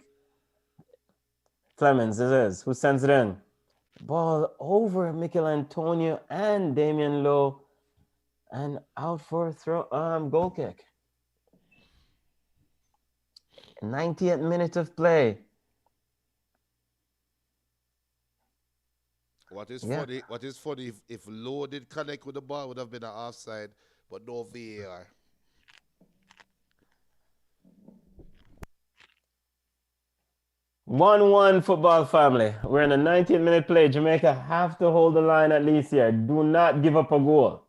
Flemings, it is. Who sends it in? Ball over Mikel Antonio and Damian Lowe, and out for a goal kick. 90th minute of play. What is funny if Lowe did connect with the ball, would have been an offside, but no VAR. One football family. We're in a 90th minute play. Jamaica have to hold the line at least here. Do not give up a goal.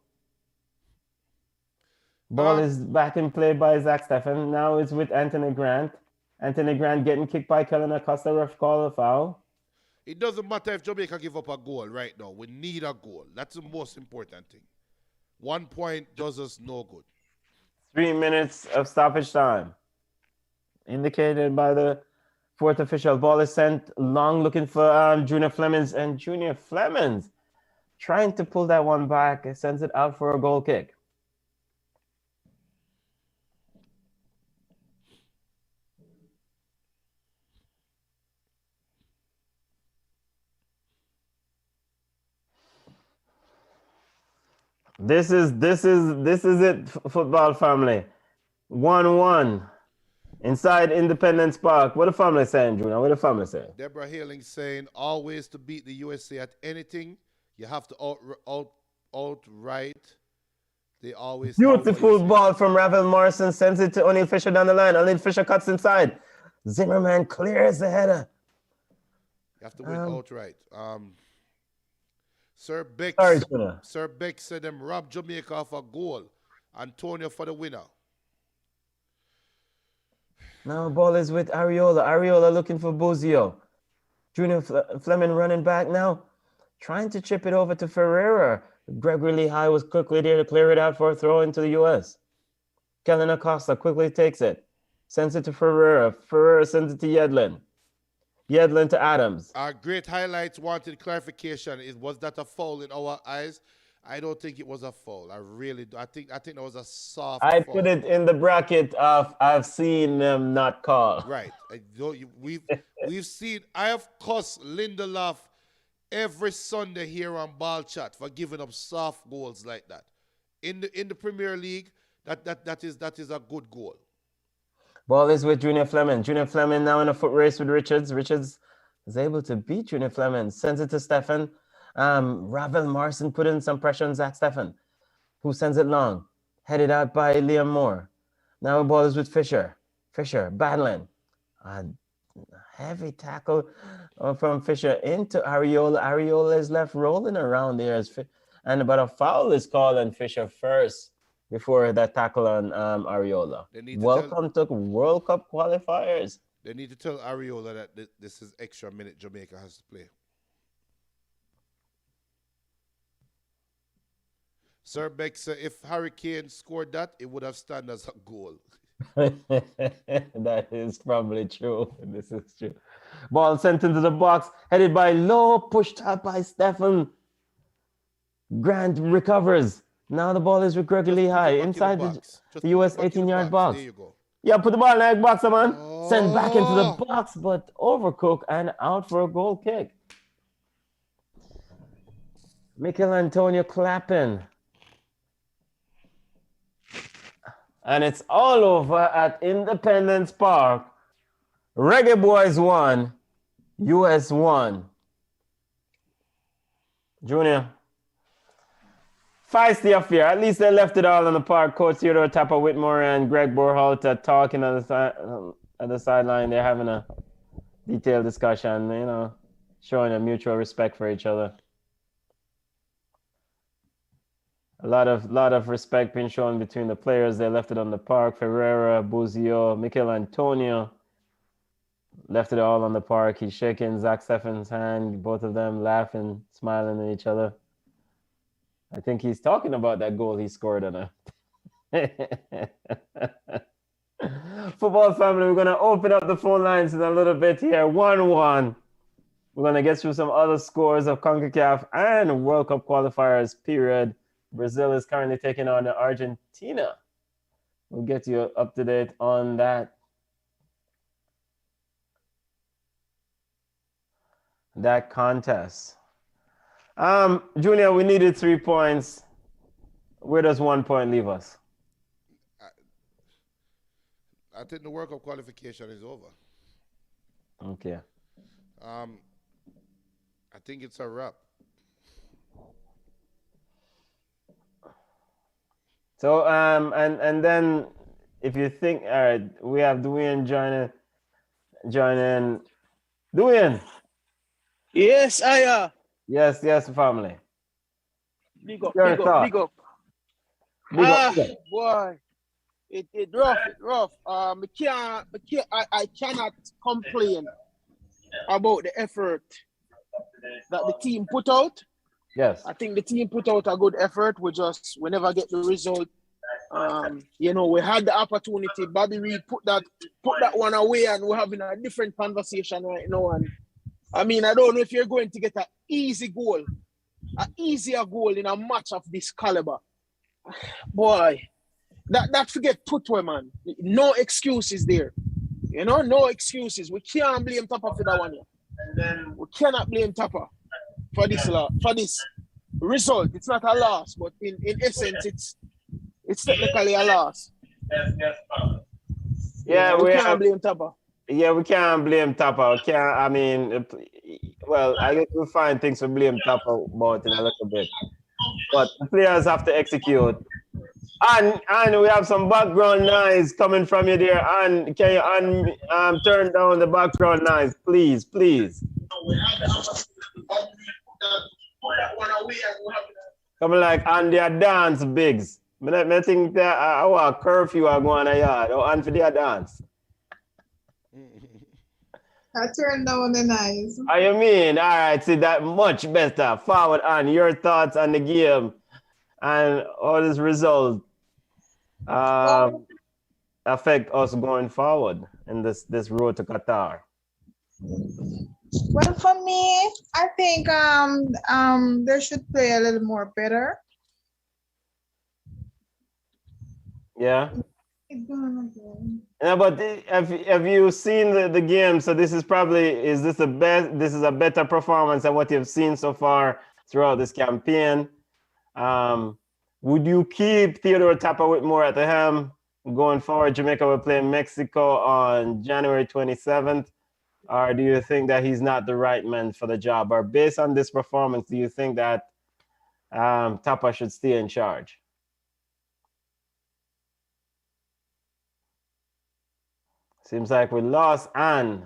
Ball is back in play by Zach Steffen. Now it's with Anthony Grant. Anthony Grant getting kicked by Kellen Acosta. Ref call a foul. It doesn't matter if Jamaica give up a goal right now. We need a goal. That's the most important thing. 1 point does us no good. 3 minutes of stoppage time. Indicated by the fourth official. Ball is sent long, looking for Junior Flemings. And Junior Flemings trying to pull that one back. Sends it out for a goal kick. This is it, football family. 1-1 inside Independence Park. What the family saying, Junior? What the family saying? Deborah Hailing saying, always to beat the USA at anything, you have to outright. They always beautiful ball from Ravel Morrison, sends it to O'Neal Fisher down the line. O'Neal Fisher cuts inside. Zimmerman clears the header. You have to win outright. Sir Beck said them rob Jamaica of a goal. Antonio for the winner. Now ball is with Ariola. Ariola looking for Bozio. Junior Fleming running back now, trying to chip it over to Ferreira. Gregory Lehigh was quickly there to clear it out for a throw into the U.S. Kellen Acosta quickly takes it, sends it to Ferreira. Ferreira sends it to Yedlin. Yedlin to Adams. Our great highlights wanted clarification. Was that a foul in our eyes? I don't think it was a foul. I really do. I think that was a soft I foul. put it in the bracket of I've seen them not call. Right. We've seen. I have cussed Lindelof every Sunday here on Ball Chat for giving up soft goals like that. In the Premier League, that is a good goal. Ball is with Junior Fleming. Junior Fleming now in a foot race with Richards. Richards is able to beat Junior Fleming. Sends it to Stefan. Ravel Marson put in some pressure on Zach Stefan, who sends it long. Headed out by Liam Moore. Now the ball is with Fisher. Fisher battling. A heavy tackle from Fisher into Ariola. Ariola is left rolling around there. But a foul is called on Fisher first before that tackle on Ariola. Welcome to World Cup qualifiers. They need to tell Ariola that this is extra minute Jamaica has to play. Sir Beck said if Harry Kane scored that, it would have stand as a goal. That is probably true. This is true. Ball sent into the box, headed by Low, pushed out by Stefan. Grant recovers. Now the ball is with Gregory Lehigh inside the US 18-yard box. There you go. Yeah, put the ball in the box, man. Sent back into the box, but overcooked and out for a goal kick. Mikel Antonio clapping. And it's all over at Independence Park. Reggae Boys 1, US 1. Junior. Feisty affair. At least they left it all on the park. Coach Theodore Tapper Whitmore and Greg Borholt talking at the sideline. They're having a detailed discussion, showing a mutual respect for each other. A lot of respect being shown between the players. They left it on the park. Ferreira, Buzio, Mikel Antonio left it all on the park. He's shaking Zach Stefan's hand. Both of them laughing, smiling at each other. I think he's talking about that goal he scored on a football family. We're going to open up the phone lines in a little bit here. 1-1. We're going to get through some other scores of CONCACAF and World Cup qualifiers, period. Brazil is currently taking on Argentina. We'll get you up to date on that. That contest. Junior, we needed 3 points. Where does 1 point leave us? I think the World Cup qualification is over. Okay. I think it's a wrap. So and then if you think, all right, we have Dwayne joining. Dwayne. Yes, I Yes, family. Big up. Boy, it rough. I cannot complain about the effort that the team put out. Yes. I think the team put out a good effort. We never get the result. We had the opportunity. Bobby Reed put that one away, and we're having a different conversation right now. And I mean, I don't know if you're going to get an easier goal in a match of this caliber. Boy, that forget put away, man. No excuses there. No excuses. We can't blame Tapa for that one. We cannot blame Tapa for this result. It's not a loss, but in essence, it's technically a loss. Yeah, we can't blame Tapa. Yeah, we can't blame Tapa. I guess we'll find things to blame Tapa about in a little bit. But the players have to execute. And we have some background noise coming from you there. And can you turn down the background noise, please? Coming like on their dance, Biggs. I think that our curfew are going on a yard. And for their dance. I turned down the nice. How you mean? All right, see that much better. Forward on your thoughts on the game and all this result affect us going forward in this road to Qatar. Well, for me, I think they should play a little more better. Yeah. It's gonna go. Yeah, but have you seen the game? So this is this the best? This is a better performance than what you've seen so far throughout this campaign. Would you keep Theodore Tapper-Whitmore at the helm going forward? Jamaica will play Mexico on January 27th. Or do you think that he's not the right man for the job? Or based on this performance, do you think that Tapper should stay in charge? Seems like we lost Anne.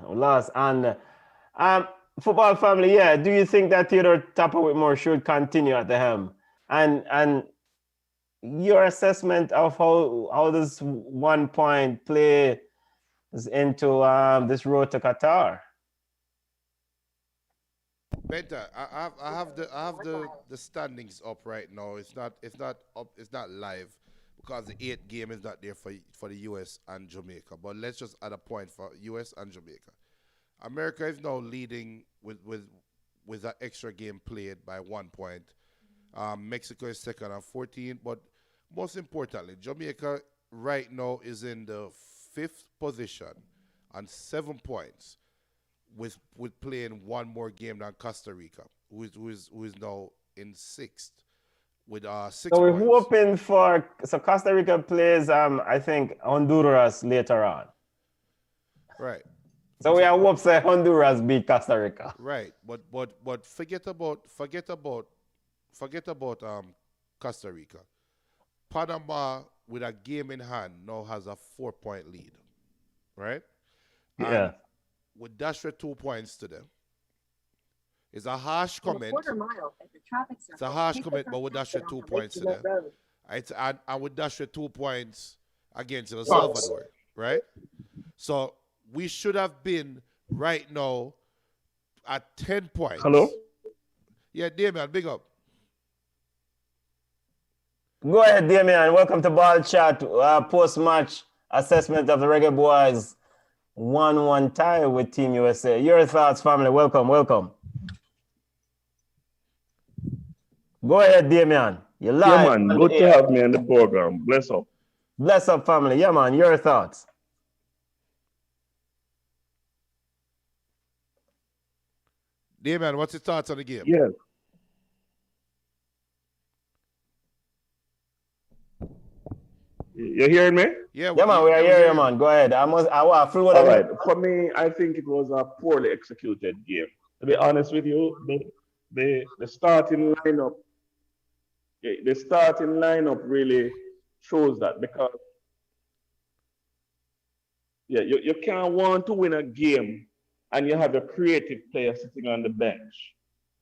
Football family, yeah. Do you think that Theodore Tapper-Whitmore should continue at the helm? And your assessment of how this 1 point play is into this road to Qatar? Benta, I have the standings up right now. It's not up. It's not live because the 8th game is not there for the US and Jamaica. But let's just add a point for US and Jamaica. America is now leading with that extra game played by 1 point. Mexico is second on 14, but most importantly, Jamaica right now is in the 5th position on 7 points, with playing one more game than Costa Rica, who is now in 6th with 6 So we're points. hoping for Costa Rica plays I think Honduras later on. Right. So we are hopes that Honduras beat Costa Rica. Right. But forget about Costa Rica. Panama with a game in hand now has a 4-point lead. Right? Yeah. And with Dasher 2 points to them. It's a harsh comment. It's a harsh comment, but with Dasher 2 points to them. And with Dasher 2 points against El Salvador, right? So we should have been right now at 10 points. Hello? Yeah, Damian, big up. Go ahead, Damian. Welcome to Ball Chat. Post-match assessment of the Reggae Boys 1-1 tie with Team USA. Your thoughts, family. Welcome. Go ahead, Damian. You're live. Yeah, man. Good to have me on the program. Bless up. Bless up, family. Yeah, man. Your thoughts. Damian, what's your thoughts on the game? Yes. You hearing me? Yeah, Man. We are here, man. Go ahead. I want through whatever. All right. For me, I think it was a poorly executed game. To be honest with you, the starting lineup, really shows that, because you can't want to win a game and you have a creative player sitting on the bench.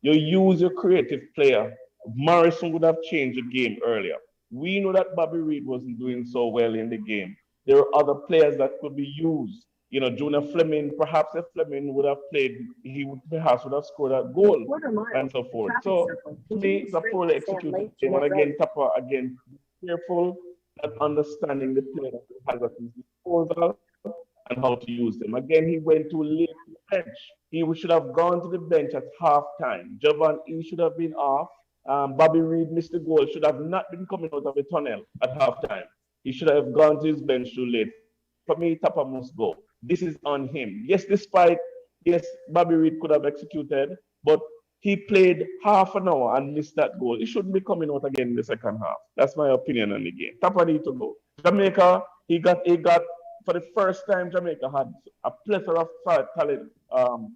You use your creative player. Morrison would have changed the game earlier. We know that Bobby Reid wasn't doing so well in the game. There are other players that could be used. You know, Jonah Fleming, perhaps if Fleming would have played, he would perhaps have scored a goal and so forth. So to me, it's a poorly executed game. And again, Tapper, be careful at understanding the player that he has at his disposal and how to use them. Again, he went too late to the bench. He should have gone to the bench at halftime. Jovan E should have been off. Bobby Reid missed the goal, should have not been coming out of the tunnel at halftime. He should have gone to his bench too late. For me, Tapper must go. This is on him. Yes, Bobby Reid could have executed, but he played half an hour and missed that goal. He shouldn't be coming out again in the second half. That's my opinion on the game. Tapper need to go. Jamaica, he got for the first time, Jamaica had a plethora of talent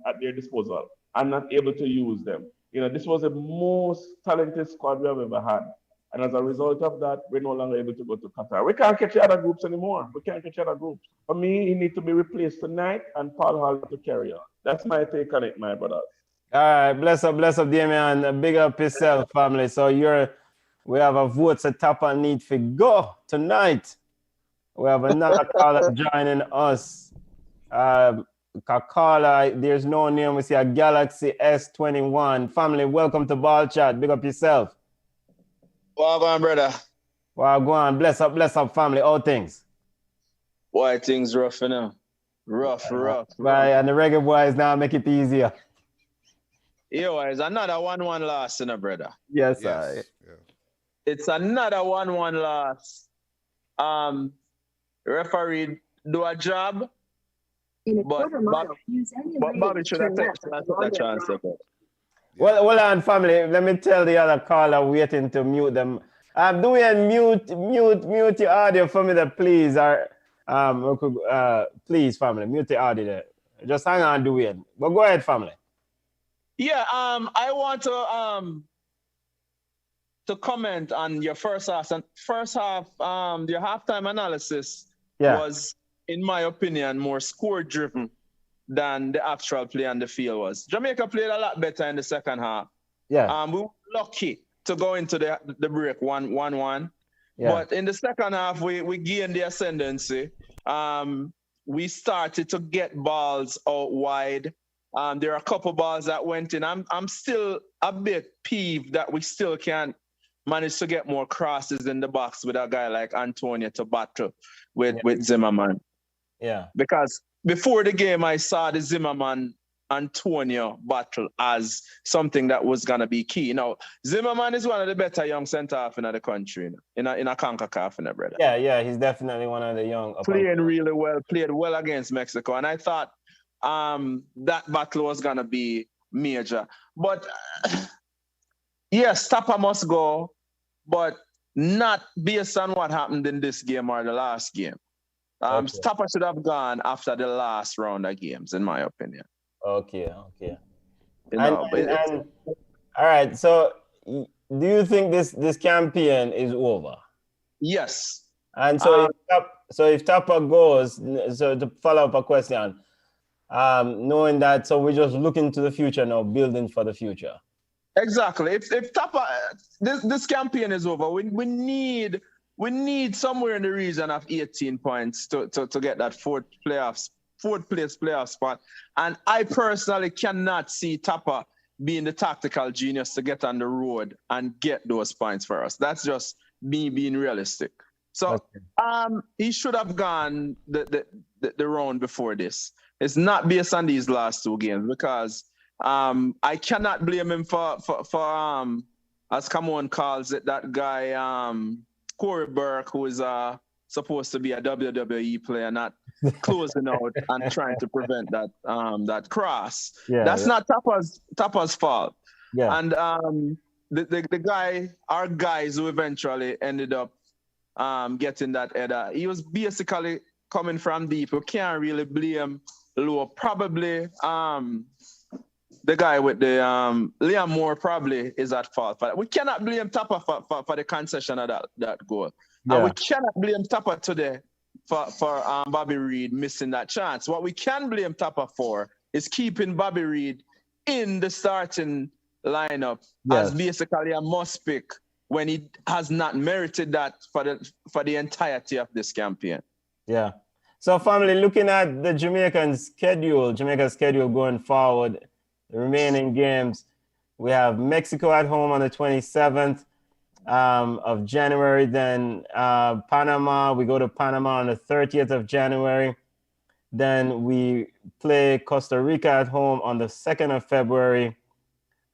at their disposal and not able to use them. You know, this was the most talented squad we have ever had. And as a result of that, we're no longer able to go to Qatar. We can't catch the other groups anymore. For me, he needs to be replaced tonight, and Paul Hall to carry on. That's my take on it, my brothers. All right, bless up, Damian. Big up yourself, family. So we have a vote to Tapper need to go tonight. We have another caller joining us. caller, there's no name. We see a Galaxy S21. Family, welcome to Ball Chat. Big up yourself. Well going, brother. Well, go on. Bless up, family. All things. Why things rough, you know? Rough. Right, and the reggae boys now make it easier. Yo, it's another 1-1 loss, you know, brother. Yes, Yes. sir. Yeah. It's another 1-1 loss. Referee do a job. But Bobby should have taken that chance. Well, on, family. Let me tell the other caller waiting to mute them. Do we mute your audio for me, there, please? Or please, family, mute the audio there. Just hang on, do it. But go ahead, family. Yeah, I want to comment on your first half. And first half, your halftime analysis was, in my opinion, more score-driven than the actual play on the field was. Jamaica played a lot better in the second half. Yeah. We were lucky to go into the break 1-1. Yeah. But in the second half, we gained the ascendancy. We started to get balls out wide. There are a couple balls that went in. I'm still a bit peeved that we still can't manage to get more crosses in the box with a guy like Antonio to battle with Zimmerman. Yeah. Because before the game, I saw the Zimmerman-Antonio battle as something that was going to be key. Now, Zimmerman is one of the better young centre-half in the country, in a CONCACAF, brother. Yeah, he's definitely one of the young. Playing really well, played well against Mexico. And I thought that battle was going to be major. But, yes, Tapa must go, but not based on what happened in this game or the last game. Tapa should have gone after the last round of games, in my opinion. Okay. All right. So, do you think this campaign is over? Yes. And so, if Tapa goes, so to follow up a question, knowing that, so we're just looking to the future now, building for the future. Exactly. If Tapa, this campaign is over, we need somewhere in the region of 18 points to get that fourth place playoff spot. And I personally cannot see Tapa being the tactical genius to get on the road and get those points for us. That's just me being realistic. So he should have gone the round before this. It's not based on these last two games because I cannot blame him for as Camon calls it, that guy Corey Burke, who is supposed to be a WWE player, not closing out and trying to prevent that cross. That's not Tapa's fault. Yeah. And the guy, our guys who eventually ended up getting that header, he was basically coming from deep. We can't really blame Low. Probably the guy with the Liam Moore probably is at fault for that. We cannot blame Tapa for the concession of that goal. Yeah. And we cannot blame Tapa today for Bobby Reid missing that chance. What we can blame Tapa for is keeping Bobby Reid in the starting lineup as basically a must pick when he has not merited that for the entirety of this campaign. Yeah. So family, looking at the Jamaica's schedule going forward, the remaining games, we have Mexico at home on the 27th of January. Then Panama, we go to Panama on the 30th of January. Then we play Costa Rica at home on the 2nd of February.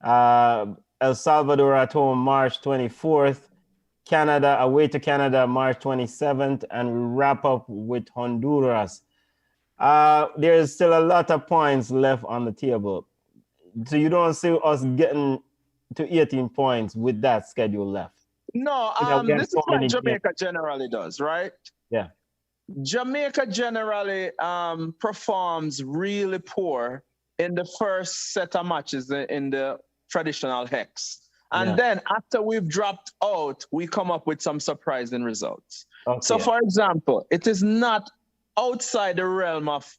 El Salvador at home March 24th. Canada, away to Canada March 27th. And we wrap up with Honduras. There's still a lot of points left on the table. So you don't see us getting to 18 points with that schedule left. No, this is what Jamaica generally does, right? Yeah. Jamaica generally performs really poor in the first set of matches in the traditional hex. And then after we've dropped out, we come up with some surprising results. Okay. So for example, it is not outside the realm of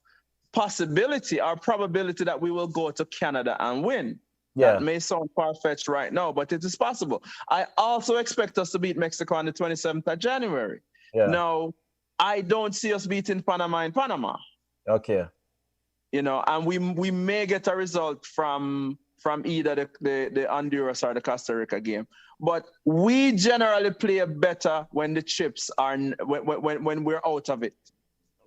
possibility or probability that we will go to Canada and win. Yeah. That may sound far-fetched right now, but it is possible. I also expect us to beat Mexico on the 27th of January. Yeah. Now, I don't see us beating Panama in Panama. Okay. you know, and we may get a result from either the Honduras or the Costa Rica game. But we generally play better when the chips are when we're out of it.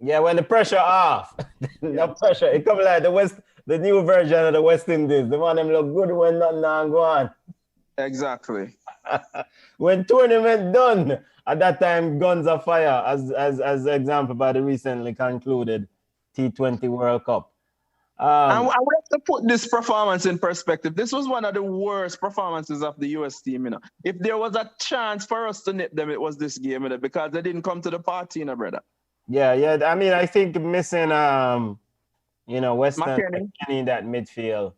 Yeah, when the pressure off. No pressure. It come like the new version of the West Indies. The one them look good when nothing on go on. Exactly. When tournament done, at that time guns are fire, as example by the recently concluded T20 World Cup. And I would have to put this performance in perspective. This was one of the worst performances of the US team, you know. If there was a chance for us to nip them, it was this game, you know, because they didn't come to the party, you know, brother. Yeah. I mean, I think missing you know, Weston McKennie in that midfield.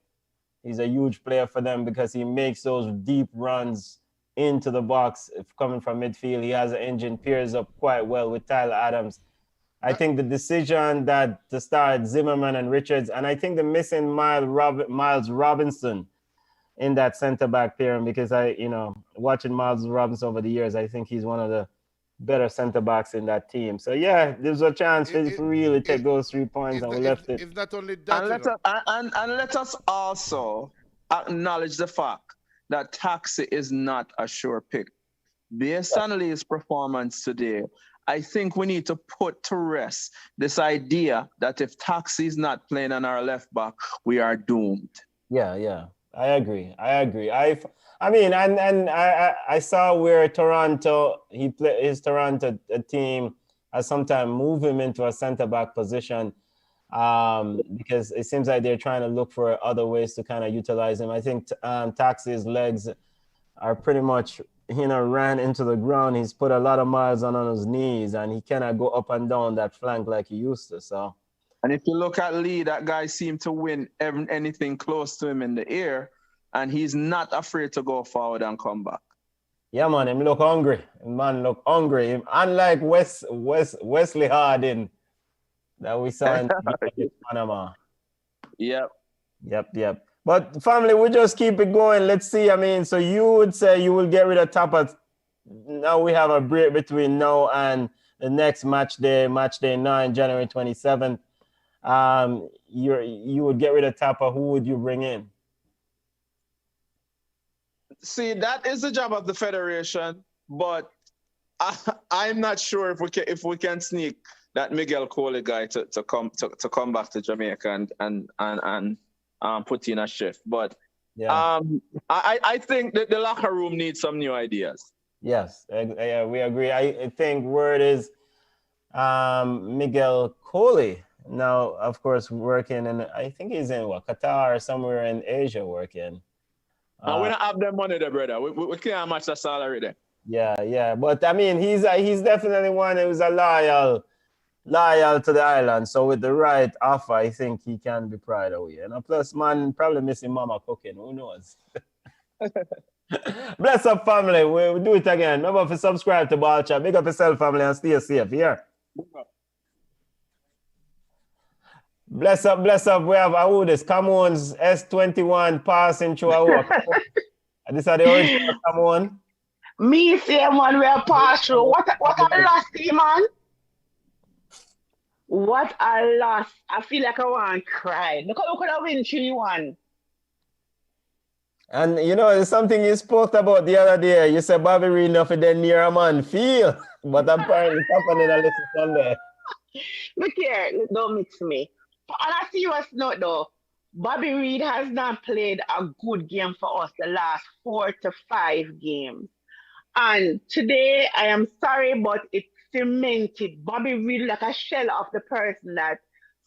He's a huge player for them because he makes those deep runs into the box coming from midfield. He has an engine, pairs up quite well with Tyler Adams. I think the decision that to start Zimmerman and Richards, and I think the missing Miles Robinson in that center back pairing, because watching Miles Robinson over the years, I think he's one of the better center backs in that team. So yeah, there's a chance to really take those 3 points, and we left it. If not only that, and let us also acknowledge the fact that Taxi is not a sure pick. Based on Lee's performance today, I think we need to put to rest this idea that if Taxi is not playing on our left back, we are doomed. Yeah. I agree. I mean, and I saw where Toronto, his Toronto team has sometimes moved him into a center back position because it seems like they're trying to look for other ways to kind of utilize him. I think Taxi's legs are pretty much, ran into the ground. He's put a lot of miles on his knees, and he cannot go up and down that flank like he used to. So, and if you look at Lee, that guy seemed to win anything close to him in the air, and he's not afraid to go forward and come back. Yeah, man, him look hungry. Look hungry. Unlike Wesley Harding that we saw in Panama. Yep. But family, we just keep it going. Let's see. I mean, so you would say you will get rid of Tapper. Now we have a break between now and the next match day 9, January 27th. You would get rid of Tapper. Who would you bring in? See, that is the job of the federation, but I'm not sure if we can sneak that Miguel Coley guy to come back to Jamaica and put in a shift. But yeah. I think that the locker room needs some new ideas. Yes, we agree. I think word is Miguel Coley now, of course, working, and I think he's in Qatar or somewhere in Asia working. We don't have the money there, brother. We can't match the salary there. Yeah. But I mean, he's definitely one who's a loyal to the island. So with the right offer, I think he can be proud of you. And plus, man, probably missing mama cooking. Who knows? Bless up, family. We'll do it again. Remember to subscribe to Ball Chat. Big up yourself, family, and stay safe. Here. Bless up. We have Awudis. Cameroon's S21 passing through our This are the original Cameroon. Me say, man, we are pass through. What a loss, man. What a loss. I feel like I want to cry. Look how we could have win 3-1. And it's something you spoke about the other day. You said Bobby Reid nothing then near a man feel. But apparently it's happening a little Sunday. Look here, don't mix me. On a serious note though, Bobby Reid has not played a good game for us the last 4 to 5 games. And today, I am sorry, but it cemented Bobby Reid like a shell of the person that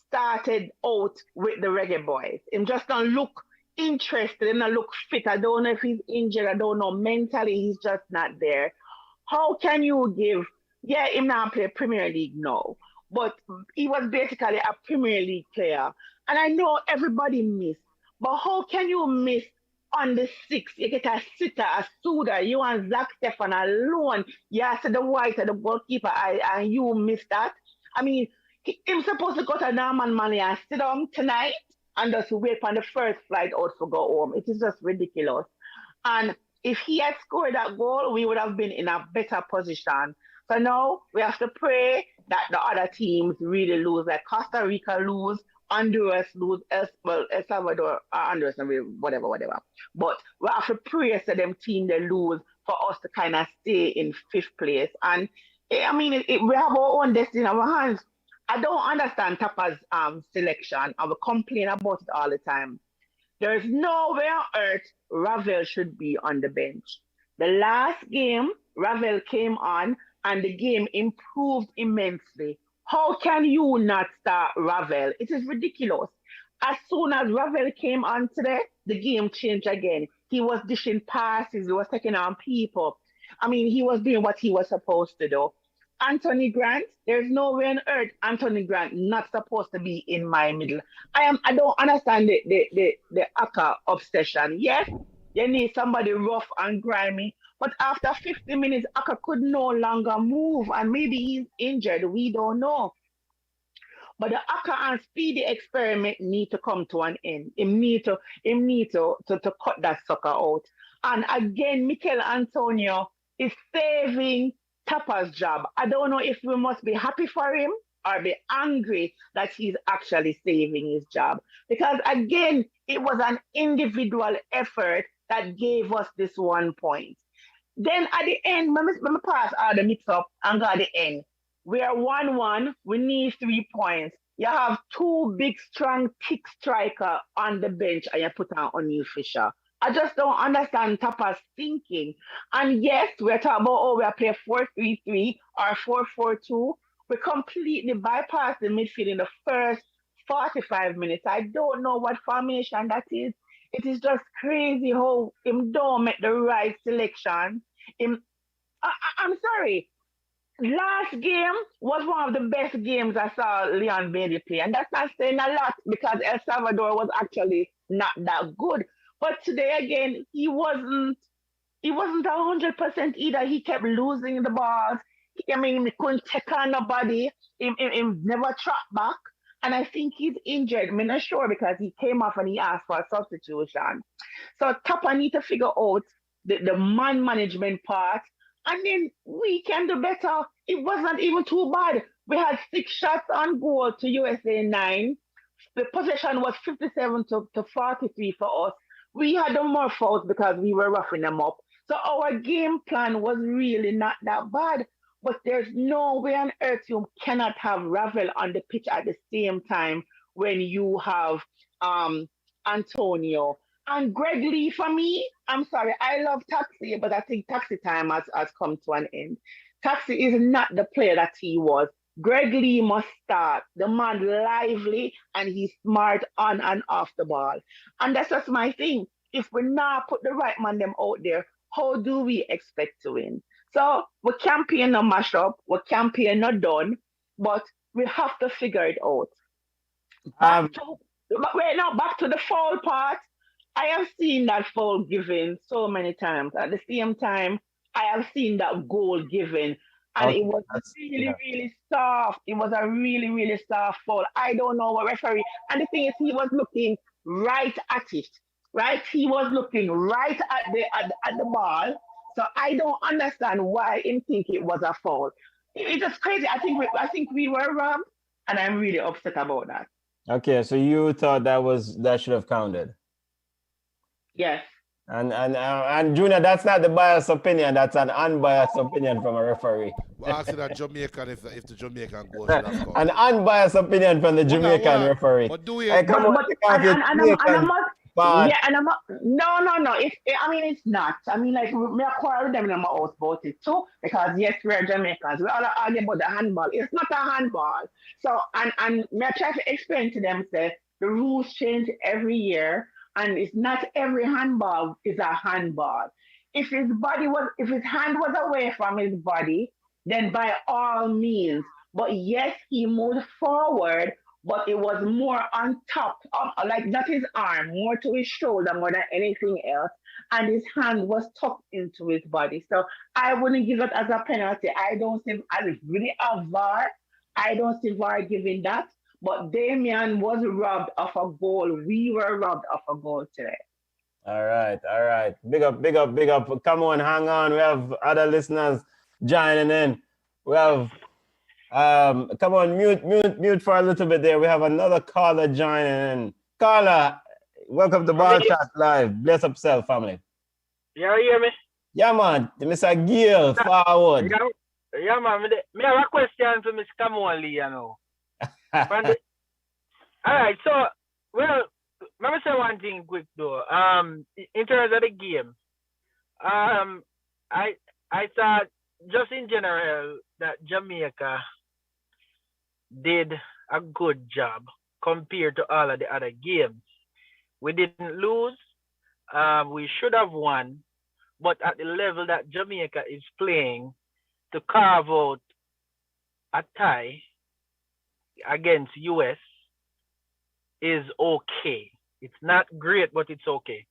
started out with the Reggae Boys. Him just don't look interested, him don't look fit. I don't know if he's injured, I don't know. Mentally, he's just not there. How can you give, him now play Premier League now, but he was basically a Premier League player. And I know everybody missed, but how can you miss on the 6th? You get a sitter, a Suda, you and Zach Stefan alone. You said the white, the goalkeeper, and you missed that. I mean, he's supposed to go to Norman Manley and sit down tonight and just wait for the first flight out to go home. It is just ridiculous. And if he had scored that goal, we would have been in a better position. So now we have to pray that the other teams really lose, like Costa Rica lose, Honduras lose, well, El Salvador, Honduras, whatever. But we have to pray for them team they lose for us to kind of stay in fifth place. And I mean, we have our own destiny in our hands. I don't understand Tapa's selection. I will complain about it all the time. There is nowhere on earth Ravel should be on the bench. The last game, Ravel came on and the game improved immensely. How can you not start Ravel? It is ridiculous. As soon as Ravel came on today, the game changed again. He was dishing passes, he was taking on people. I mean, he was doing what he was supposed to do. Anthony Grant, there's no way on earth Anthony Grant not supposed to be in my middle. I don't understand the Aka obsession. Yes, you need somebody rough and grimy, but after 50 minutes, Aka could no longer move, and maybe he's injured. We don't know. But the Aka and Speedy experiment need to come to an end. Him need to cut that sucker out. And again, Mikel Antonio is saving Tapa's job. I don't know if we must be happy for him or be angry that he's actually saving his job. Because again, it was an individual effort that gave us this 1 point. Then at the end, let me pass all the mix up and go at the end. We are 1-1. We need 3 points. You have two big, strong, thick striker on the bench and you put on O'Neil Fisher. I just don't understand Tapa's thinking. And yes, we're talking about, we are playing 4-3-3 or 4-4-2. We completely bypass the midfield in the first 45 minutes. I don't know what formation that is. It is just crazy how him don't make the right selection. I'm sorry. Last game was one of the best games I saw Leon Bailey play. And that's not saying a lot because El Salvador was actually not that good. But today again, he wasn't 100% either. He kept losing the balls. I mean, he couldn't take on nobody. He never tracked back. And I think he's injured. I'm not sure because he came off and he asked for a substitution. So Tapa need to figure out the man management part. And then we can do better. It wasn't even too bad. We had 6 shots on goal to USA 9. The possession was 57 to 43 for us. We had no more fouls because we were roughing them up. So our game plan was really not that bad. But there's no way on earth you cannot have Ravel on the pitch at the same time when you have Antonio. And Greg Lee, for me, I'm sorry, I love Taxi, but I think Taxi time has come to an end. Taxi is not the player that he was. Greg Lee must start. The man lively and he's smart on and off the ball. And that's just my thing. If we not put the right man them out there, how do we expect to win? So we campaign no mash up, we campaign not done, but we have to figure it out. Back to the foul part. I have seen that foul given so many times. At the same time, I have seen that goal given. And it was really soft. It was a really soft foul. I don't know what referee. And the thing is, he was looking right at it. Right? He was looking right at the ball. So I don't understand why him think it was a foul. It's just crazy. I think we were robbed, and I'm really upset about that. Okay, so you thought that should have counted? Yes. And Junior, that's not the biased opinion. That's an unbiased opinion from a referee. We're asking that Jamaican if the Jamaican goal should have counted. An unbiased opinion from the Jamaican referee. But do we? Hey, come on, no. It's not. I mean, like, we are quarrel with them in our house about it too, because yes, we're Jamaicans. We all argue about the handball. It's not a handball. So, and me try to explain to them, say, the rules change every year, and it's not every handball is a handball. If his hand was away from his body, then by all means. But yes, he moved forward, but it was more on top, like not his arm, more to his shoulder more than anything else. And his hand was tucked into his body. So I wouldn't give it as a penalty. I don't see, as really a VAR, I don't see VAR giving that. But Damian was robbed of a goal. We were robbed of a goal today. All right. Big up. Come on, hang on. We have other listeners joining in. We have Come on, mute for a little bit there. We have another caller joining. Caller, welcome to Ball Chat Live. Bless up self, family. You hear me? Yeah, man. Mr. Gill, forward. Yeah, man. Me have a question for Miss Kamali, you know. All right, so, well, let me say one thing quick, though. In terms of the game, I thought, just in general, that Jamaica did a good job compared to all of the other games. We didn't lose. We should have won. But at the level that Jamaica is playing, to carve out a tie against US is okay. It's not great, but it's okay.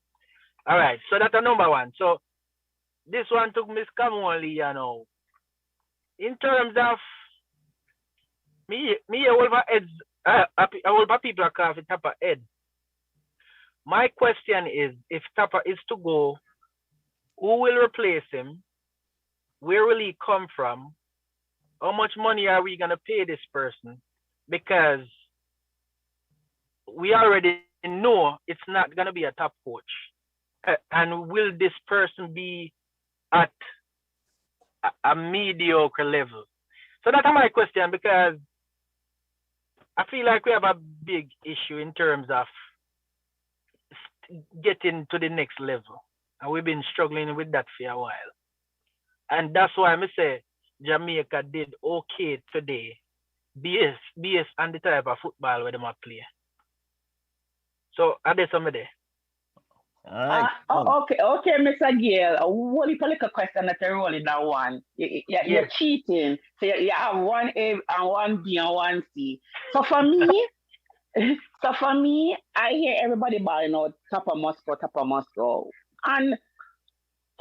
All right, so that's a number one. So this one took Miss Kamali, you know. In terms of me over heads, over people are calling Tapa head. My question is, if Tapa is to go, who will replace him? Where will he come from? How much money are we going to pay this person? Because we already know it's not going to be a top coach. And will this person be at a mediocre level? So that's my question, because I feel like we have a big issue in terms of getting to the next level. And we've been struggling with that for a while. And that's why I say Jamaica did okay today, based on the type of football where they might play. So are there some of there? All right. Okay, Mr. Gale. What you a question that you're rolling that one? You're cheating. So you have one A and one B and one C. So for me, I hear everybody buying out Tapa Moscow. And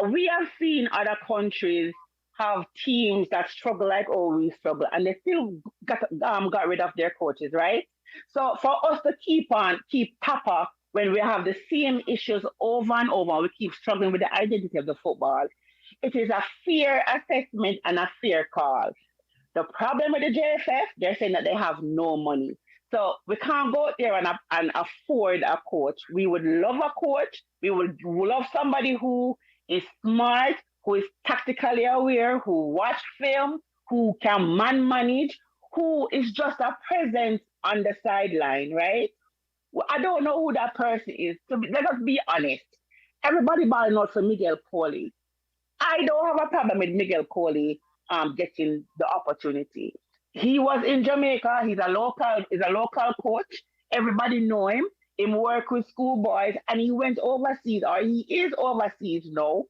we have seen other countries have teams that struggle like we struggle, and they still got rid of their coaches, right? So for us to keep Tapa when we have the same issues over and over, we keep struggling with the identity of the football. It is a fair assessment and a fair call. The problem with the JFF, they're saying that they have no money. So we can't go out there and afford a coach. We would love a coach. We would love somebody who is smart, who is tactically aware, who watch film, who can manage, who is just a presence on the sideline, right? Well, I don't know who that person is. So let us be honest. Everybody balling out for Miguel Coley. I don't have a problem with Miguel Coley getting the opportunity. He was in Jamaica. He's a local coach. Everybody know him. He worked with schoolboys, and he went overseas, or he is overseas now,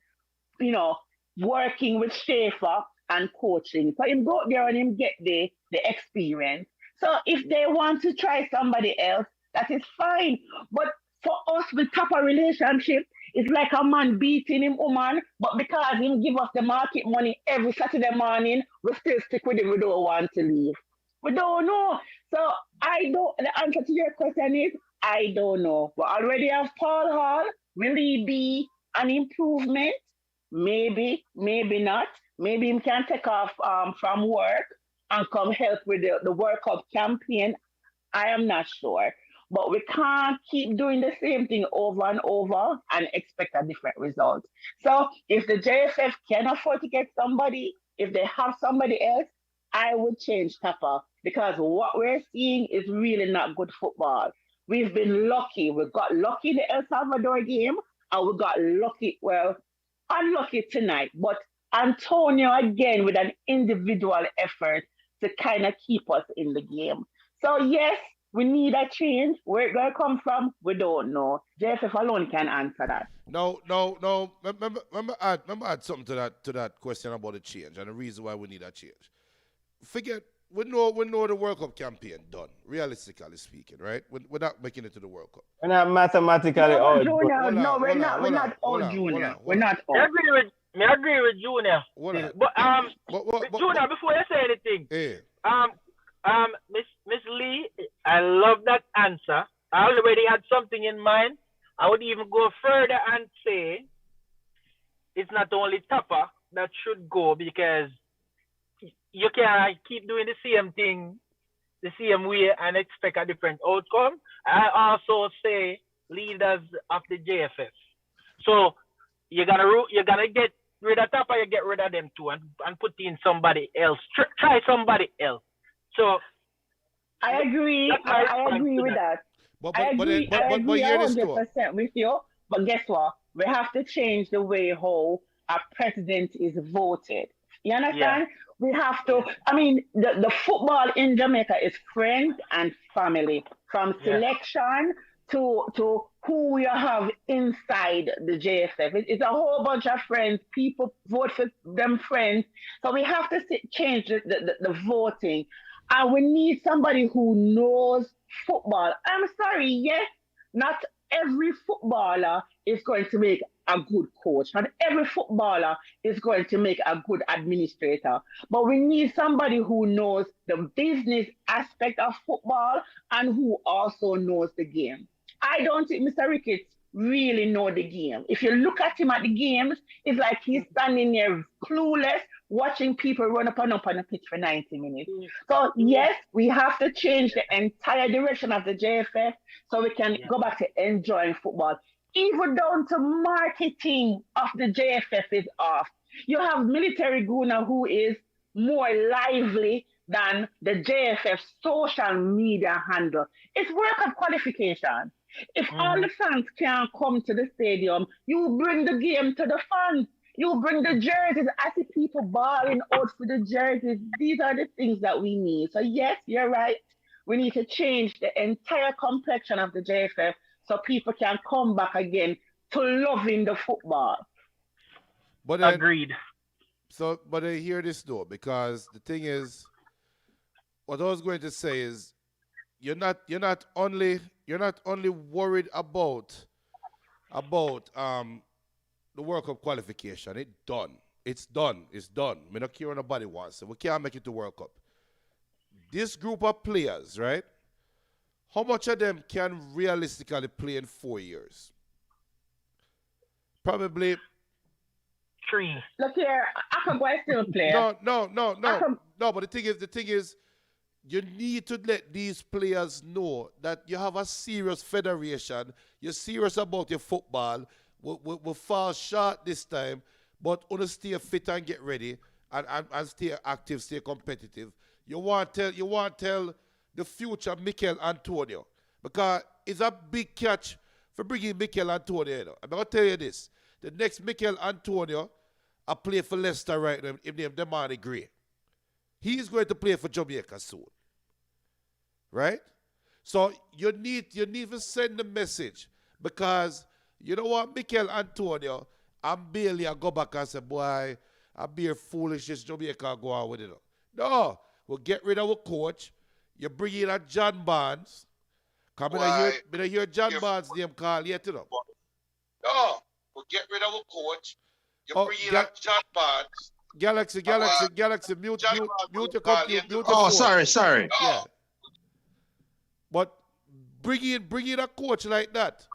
working with Schaefer and coaching. So him go there and him get the experience. So if they want to try somebody else, that is fine. But for us with Tapa relationship, it's like a man beating him woman, but because him give us the market money every Saturday morning, we still stick with him. We don't want to leave. We don't know. So the answer to your question is, I don't know. We already have Paul Hall. Will he be an improvement? Maybe, maybe not. Maybe he can take off from work and come help with the World Cup campaign. I am not sure. But we can't keep doing the same thing over and over and expect a different result. So if the JFF can afford to get somebody, if they have somebody else, I would change Tapa, because what we're seeing is really not good football. We've been lucky. We got lucky in the El Salvador game, and we got unlucky tonight. But Antonio, again, with an individual effort to kind of keep us in the game. So yes, we need a change. Where it going to come from, we don't know. JFF alone can answer that. No. Remember add something to that question about the change and the reason why we need a change. Forget, we know the World Cup campaign done, realistically speaking, right? We're not making it to the World Cup. We're not mathematically out. We're not all Junior. We're not all. I agree with Junior. But Junior, before you say anything, Miss Lee, I love that answer. I already had something in mind. I would even go further and say it's not only Tapa that should go, because you can't keep doing the same thing the same way and expect a different outcome. I also say leaders of the JFF. So you're gonna get rid of Tapa, you get rid of them too, and put in somebody else. Try somebody else. So I agree. I agree with that. I agree 100% with you. But guess what? We have to change the way how a president is voted. You understand? We have to. I mean, the football in Jamaica is friends and family, from selection to who you have inside the JFF. It's a whole bunch of friends. People vote for them friends. So we have to change the voting. And we need somebody who knows football. I'm sorry, yes, not every footballer is going to make a good coach. Not every footballer is going to make a good administrator. But we need somebody who knows the business aspect of football and who also knows the game. I don't think Mr. Ricketts really know the game. If you look at him at the games, it's like he's standing there clueless, watching people run up and up on the pitch for 90 minutes. So yes, we have to change the entire direction of the JFF so we can go back to enjoying football. Even down to marketing of the JFF is off. You have Military Guna who is more lively than the JFF social media handle. It's World Cup qualification. If all the fans can't come to the stadium, you bring the game to the fans. You bring the jerseys. I see people balling out for the jerseys. These are the things that we need. So yes, you're right. We need to change the entire complexion of the JFF so people can come back again to loving the football. But agreed. So, but I hear this though, because the thing is, what I was going to say is, you're not only worried about the World Cup qualification. It's done. We don't care what nobody wants. So we can't make it to World Cup. This group of players, right? How much of them can realistically play in 4 years? Probably 3. Look here, Akagwa is still a player. No. But the thing is, you need to let these players know that you have a serious federation. You're serious about your football. We'll fall short this time, but want to stay fit and get ready and stay active, stay competitive. You want to tell the future Mikel Antonio, because it's a big catch for bringing Mikel Antonio. You know. I'm going to tell you this. The next Mikel Antonio, I play for Leicester right now, his name Demani Gray. He's going to play for Jamaica soon. Right? So you need to send the message, because you know what, Mikel Antonio and Bailey go back and say, boy, I'm being foolish, this Jamaica go on with it. No, we'll get rid of our coach. You bring in a John Barnes. Come in hear John Barnes' name called yet, you know. No, we'll get rid of our coach. You bring in a John Barnes. Galaxy, mute your computer. Oh, sorry. Yeah. But bring in a coach like that,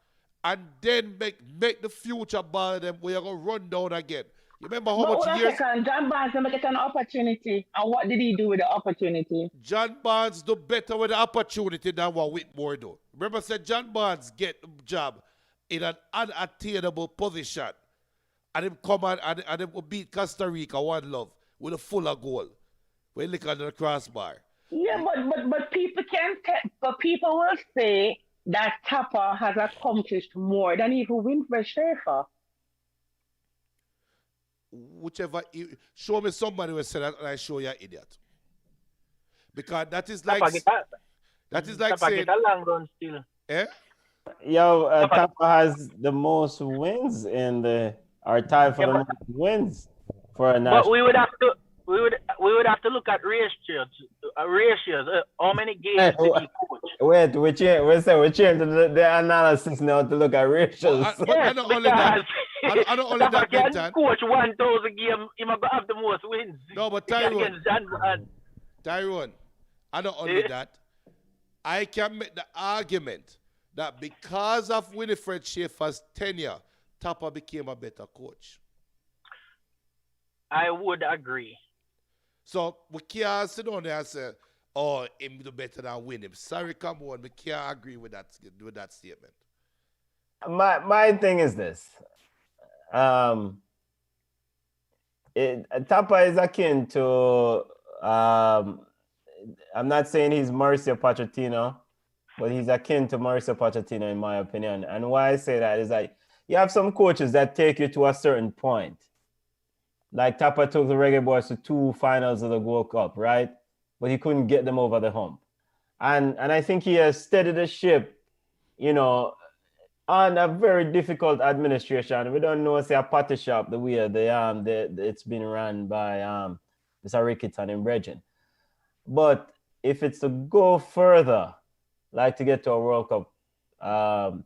and then make the future ball them where you're going to run down again. You remember how much years? John Barnes never get an opportunity. And what did he do with the opportunity? John Barnes do better with the opportunity than what Whitmore do. Remember, said John Barnes get the job in an unattainable position. And him come and him beat Costa Rica 1-0 with a fuller goal. When he look under the crossbar. Yeah, but people people will say that Tapa has accomplished more than even Winfred Schaefer. Show me somebody who said that, and I show you an idiot. Because that is like Tapa saying, get a long run still. Eh? Yo, Tapa has the most wins or tied for the most wins for a national. But we would have to look at ratios. How many games did he coach? Wait, we change the analysis now to look at ratios. I don't only that. I don't only that. Can coach 1,000 games, he might have the most wins. No, but Tyrone, I don't only that. I can make the argument that because of Winifred Schaefer's tenure, Tapa became a better coach. I would agree. So we can't sit down there and say, oh, him do better than win him. Sorry, come on, we can't agree with that statement. My thing is this. Tapa is akin to I'm not saying he's Mauricio Pochettino, but he's akin to Mauricio Pochettino in my opinion. And why I say that is that you have some coaches that take you to a certain point. Like Tapa took the Reggae Boys to 2 finals of the World Cup, right? But he couldn't get them over the hump. And I think he has steadied the ship, you know, on a very difficult administration. We don't know, say, a potty shop, the way it's been run by Mr. Ricketson in Bridging. But if it's to go further, like to get to a World Cup,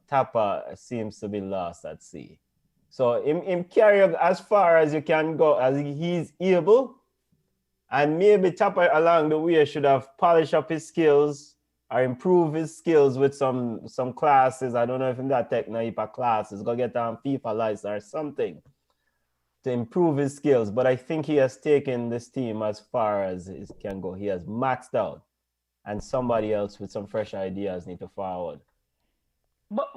Tapa seems to be lost at sea. So him carry as far as you can go, as he's able, and maybe Tapa along the way should have polished up his skills or improve his skills with some classes. I don't know if in that technical classes, go get FIFA license or something to improve his skills. But I think he has taken this team as far as it can go. He has maxed out, and somebody else with some fresh ideas need to forward. But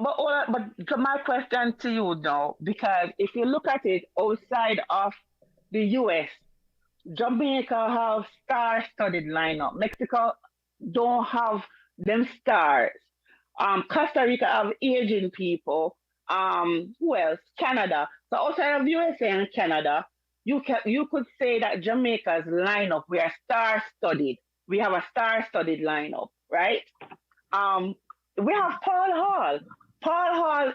to my question to you now, because if you look at it outside of the US, Jamaica have star-studded lineup. Mexico don't have them stars. Costa Rica have aging people. Who else? Canada. So outside of USA and Canada, you could say that Jamaica's lineup, we are star-studded. We have a star-studded lineup, right? We have Paul Hall. Paul Hall,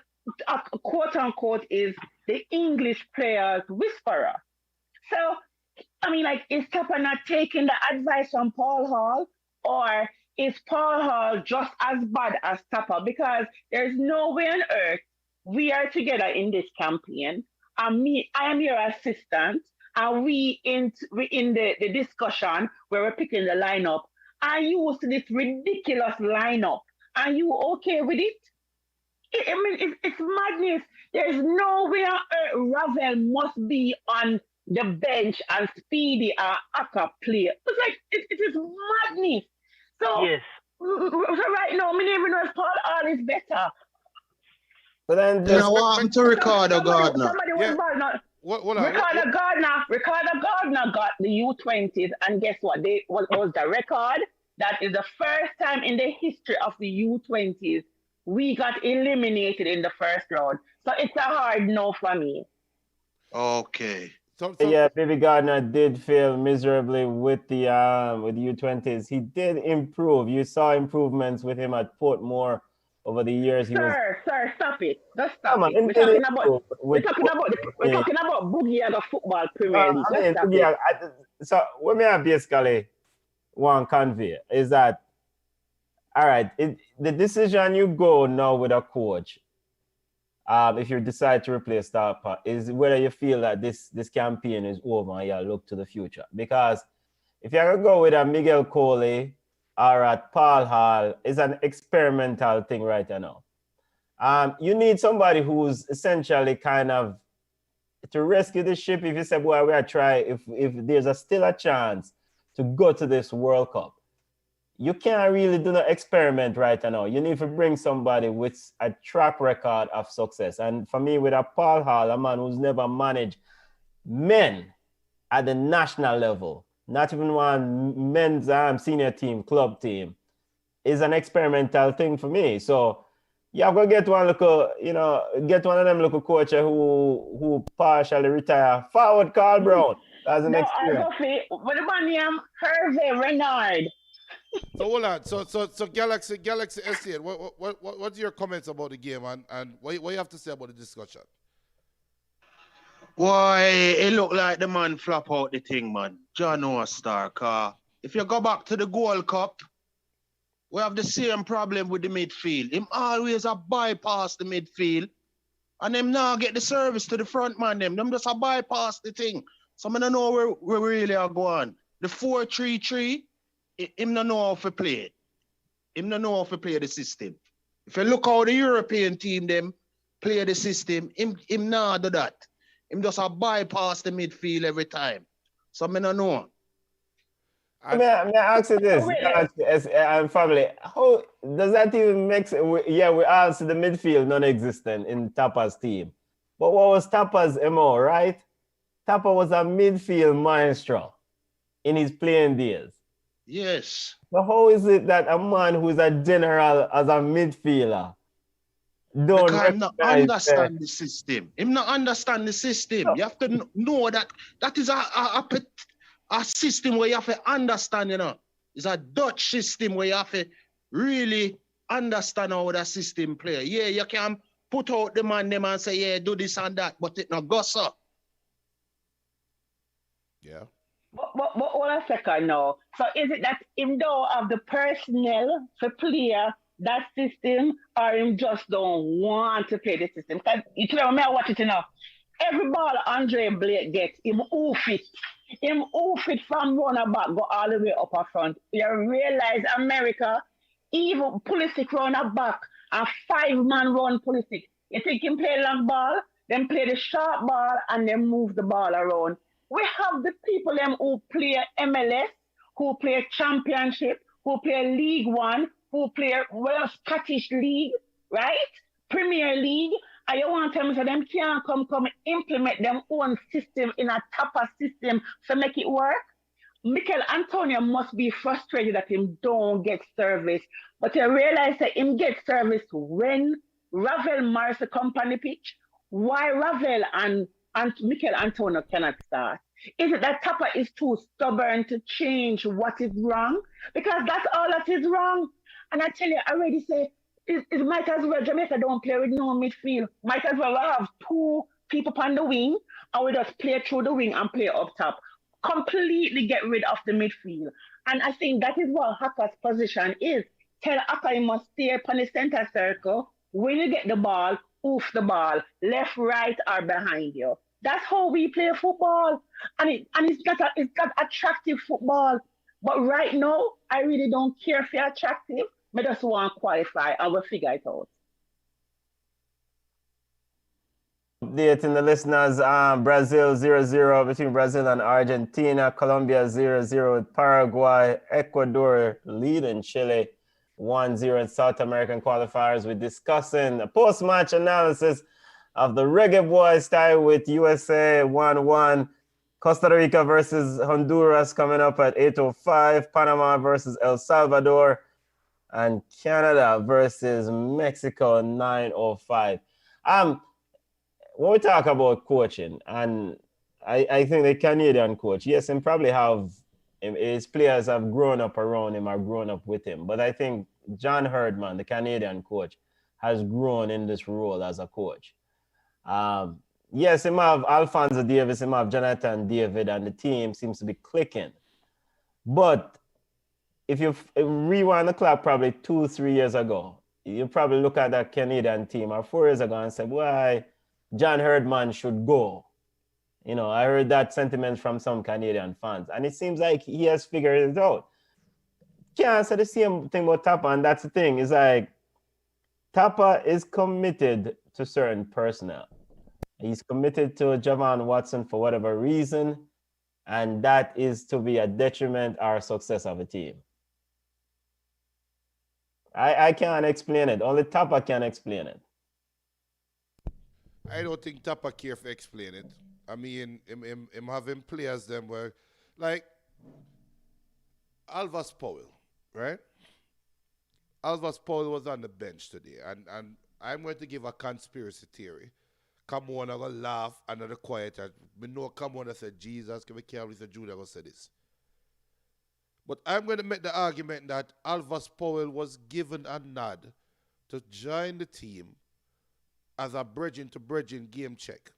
quote unquote, is the English player's whisperer. So, I mean, like, is Tapa not taking the advice from Paul Hall, or is Paul Hall just as bad as Tapa? Because there's no way on earth we are together in this campaign. I am your assistant, and we in the discussion where we're picking the lineup. I use this ridiculous lineup. Are you okay with it? I mean, it's madness. There's no way on earth Ravel must be on the bench and Speedy or Aka play. It's like, it is madness. So, Yes. So right now, I don't even know if Paul Hall is better. But then You know what happened to Ricardo Gardner? Somebody was bad now. Ricardo Gardner got the U20s, and guess what? What was the record? That is the first time in the history of the U20s we got eliminated in the first round. So it's a hard no for me. Okay. Yeah, Baby Gardner did fail miserably with the U20s. He did improve. You saw improvements with him at Portmore over the years. Sir, stop it. Just stop it. We're talking about Boogie and the football Premier League. So what may I basically want to convey is that, all right, the decision you go now with a coach, if you decide to replace Tapa, is whether you feel that this campaign is over and you look to the future. Because if you're going to go with a Miguel Coley or at Paul Hall, it's an experimental thing right now. You need somebody who's essentially kind of to rescue the ship. If you say, boy, we're try, if there's still a chance to go to this World Cup, you can't really do the experiment right now. You need to bring somebody with a track record of success. And for me, with a Paul Hall, a man who's never managed men at the national level, not even one men's senior team, club team, is an experimental thing for me. So you have to get one local, get one of them local coaches who partially retire. Forward Carl Brown as an experience. What about him? Hervé Renard. So hold on. So Galaxy S8, what's your comments about the game and what you have to say about the discussion? Why, it look like the man flop out the thing, man. John Noah star, car. If you go back to the Gold Cup, we have the same problem with the midfield. Him always a bypass the midfield, and them now get the service to the front man. Them just a bypass the thing. So I don't know where we really are going. The 4-3-3, him don't know how to play it. Him don't know how to play the system. If you look how the European team them play the system, him not do that. Him just a bypass the midfield every time. So I don't know. May I ask you this, and family, how does that even make sense? Yeah, we answer the midfield non-existent in Tapa's team. But what was Tapa's MO, right? Tapa was a midfield maestro in his playing days. Yes. So how is it that a man who is a general as a midfielder don't because him not recognize understand the system. Him not understand the system. You have to know that that is a system where you have to understand, you know. It's a Dutch system where you have to really understand how that system play. Yeah, you can put out the man them and say, yeah, do this and that, but it not go so. Yeah. But hold a second now. So is it that him don't have the personnel to play that system, or him just don't want to play the system? Because you tell me I watch it enough. Every ball Andre Blake gets, him oof it. Him oof it from runner back, go all the way up a front. You realize America, even Pulisic run a back, and 5-man run Pulisic. You think him play long ball, then play the short ball, and then move the ball around. We have the people them who play MLS, who play Championship, who play League One, who play Scottish League, right? Premier League. And you want to tell me so them can't come implement them own system in a Tapa system to make it work? Mikel Antonio must be frustrated that him don't get service. But you realize that him get service when Ravel Morris company pitch. Why Ravel and Mikel Antonio cannot start? Is it that Tapa is too stubborn to change what is wrong? Because that's all that is wrong. And I tell you, I already say, it might as well Jamaica don't play with no midfield. Might as well have 2 people on the wing, and we just play through the wing and play up top. Completely get rid of the midfield. And I think that is what Haka's position is. Tell Haka he must stay upon the center circle. When you get the ball, oof the ball, left, right, or behind you. That's how we play football. And it's got attractive football. But right now, I really don't care if you're attractive. I just want to qualify and we'll figure it out. Updating the listeners, Brazil 0-0 between Brazil and Argentina, Colombia 0-0 with Paraguay, Ecuador leading Chile 1-0 in South American qualifiers. We're discussing a post-match analysis of the Reggae Boys tie with USA 1-1, Costa Rica versus Honduras coming up at 8:05, Panama versus El Salvador, and Canada versus Mexico 9:05. When we talk about coaching, and I think the Canadian coach, yes, and probably his players have grown up around him or grown up with him. But I think John Herdman, the Canadian coach, has grown in this role as a coach. Yes, him have Alphonso Davis, him have Jonathan David, and the team seems to be clicking. But if you rewind the clock probably 2-3 years ago, you probably look at that Canadian team or 4 years ago and say, why John Herdman should go. You know, I heard that sentiment from some Canadian fans, and it seems like he has figured it out. Can't say the same thing about Tapa, and that's the thing. It's like Tapa is committed to certain personnel. He's committed to Javon Watson for whatever reason, and that is to be a detriment or success of a team. I can't explain it. Only Tapa can explain it. I don't think Tapa care to explain it. I mean, him having players them where, like, Alvas Powell, right? Alvas Powell was on the bench today, and I'm going to give a conspiracy theory. Come on, I'm going to laugh, another quiet. We know come on and say, Jesus, can we care if Judah will say this? But I'm going to make the argument that Alvas Powell was given a nod to join the team as a bridging game check.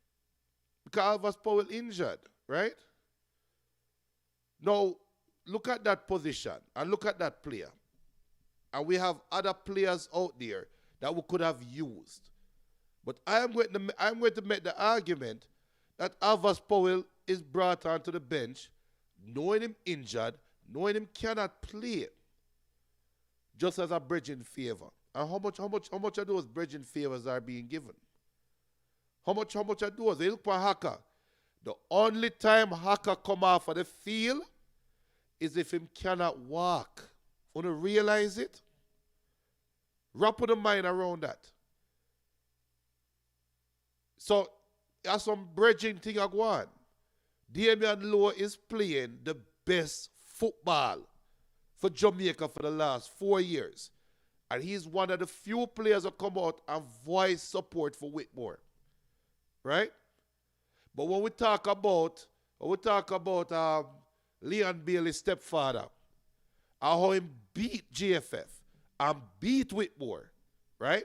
Because Alvas Powell injured, right? Now, look at that position and look at that player. And we have other players out there that we could have used. But I'm going to make the argument that Alvas Powell is brought onto the bench, knowing him injured, knowing him cannot play, just as a bridging favor. And how much of those bridging favors are being given? How much of those? They look for Haka. The only time Haka come off of the field is if him cannot walk. Wanna realize it? Wrap the mind around that. So, there's some bridging thing I go on. Damian Lowe is playing the best football for Jamaica for the last 4 years. And he's one of the few players that come out and voice support for Whitmore. Right? But when we talk about Leon Bailey's stepfather and how him beat GFF and beat Whitmore, right?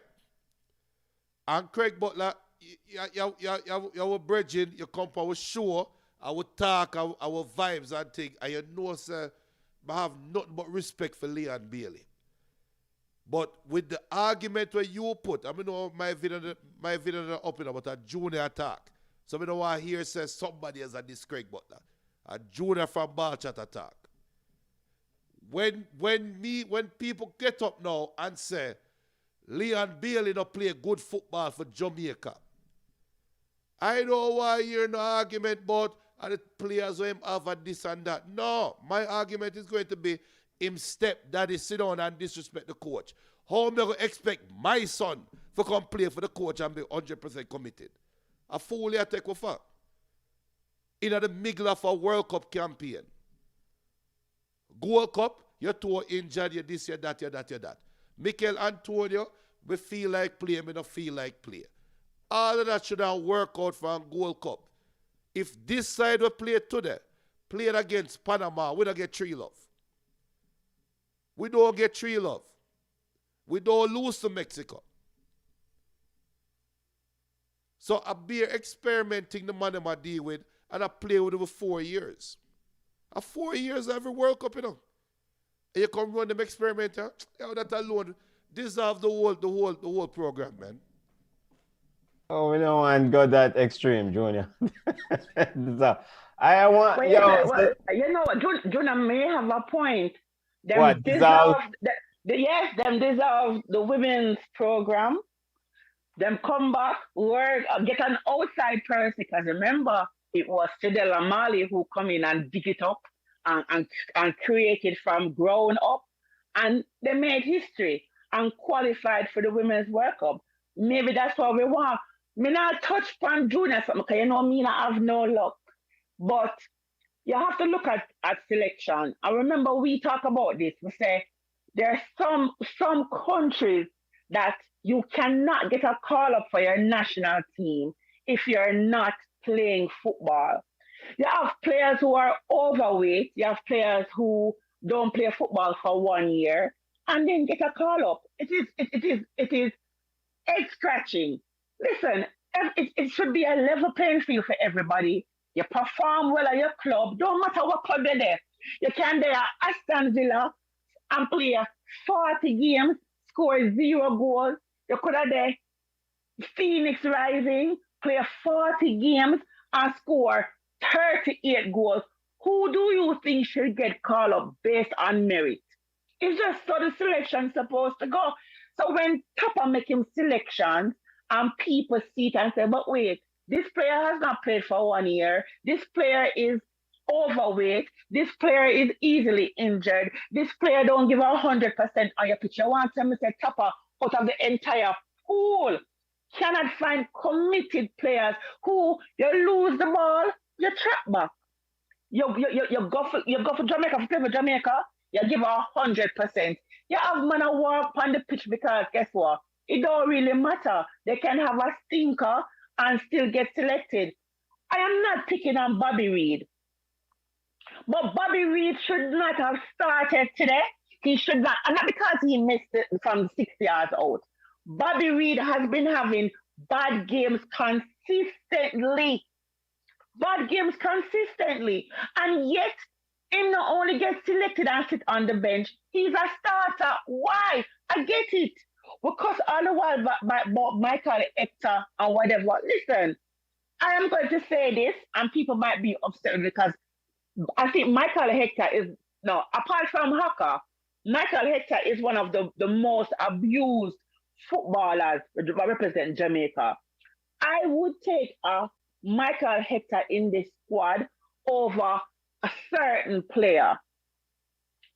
And Craig Butler, you bridging, you come I was sure, I would talk, our vibes and things, and you know, sir, I have nothing but respect for Leon Bailey. But with the argument where you put, I mean, know my video up in about a junior attack. So I don't want to hear say somebody as a this Craig Butler, a junior from Barchat attack. When people get up now and say Leon Bailey not play good football for Jamaica, I don't want to hear no argument about the players who him have and this and that. No, my argument is going to be him stepdaddy sit down and disrespect the coach. How am I going to expect my son to come play for the coach and be 100% committed? A fool you take over. In the middle of a World Cup campaign. Gold Cup, you're too injured, you're this, you're that, you're that, you're that. Mikel Antonio, we feel like play, we don't feel like play. All of that should have worked out for a Gold Cup. If this side we play today, played against Panama, we don't get 3 love. We don't get 3 love. We don't lose to Mexico. So I be experimenting the man I deal with, and I play with over 4 years. 4 years every World Cup, you know. And you come run them experiment, huh? Yeah, that alone deserve the whole program, man. Oh, we don't want to go that extreme, Junior. So, I want, Well, you know what, Junior may have a point. Them what, deserve, yes, them deserve the women's program. Them come back, work, get an outside person, because remember, it was Fidel Amali who come in and dig it up and create it from ground up. And they made history and qualified for the Women's World Cup. Maybe that's what we want. Me not touch on junior something, because you know me not have no luck. But you have to look at selection. I remember we talk about this. We say there are some countries that you cannot get a call up for your national team if you're not playing football. You have players who are overweight. You have players who don't play football for 1 year and then get a call up. It is head scratching. Listen, it should be a level playing field for everybody. You perform well at your club. Don't matter what club you're there. You can be at Aston Villa and play 40 games, score 0 goals. You could have there Phoenix Rising, play 40 games and score 38 goals. Who do you think should get called up based on merit? It's just so the selection's supposed to go. So when Tapa make him selections and people see it and say, but wait, this player has not played for 1 year. This player is overweight. This player is easily injured. This player don't give 100% on your pitch. You want them to say Tapa out of the entire pool. Cannot find committed players who you lose the ball, you trap back. You go for Jamaica, for play for Jamaica, you give 100%. You have man to walk on the pitch because guess what? It don't really matter. They can have a stinker and still get selected. I am not picking on Bobby Reid. But Bobby Reid should not have started today. He should not, and not because he missed it from 6 yards out. Bobby Reid has been having bad games consistently. And yet, he not only gets selected and sit on the bench, he's a starter. Why? I get it. Because all the while about Michael Hector and whatever. Listen, I am going to say this, and people might be upset because I think Michael Hector is, no, apart from Haka, Michael Hector is one of the most abused footballers that represent Jamaica. I would take a Michael Hector in this squad over a certain player.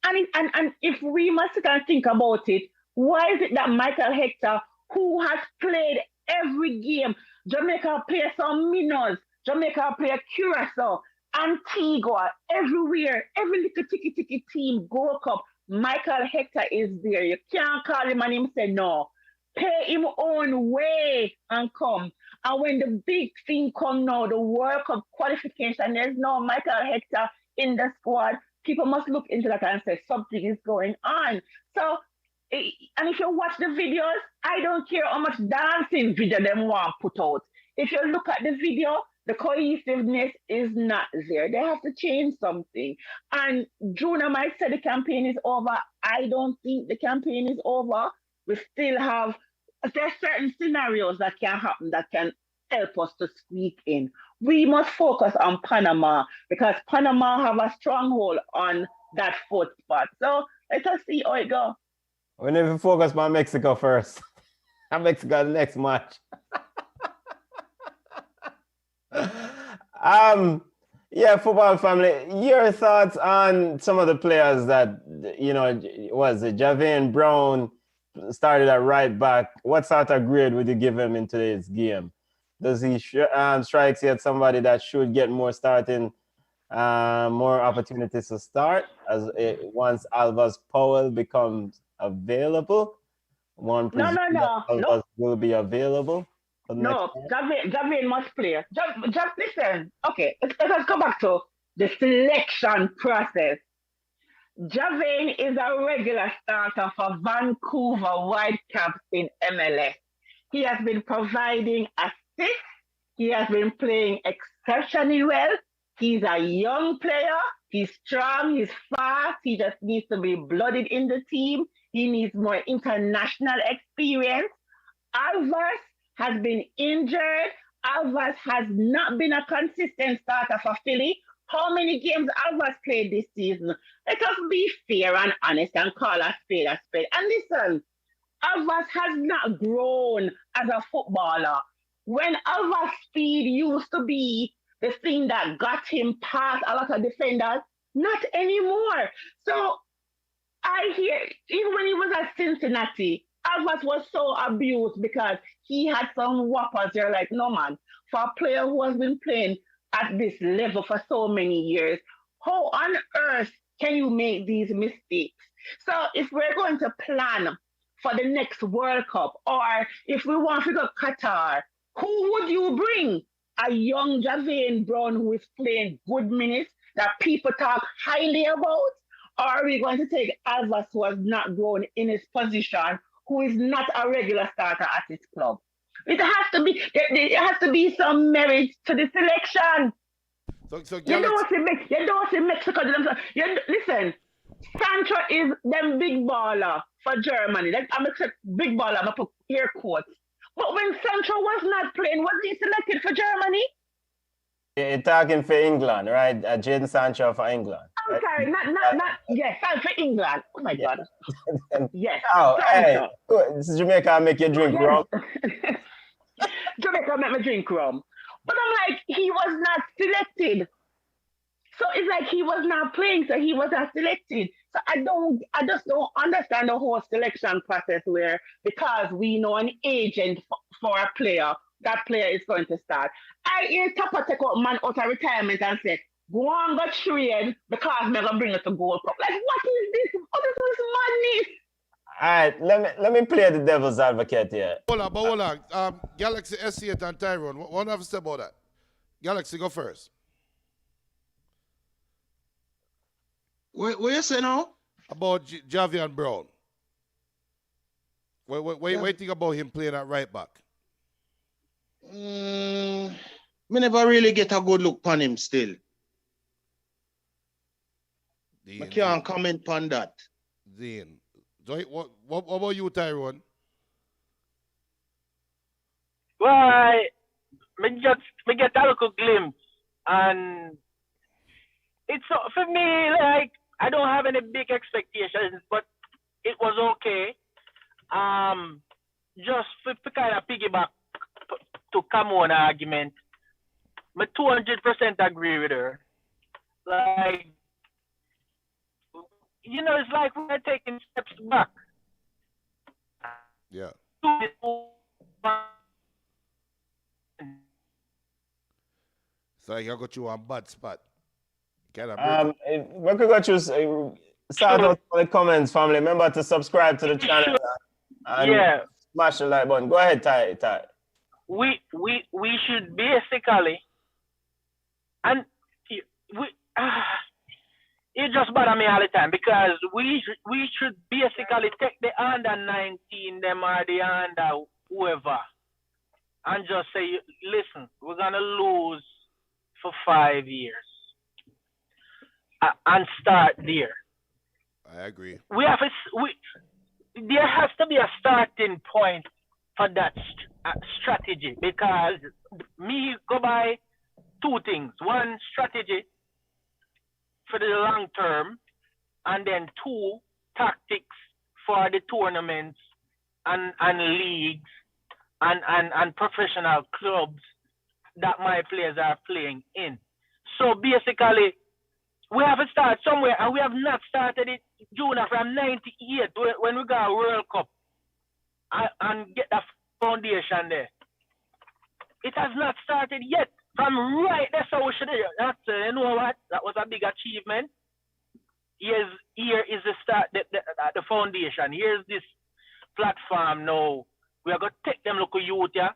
And if we must sit and think about it, why is it that Michael Hector, who has played every game, Jamaica play some minnows, Jamaica play Curacao, Antigua, everywhere, every little ticky team, Gold Cup, Michael Hector is there. You can't call him and him say no. Pay him own way and come. And when the big thing come now, the World Cup qualification, there's no Michael Hector in the squad. People must look into that and say something is going on. So, and if you watch the videos, I don't care how much dancing video them want put out. If you look at the video, the cohesiveness is not there. They have to change something. And Juna might say the campaign is over. I don't think the campaign is over. We still have, there's certain scenarios that can happen that can help us to squeak in. We must focus on Panama because Panama have a stronghold on that fourth spot. So let us see how it goes. We need to focus on Mexico first. And Mexico the next match. Yeah, football family, your thoughts on some of the players that, you know, was it Javian Brown started at right back? What sort of grade would you give him in today's game? Does he strikes yet somebody that should get more starting, more opportunities to start once Alvas Powell becomes available? No. Alvas will be available. No, Javian must play. Just listen. Okay, let us go back to the selection process. Javian is a regular starter for Vancouver Whitecaps in MLS. He has been providing assists. He has been playing exceptionally well. He's a young player. He's strong. He's fast. He just needs to be blooded in the team. He needs more international experience. Alvas has been injured. Alvas has not been a consistent starter for Philly. How many games Alvas played this season? Let us be fair and honest and call a spade a spade. And listen, Alvas has not grown as a footballer. When Alvas' speed used to be the thing that got him past a lot of defenders, not anymore. So I hear, even when he was at Cincinnati, Alvas was so abused because he had some whoppers. They're like, no man, for a player who has been playing at this level for so many years, how on earth can you make these mistakes? So if we're going to plan for the next World Cup, or if we want to go Qatar, who would you bring? A young Javian Brown who is playing good minutes that people talk highly about? Or are we going to take Alvas who has not grown in his position, who is not a regular starter at his club? It has to be, there has to be some merit to the selection. So you don't see Mexico. Listen, Sancho is them big baller for Germany. I'm a big baller, I'm put air quotes. But when Sancho was not playing, was he selected for Germany? You're talking for England, right? Jadon Sancho for England. I'm sorry, yes, for England. Oh my God. Yes. Oh, Sancho. hey, this is Jamaica make you drink rum. Jamaica make me drink rum. But I'm like, he was not selected. So it's like he was not playing, so he was not selected. So I just don't understand the whole selection process where because we know an agent for a player, that player is going to start. I hear Tapa take out man out of retirement and say, go on, go train because I'm going to bring it to Gold Cup. Like, what is this? What is this madness? All right, let me play the devil's advocate here. Hold on. Galaxy S8 and Tyrone, what have to say about that? Galaxy, go first. What you say now? About Javian Brown. What do you think about him playing at right back? Me never really get a good look on him still. I can't comment on that. Dean. So what about you, Tyrone? Well, me get a little glimpse, and it's for me like I don't have any big expectations, but it was okay. Just to kind of piggyback to come on argument, I 200% agree with her. Like it's like we're taking steps back. Yeah. So I got you on bad spot. Can I break it? We could go choose. Start out the comments, family. Remember to subscribe to the channel and smash the like button. Go ahead, Ty. We should basically, and we it just bother me all the time because we should basically take the under 19 them or the under whoever and just say, listen, we're gonna lose for 5 years and start there. I agree. There has to be a starting point for that strategy because me go by two things. One, strategy for the long term, and then two, tactics for the tournaments and leagues and professional clubs that my players are playing in. So basically, we have to start somewhere, and we have not started it, June, from 98 when we got a World Cup and get the foundation there. It has not started yet. From right there, so we should have, you know what? That was a big achievement. Here is the start, the foundation. Here's this platform now. We are going to take them local youth, yeah?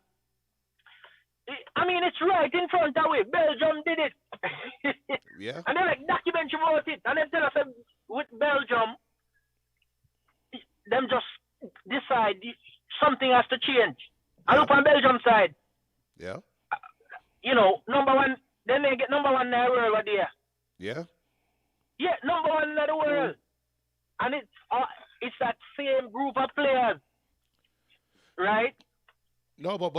I mean, it's right in front of we. Belgium did it. Yeah. And they like documentary about it. And they tell us with Belgium, them just decide something has to change. I look on Belgium side. Yeah. Number one, then they get number one in the world over there. Yeah. Yeah, number one in the world. And it's that same group of players. Right? No, but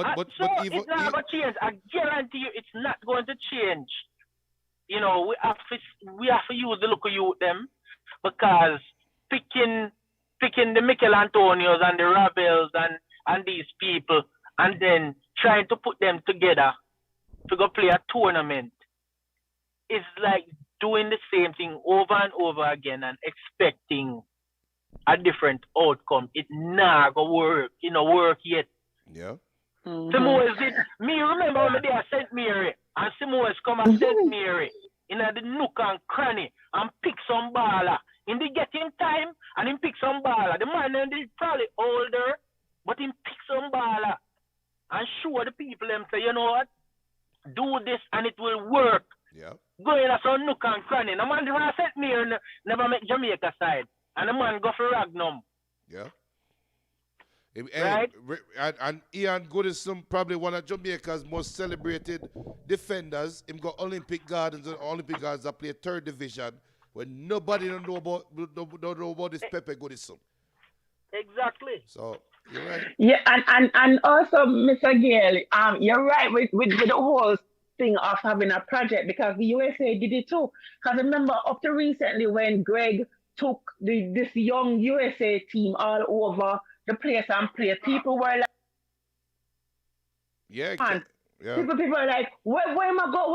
even it's not going to change. I guarantee you it's not going to change. We have to use the local youth them because picking the Mikel Antonios and the Rebels and these people and then trying to put them together to go play a tournament is like doing the same thing over and over again and expecting a different outcome. It not gonna work. Work yet. Yeah. Samoa's did. Me remember when they at St. Mary and Samoa's come at St. Mary in the nook and cranny and pick some baller. In the getting time and him pick some baller. The man is probably older, but him pick some baller and show the people them say, you know what? Do this and it will work. Yeah. Go in at some nook and cranny. The man who St. Mary never make Jamaica side. And the man go for Ragnum. Yeah. Right? And Ian Goodison, probably one of Jamaica's most celebrated defenders. Him got Olympic Gardens and Olympic Gardens that play third division when nobody don't know about this Pepe Goodison. Exactly. So you're right. Yeah, and also, Mr. Gale, you're right with the whole thing of having a project because the USA did it too. Because remember up to recently when Greg took this young USA team all over the place and play, people were like, people are like, where am I go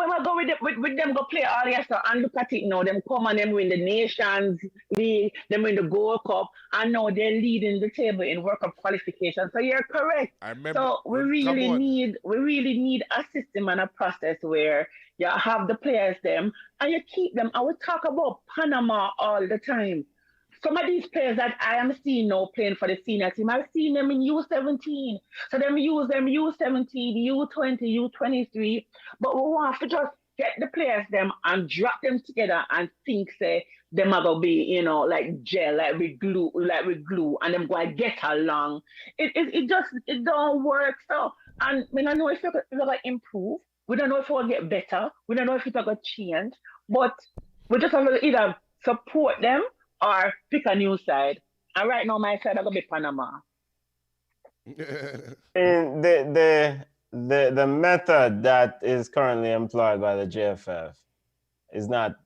with them go play all yesterday and look at it now, them come and them win the Nations League, them win the Gold Cup, and now they're leading the table in World Cup qualification. So you're correct. I remember. So we really need a system and a process where you have the players them and you keep them. I will talk about Panama all the time. Some of these players that I am seeing now playing for the senior team, I've seen them in U17. So them use them U17, U20, U23. But we want to just get the players them and drop them together and think say them are gonna be, like gel, like with glue, and them going to get along. It don't work. So and we don't know if it's gonna improve. We don't know if it will get better. We don't know if it's gonna change. But we just have to either support them or pick a new side. And right now, my side is going to be Panama. And the method that is currently employed by the JFF is not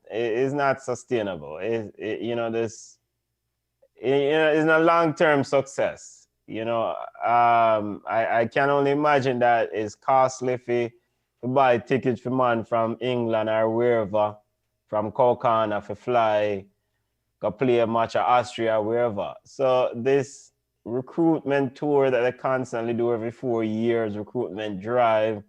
sustainable. It's not long-term success. I can only imagine that it's costly to buy tickets for man from England or wherever, from Kokana for fly go play a match at Austria, wherever. So this recruitment tour that they constantly do every 4 years, recruitment drive,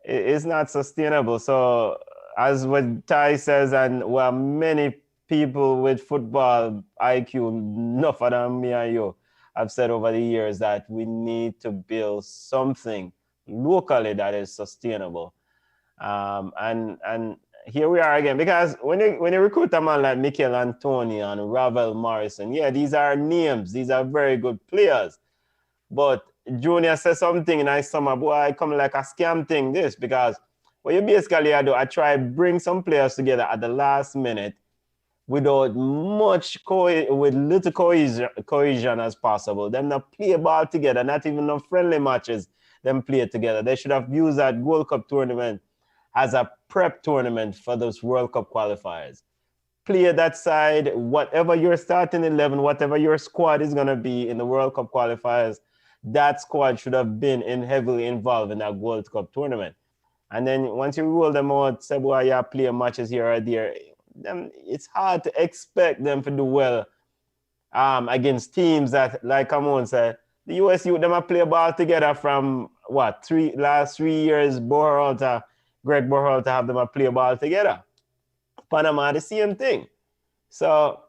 is not sustainable. So as what Ty says, and well, many people with football IQ, enough than me and you, have said over the years that we need to build something locally that is sustainable. And here we are again, because when you recruit a man like Mikel Antonio and Ravel Morrison, yeah, these are names, these are very good players. But Junior says something in summer, boy, I come like a scam thing, this, because what you basically do, I try bring some players together at the last minute without much with little cohesion as possible. Them not play ball together, not even no friendly matches, them play together. They should have used that World Cup tournament as a prep tournament for those World Cup qualifiers. Play that side, whatever your starting 11, whatever your squad is going to be in the World Cup qualifiers, that squad should have been heavily involved in that World Cup tournament. And then once you roll them out, say, boy, yeah, play matches here or there, then it's hard to expect them to do well against teams that, like Amon said, the US youth, them play ball together from, last 3 years, Greg Berhalter have them play ball together. Panama, the same thing. So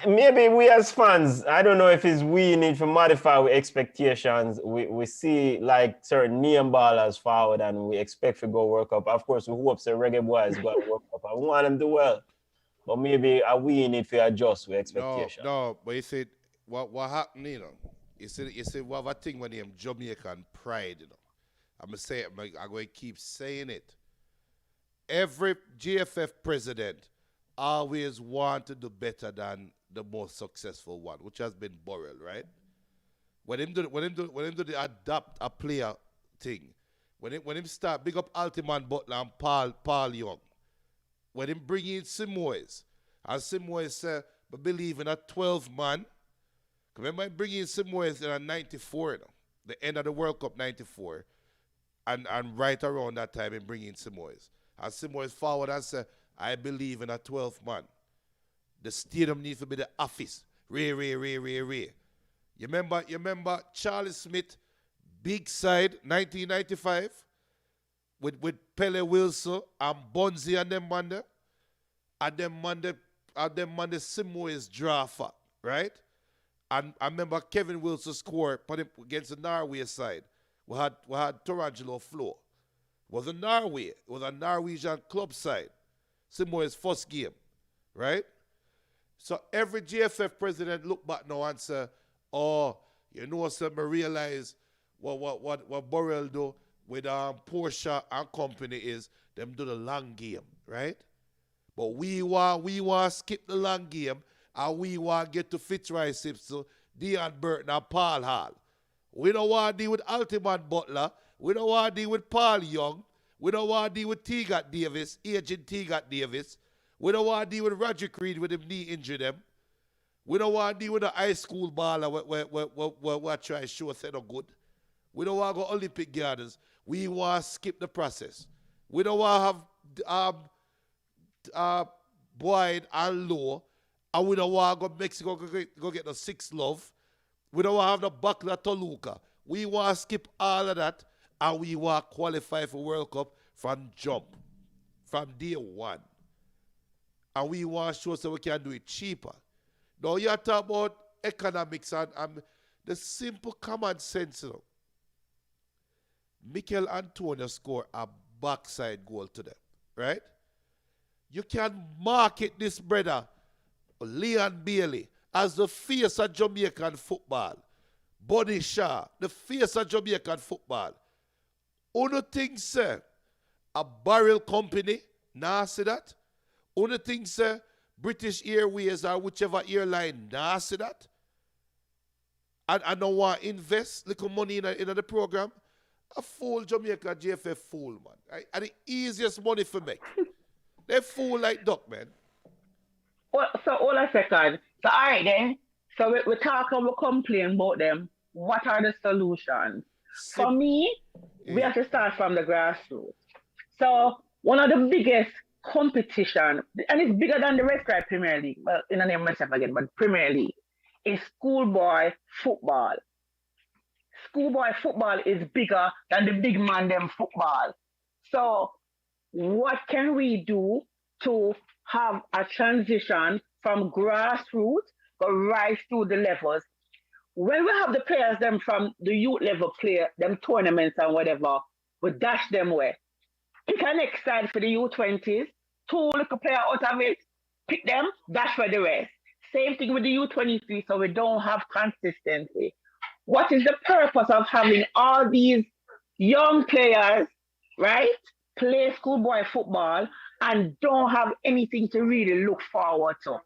maybe we as fans, I don't know if it's we need to modify our expectations. We see like certain name ballers forward and we expect to go World Cup. Of course, we hope the Reggae Boys go World Cup. I want them to do well. But maybe we need to adjust with expectations. No, but you see, what happened, you know? You see, what have a thing when them Jamaican pride, you know? I'm going to keep saying it. Every GFF president always want to do better than the most successful one, which has been Burrell, right? When him do the adapt a player thing, when him start big up Altiman Butler and Paul Young, when him bring in Simoes, and Simoes say, but believe in a 12 man. Remember him bring in Simoes in a 94, you know, the end of the World Cup 94, and right around that time him bring in Simoes. And Simoes forward and say, I believe in a 12 man. The stadium needs to be the office. Ray. You remember Charlie Smith, big side, 1995, with Pele Wilson and Bonzi and them man there. And them man the Simoes draft, right? And I remember Kevin Wilson scored against the Norway side. We had Torangelo Flo. It was a Norway. It was a Norwegian club side. Simoes' first game, right? So every GFF president look back now and say, oh, you know, so I realize what Burrell do with Porsche and company is them do the long game, right? But we want skip the long game and we want get to Fitzroy Simpson, Deon Burton and Paul Hall. We don't want to deal with Altiman Butler. We don't want to deal with Paul Young. We don't want to deal with Teagat Davis, Agent Teagat Davis. We don't want to deal with Roger Creed with him knee injury them. We don't want to deal with the high school baller where try to show us no good. We don't want to go Olympic Gardens. We want to skip the process. We don't want to have Boyd and Low, and we don't want to go Mexico go get the 6 love. We don't want to have the Buckler Toluca. We want to skip all of that, and we want to qualify for World Cup from jump, from day one. And we want to show so we can do it cheaper. Now you talk about economics and the simple common sense. You know. Mikel Antonio scored a backside goal to them, right? You can market this brother, Leon Bailey, as the face of Jamaican football. Buddy Shaw, the face of Jamaican football. Uno thing, sir, a barrel company, nah see that? Uno thing, sir, British Airways or whichever airline, nah see that? And I don't want to invest little money in the program. A fool Jamaica GFF fool, man. Right? And the easiest money for me. They fool like duck, man. Well, so hold a second. So all right then. So we talk and we complain about them. What are the solutions? For me, we have to start from the grassroots. So one of the biggest competition, and it's bigger than the Red Stripe Premier League. Well, in the name myself again, but Premier League is schoolboy football. Schoolboy football is bigger than the big man them football. So what can we do to have a transition from grassroots go right through the levels? When we have the players them from the youth level play them tournaments and whatever, we dash them away. Pick a next side for the U20s, two little players out of it, pick them, dash for the rest. Same thing with the U23, so we don't have consistency. What is the purpose of having all these young players, right, play schoolboy football and don't have anything to really look forward to?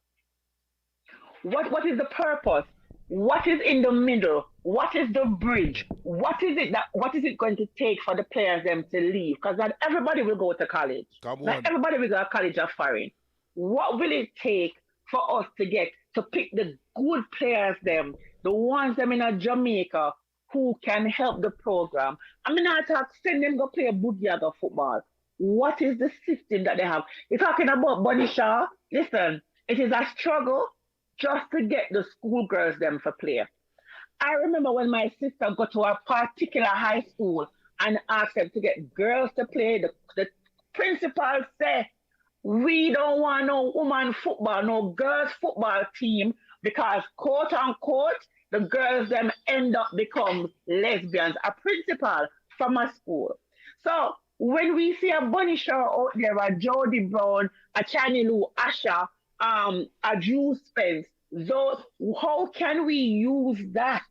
What is the purpose? What is in the middle? What is the bridge? What is it going to take for the players them to leave? Because not everybody will go to college. Not everybody will go to college of foreign. What will it take for us to pick the good players them, the ones them in a Jamaica who can help the program? I mean, I talk, send them go play a Bundesliga football. What is the system that they have? You're talking about Bunny Shaw. Listen, it is a struggle just to get the schoolgirls them for play. I remember when my sister got to a particular high school and asked them to get girls to play, the principal said, we don't want no woman football, no girls football team, because quote unquote, the girls them end up become lesbians, a principal from a school. So when we see a Bunny Shaw out there, a Jody Brown, a Channy Lou Asha, a Drew Spence, those, how can we use that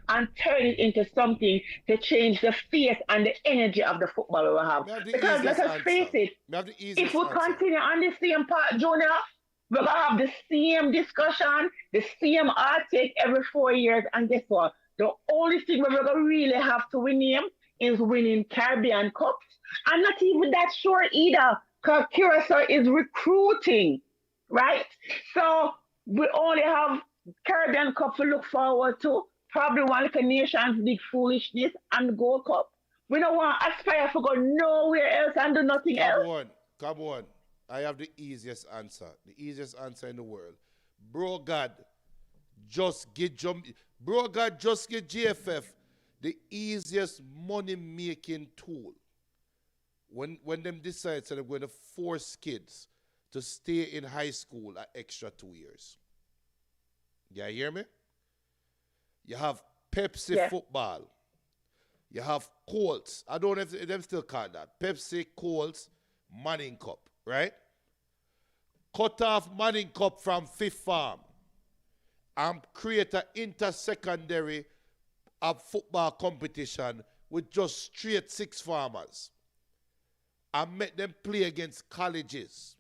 and turn it into something to change the face and the energy of the football we have? Because let us face it, if we continue on the same path, Junior, we're going to have the same discussion, the same article every 4 years, and guess what? The only thing we're going to really have to win him is winning Caribbean Cups. And not even that sure either, because Curacao is recruiting, right? So we only have Caribbean Cup to look forward to, probably one like a Nations League foolishness and Gold Cup. We don't want to aspire to go nowhere else and do nothing else. Come on. I have the easiest answer in the world. Bro God, just get GFF the easiest money-making tool. When them decide that they're going to force kids to stay in high school an extra 2 years. You hear me? You have Pepsi football. You have Colts. I don't know if them still call that. Pepsi, Colts, Manning Cup, right? Cut off Manning Cup from Fifth Farm and create an inter-secondary football competition with just straight 6 farmers and make them play against colleges.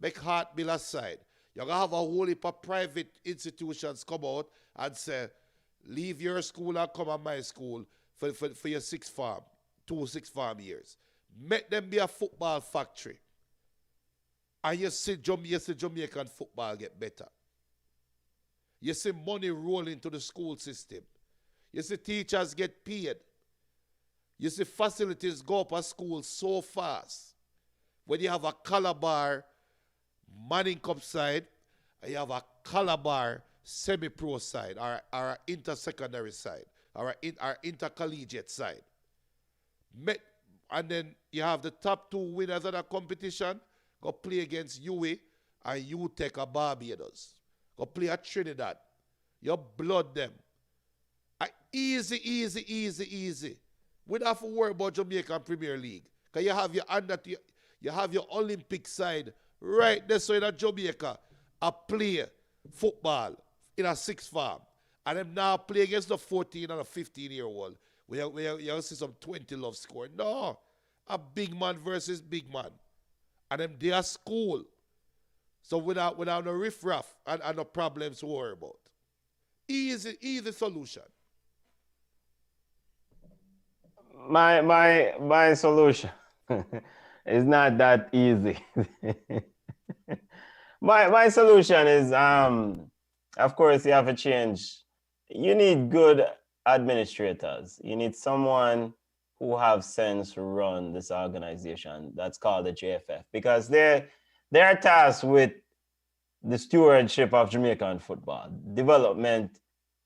Make Heart bill aside. You're going to have a whole heap of private institutions come out and say, leave your school and come at my school for your 6 farm, 2 6 farm years. Make them be a football factory. And you see Jamaican football get better. You see money roll into the school system. You see teachers get paid. You see facilities go up at school so fast. When you have a Calabar Manning Cup side, and you have a Calabar semi-pro side, or an inter-secondary side, or intercollegiate side. And then you have the top 2 winners of that competition go play against UWI and UTEC or Barbados. Go play at Trinidad. You blood them. Easy. We don't have to worry about Jamaican Premier League. Because you have your Olympic side right there, so in Jamaica, a play football in a 6 farm. And them now play against the 14 and a 15-year-old. You see some 20 love score. No. A big man versus big man. And them they are school. So without no riff-raff and no problems to worry about. Easy solution. My solution is not that easy. my solution is of course you have to change. You need good administrators. You need someone who have sense run this organization that's called the JFF, because they're tasked with the stewardship of Jamaican football, development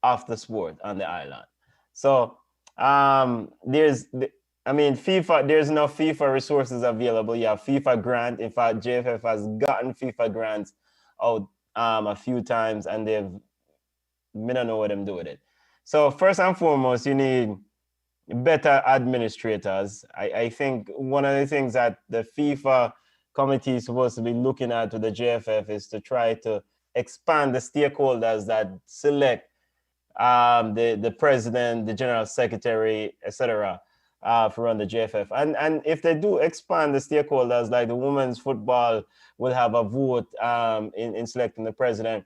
of the sport on the island. So FIFA, there's no FIFA resources available. You have FIFA grant. In fact, JFF has gotten FIFA grants out a few times, and me don't know what them do with it. So first and foremost, you need better administrators. I think one of the things that the FIFA committee is supposed to be looking at with the JFF is to try to expand the stakeholders that select the president, the general secretary, etc. For run the JFF. And if they do expand the stakeholders, like the women's football will have a vote in selecting the president,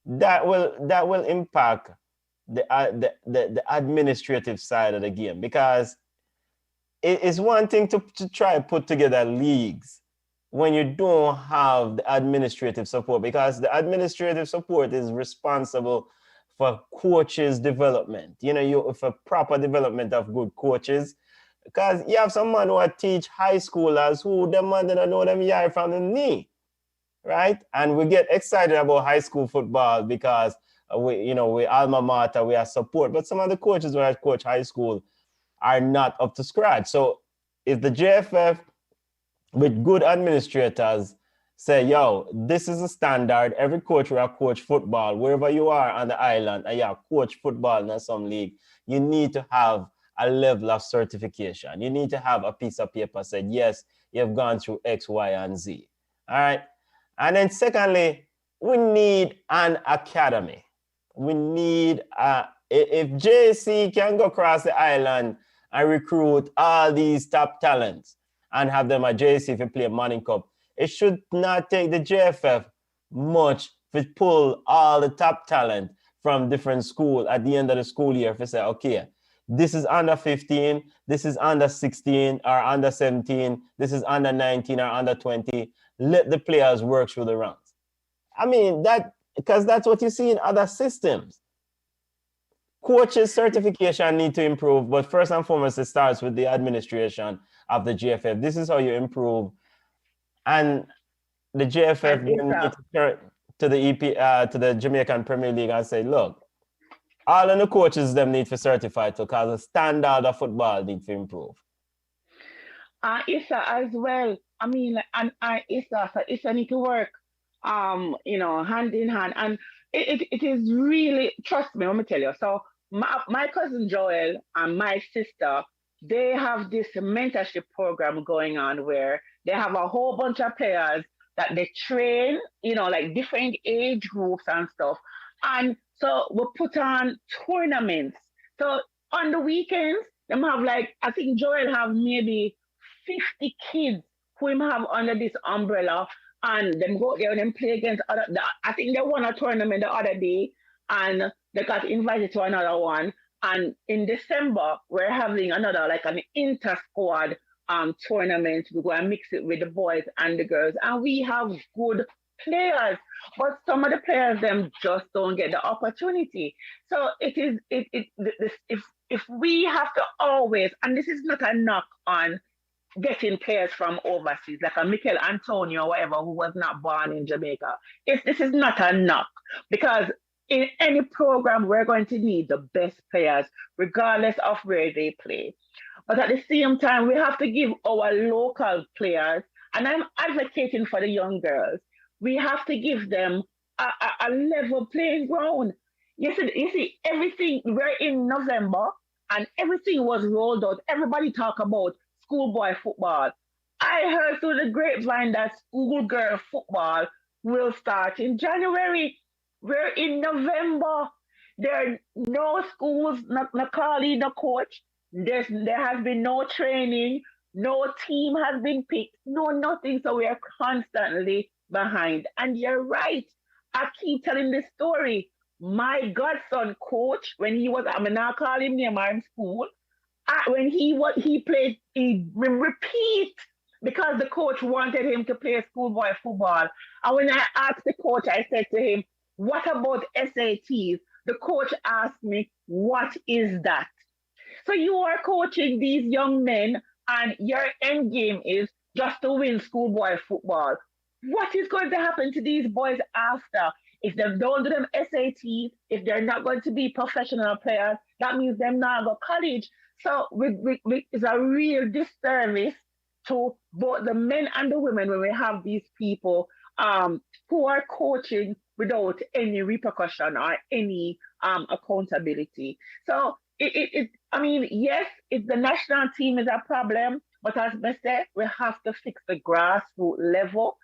that will impact the administrative side of the game, because it's one thing to try to put together leagues when you don't have the administrative support, because the administrative support is responsible for coaches' development. For proper development of good coaches, because you have some man who teach high schoolers who them man don't know them yard from the knee, right? And we get excited about high school football because we alma mater, we have support, but some of the coaches who coach high school are not up to scratch. So if the JFF with good administrators say, yo, this is a standard, every coach will coach football wherever you are on the island, and you coach football in some league, you need to have a level of certification. You need to have a piece of paper said, yes, you've gone through X, Y, and Z. All right. And then secondly, we need an academy. We need, if JC can go across the island and recruit all these top talents and have them at JC if you play a Morning Cup, it should not take the JFF much to pull all the top talent from different schools at the end of the school year. If you say, okay, this is under 15, this is under 16 or under 17, this is under 19 or under 20. Let the players work through the rounds. I mean, because that's what you see in other systems. Coaches' certification need to improve, but first and foremost, it starts with the administration of the JFF. This is how you improve. And the JFF need to turn to the to the Jamaican Premier League and say, look, all of the coaches them need to certify to, because the standard of football need to improve. Issa as well. I mean, and Issa need to work, hand in hand. And it is really, trust me, let me tell you. So my cousin Joel and my sister, they have this mentorship program going on where they have a whole bunch of players that they train, like different age groups and stuff. And so we put on tournaments. So on the weekends, them have I think Joel have maybe 50 kids who him have under this umbrella, and them go there and them play against other. I think they won a tournament the other day, and they got invited to another one. And in December, we're having another an inter-squad tournament. We go and mix it with the boys and the girls, and we have good players, but some of the players them just don't get the opportunity. So if we have to always, and this is not a knock on getting players from overseas, like a Mikel Antonio or whatever, who was not born in Jamaica. This is not a knock, because in any program, we're going to need the best players, regardless of where they play. But at the same time, we have to give our local players, and I'm advocating for the young girls, we have to give them a level playing ground. You see, everything, we're in November, and everything was rolled out. Everybody talk about schoolboy football. I heard through the grapevine that schoolgirl football will start in January. We're in November. There are no schools, no calling, no coach. There has been no training. No team has been picked. No nothing. So we are constantly behind. And you're right. I keep telling this story. My godson coach, when he was, I'm not calling him name in school, when he played, he repeat, because the coach wanted him to play schoolboy football. And when I asked the coach, I said to him, what about SATs? The coach asked me, what is that? So you are coaching these young men, and your end game is just to win schoolboy football. What is going to happen to these boys after? If they don't do them SATs, if they're not going to be professional players, that means they're not go college. So it's a real disservice to both the men and the women when we have these people who are coaching without any repercussion or any accountability. So I mean, yes, if the national team is a problem, but as I said, we have to fix the grassroots level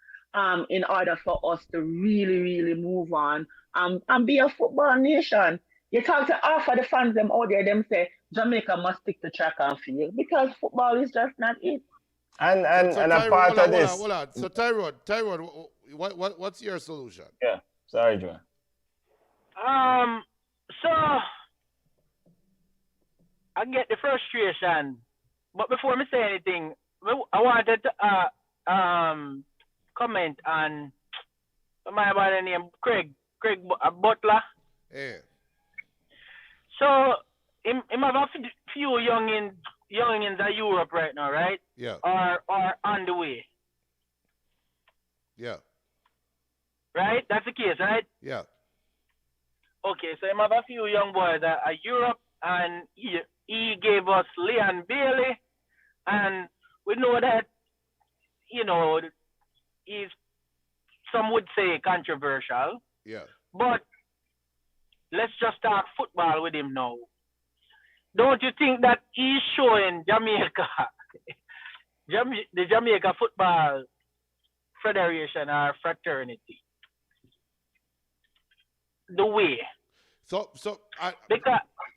in order for us to really, really move on and be a football nation. You talk to half of the fans them out there, them say Jamaica must stick to track and field because football is just not it. And a Tyrone, part of this. hold on. So Tyrone, what's your solution? Yeah. Sorry, Joe. So I get the frustration, but before me say anything, I wanted to comment on my brother name Craig Butler. Yeah. So him have a few youngins in Europe right now, right? Yeah. Or on the way. Yeah. Right? That's the case, right? Yeah. Okay, so him have a few young boys that are Europe, and he gave us Leon Bailey, and we know that, you know, he's, some would say, controversial. Yeah. But let's just talk football with him now. Don't you think that he's showing Jamaica, the Jamaica Football Federation or fraternity, the way? Because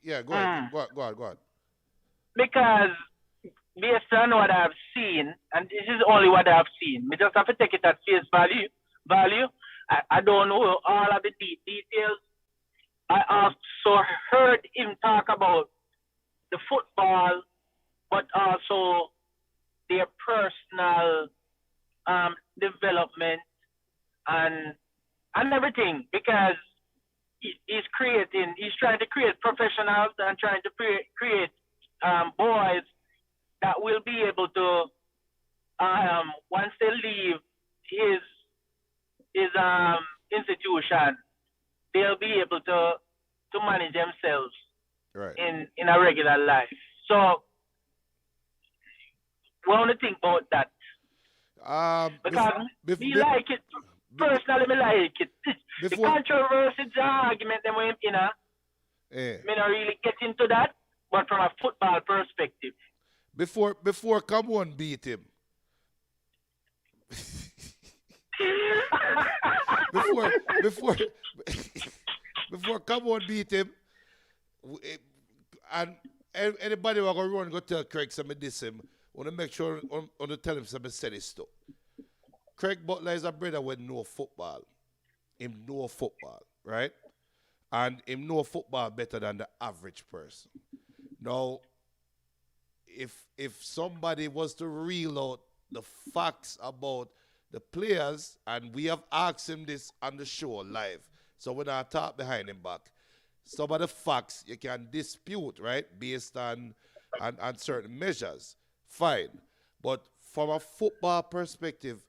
yeah, go ahead. Go on. Because based on what I've seen, and this is only what I've seen, we just have to take it at face value. I don't know all of the details. I also heard him talk about the football, but also their personal development and everything, because he's trying to create professionals and trying to create boys that will be able to, once they leave his institution, they'll be able to manage themselves right in a regular life. So we want to think about that. Because we like it. Personally, me like it. The controversy, the argument, them me not really get into that, but from a football perspective. Before Cameroon beat him. before Cameroon beat him, and anybody who going to run go tell Craig something diss him, want to make sure on to tell him something steady stuff. Craig Butler is a brother with no football. Him know football, right? And him know football better than the average person. Now, if somebody was to reel out the facts about the players, and we have asked him this on the show live, so we're not talk behind him back. Some of the facts you can dispute, right, based on certain measures. Fine. But from a football perspective,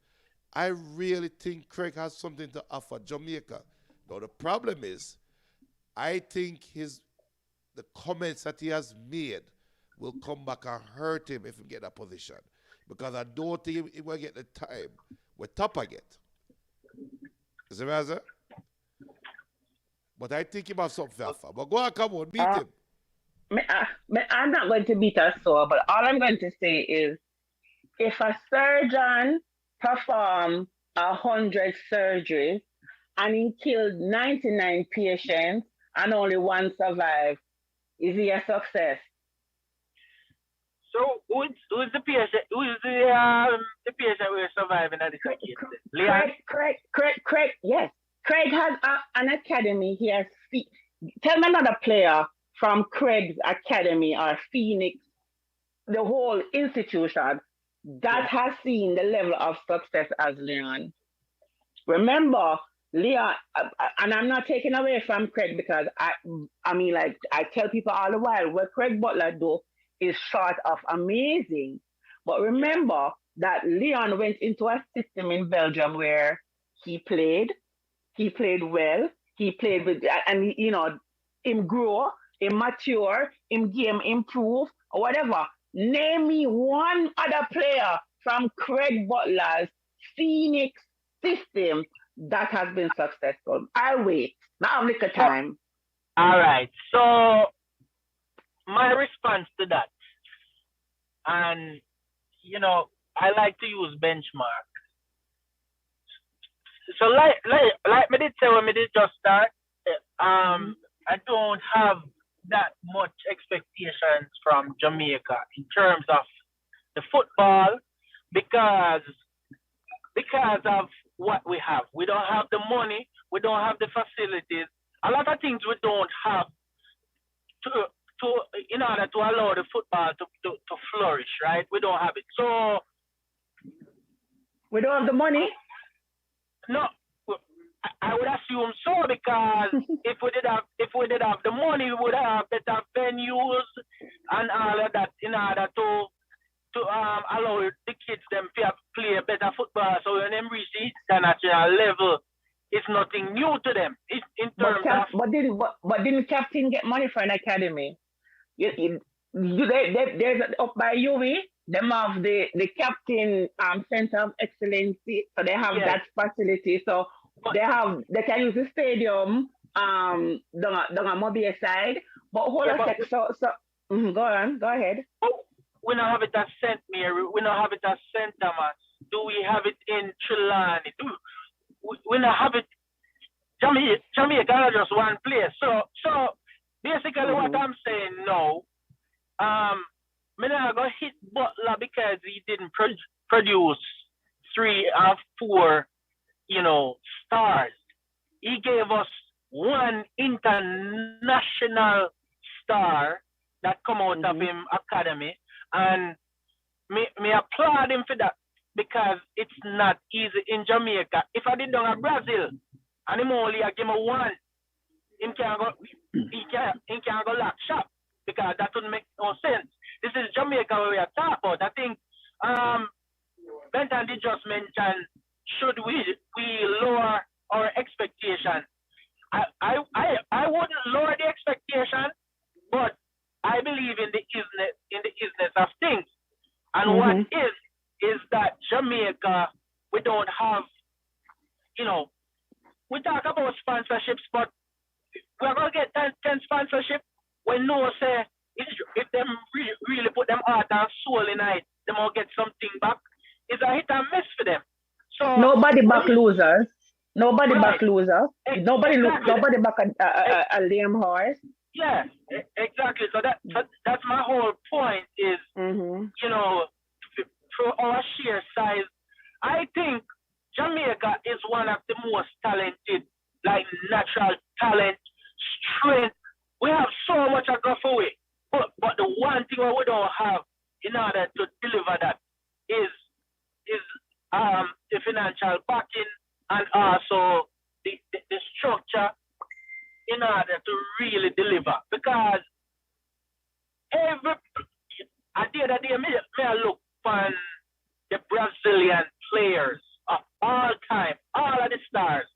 I really think Craig has something to offer Jamaica. Now, the problem is, I think the comments that he has made will come back and hurt him if he get that position. Because I don't think he will get the time with Topper get. You see what I'm saying? But I think he must have something to offer. But go on, come on, beat him. I'm not going to beat us so, but all I'm going to say is, if a surgeon performed 100 surgeries and he killed 99 patients and only one survived, is he a success? So who's the patient? Who is the patient who is surviving at this case? Craig, yes. Craig has an academy. He has tell me another player from Craig's academy or Phoenix, the whole institution that has seen the level of success as Leon. Remember, Leon, and I'm not taking away from Craig because I mean, like I tell people all the while, what Craig Butler do is short of amazing. But remember that Leon went into a system in Belgium where he played, he played well, he played with, and you know, him grow, him mature, him game improve, or whatever. Name me one other player from Craig Butler's Phoenix system that has been successful. I'll wait. Now I've little time. All right. So my response to that, and you know, I like to use benchmark. So like me did say when me did just start, I don't have that much expectations from Jamaica in terms of the football because of what we have. We don't have the money, we don't have the facilities. A lot of things we don't have to in order to allow the football to flourish, right? We don't have it. So we don't have the money? No. I would assume so because if we did have the money, we would have better venues and all of that in order to allow the kids them to play better football. So when they reach the international level, it's nothing new to them. It's in terms but didn't Captain get money for an academy? There's up by UV. Them have the Captain Center of Excellence, so they have that facility. So they can use the stadium down on Mobile side. But hold on a sec. So go ahead. We don't have it at St. Mary. We don't have it at St. Thomas. Do we have it in Trelawney? We don't have it. Jamaica is just one place. So basically what I'm saying now, I'm not going to hit Butler because he didn't produce 3 or 4, stars. He gave us one international star that come out of him academy, and me applaud him for that because it's not easy in Jamaica. If I did down at Brazil and him only give me 1, he can't go lock shop because that wouldn't make no sense. This is Jamaica where we are talking about. I think Benton did just mention, should we lower our expectation? I wouldn't lower the expectation, but I believe in the business of things. And what is that Jamaica, we don't have, we talk about sponsorships, but we're going to get 10 sponsorship when no say if them really put them heart and soul in it, they will get something back. It's a hit and miss for them. So nobody back losers. Nobody back losers. Nobody back a lame horse. Yeah, exactly. So that's my whole point is, for our sheer size, I think Jamaica is one of the most talented, like natural talent, strength. We have so much to go for it. But the one thing we don't have in order to deliver that is the financial backing and also the structure in order to really deliver. Because at the end of the day, I look for the Brazilian players of all time, all of the stars.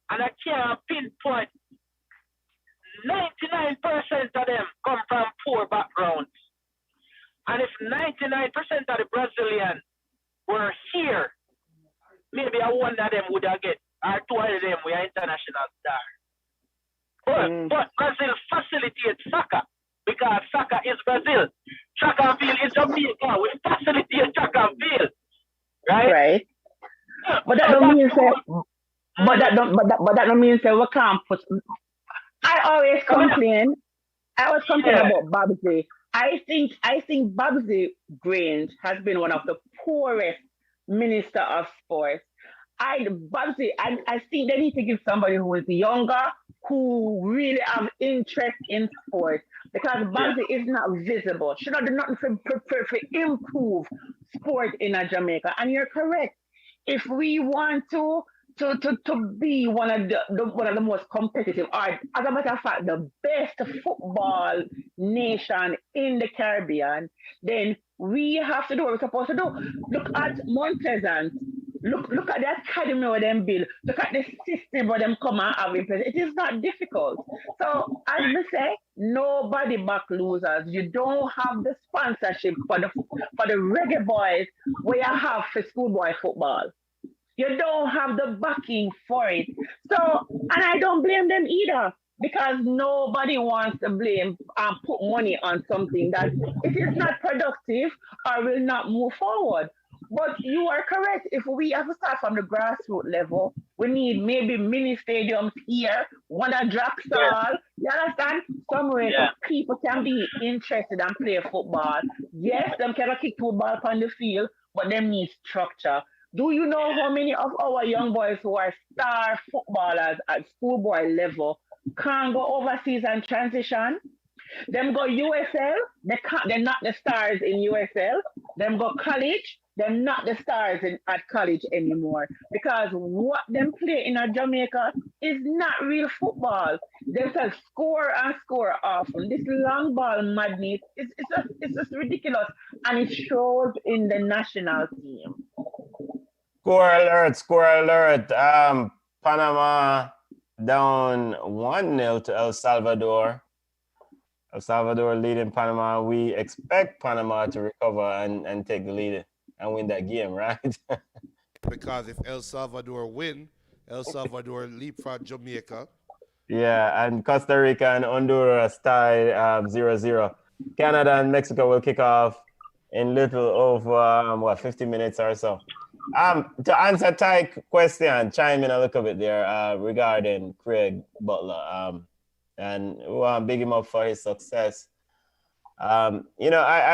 And I can't pinpoint 99% of them come from poor backgrounds. And if 99% of the Brazilians were here, maybe one of them would have get, or 2 of them were international stars. But Brazil facilitates soccer because soccer is Brazil. Track and field is Jamaica. We facilitate track and field. Right? But that don't mean say but that don't mean say we can't put. I always complain about Babsy. I think Babsy Grange has been one of the poorest minister of sports. I think they need to give somebody who is younger, who really have interest in sports, because Babsy is not visible. She not do nothing for improve sport in Jamaica. And you're correct. If we want to to be one of one of the most competitive, or as a matter of fact, the best football nation in the Caribbean, then we have to do what we're supposed to do. Look at Mount Pleasant. Look at the academy where them build. Look at the system where them come and have in place. It is not difficult. So as we say, nobody back losers. You don't have the sponsorship for the reggae boys where you have for schoolboy football. You don't have the backing for it. So, and I don't blame them either because nobody wants to blame and put money on something that it is not productive or will not move forward. But you are correct. If we have to start from the grassroots level, we need maybe mini stadiums here, one that drops all. You understand? Somewhere so people can be interested and play football. Yes, them cannot kick football on the field, but them need structure. Do you know how many of our young boys who are star footballers at schoolboy level can't go overseas and transition? Them go USL, they're not the stars in USL. Them go college, they're not the stars at college anymore. Because what them play in a Jamaica is not real football. They just score and score often. This long ball madness, it's just ridiculous. And it shows in the national team. Score alert, score alert. Panama down 1-0 to El Salvador. El Salvador leading Panama. We expect Panama to recover and take the lead and win that game, right? Because if El Salvador win, El Salvador leapfrog Jamaica. Yeah, and Costa Rica and Honduras tied 0-0. Canada and Mexico will kick off in little over 50 minutes or so. To answer Ty's question, chime in a little bit there regarding Craig Butler. And we want to big him up for his success. I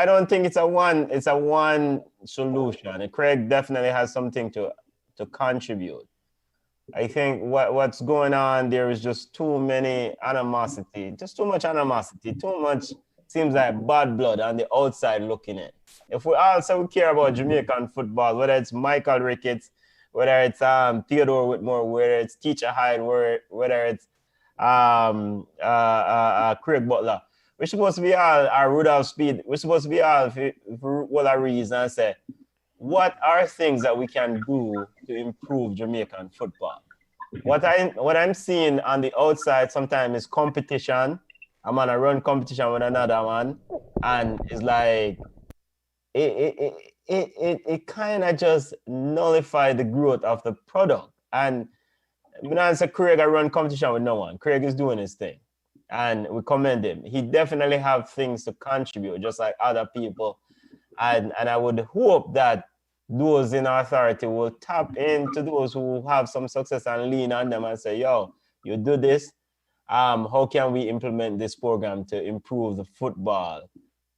don't think it's a one solution. And Craig definitely has something to contribute. I think what's going on there is just too many animosity, just too much animosity, too much seems like bad blood on the outside looking in. If we also care about Jamaican football, whether it's Michael Ricketts, whether it's Theodore Whitmore, whether it's Teacher Hyde, whether it's Craig Butler, we're supposed to be all our Rudolph Speed. We're supposed to be all for what a reason and say, what are things that we can do to improve Jamaican football? What I'm seeing on the outside sometimes is competition. I'm on a run competition with another one, and it's like it kind of just nullifies the growth of the product. And when I say Craig, I run competition with no one. Craig is doing his thing, and we commend him. He definitely have things to contribute, just like other people. And I would hope that those in authority will tap into those who have some success and lean on them and say, yo, you do this. How can we implement this program to improve the football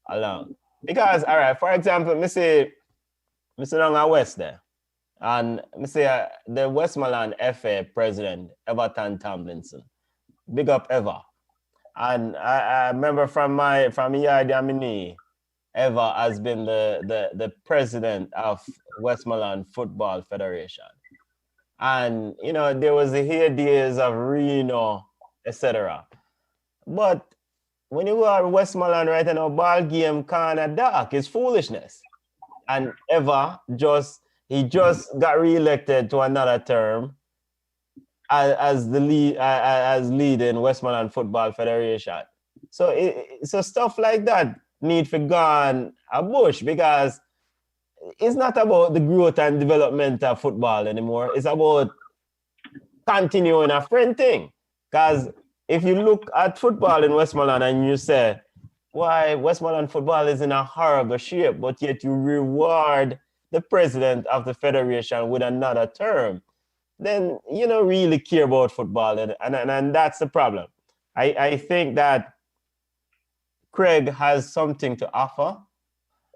along? Because, all right, for example, me say down West there, and me say the Westmoreland FA president, Everton Tomlinson, big up Ever. And I remember from Yard Yamini, Ever has been the president of Westmoreland Football Federation. And, there was the heydays of Reno, etc. But when you go to Westmoreland right now, ball game kind of dark. It's foolishness. And Eva he just got re-elected to another term as lead in Westmoreland Football Federation. So stuff like that need to go on a bush, because it's not about the growth and development of football anymore. It's about continuing a friend thing. Because if you look at football in Westmoreland and you say, why Westmoreland football is in a horrible shape, but yet you reward the president of the federation with another term, then you don't really care about football. And that's the problem. I think that Craig has something to offer.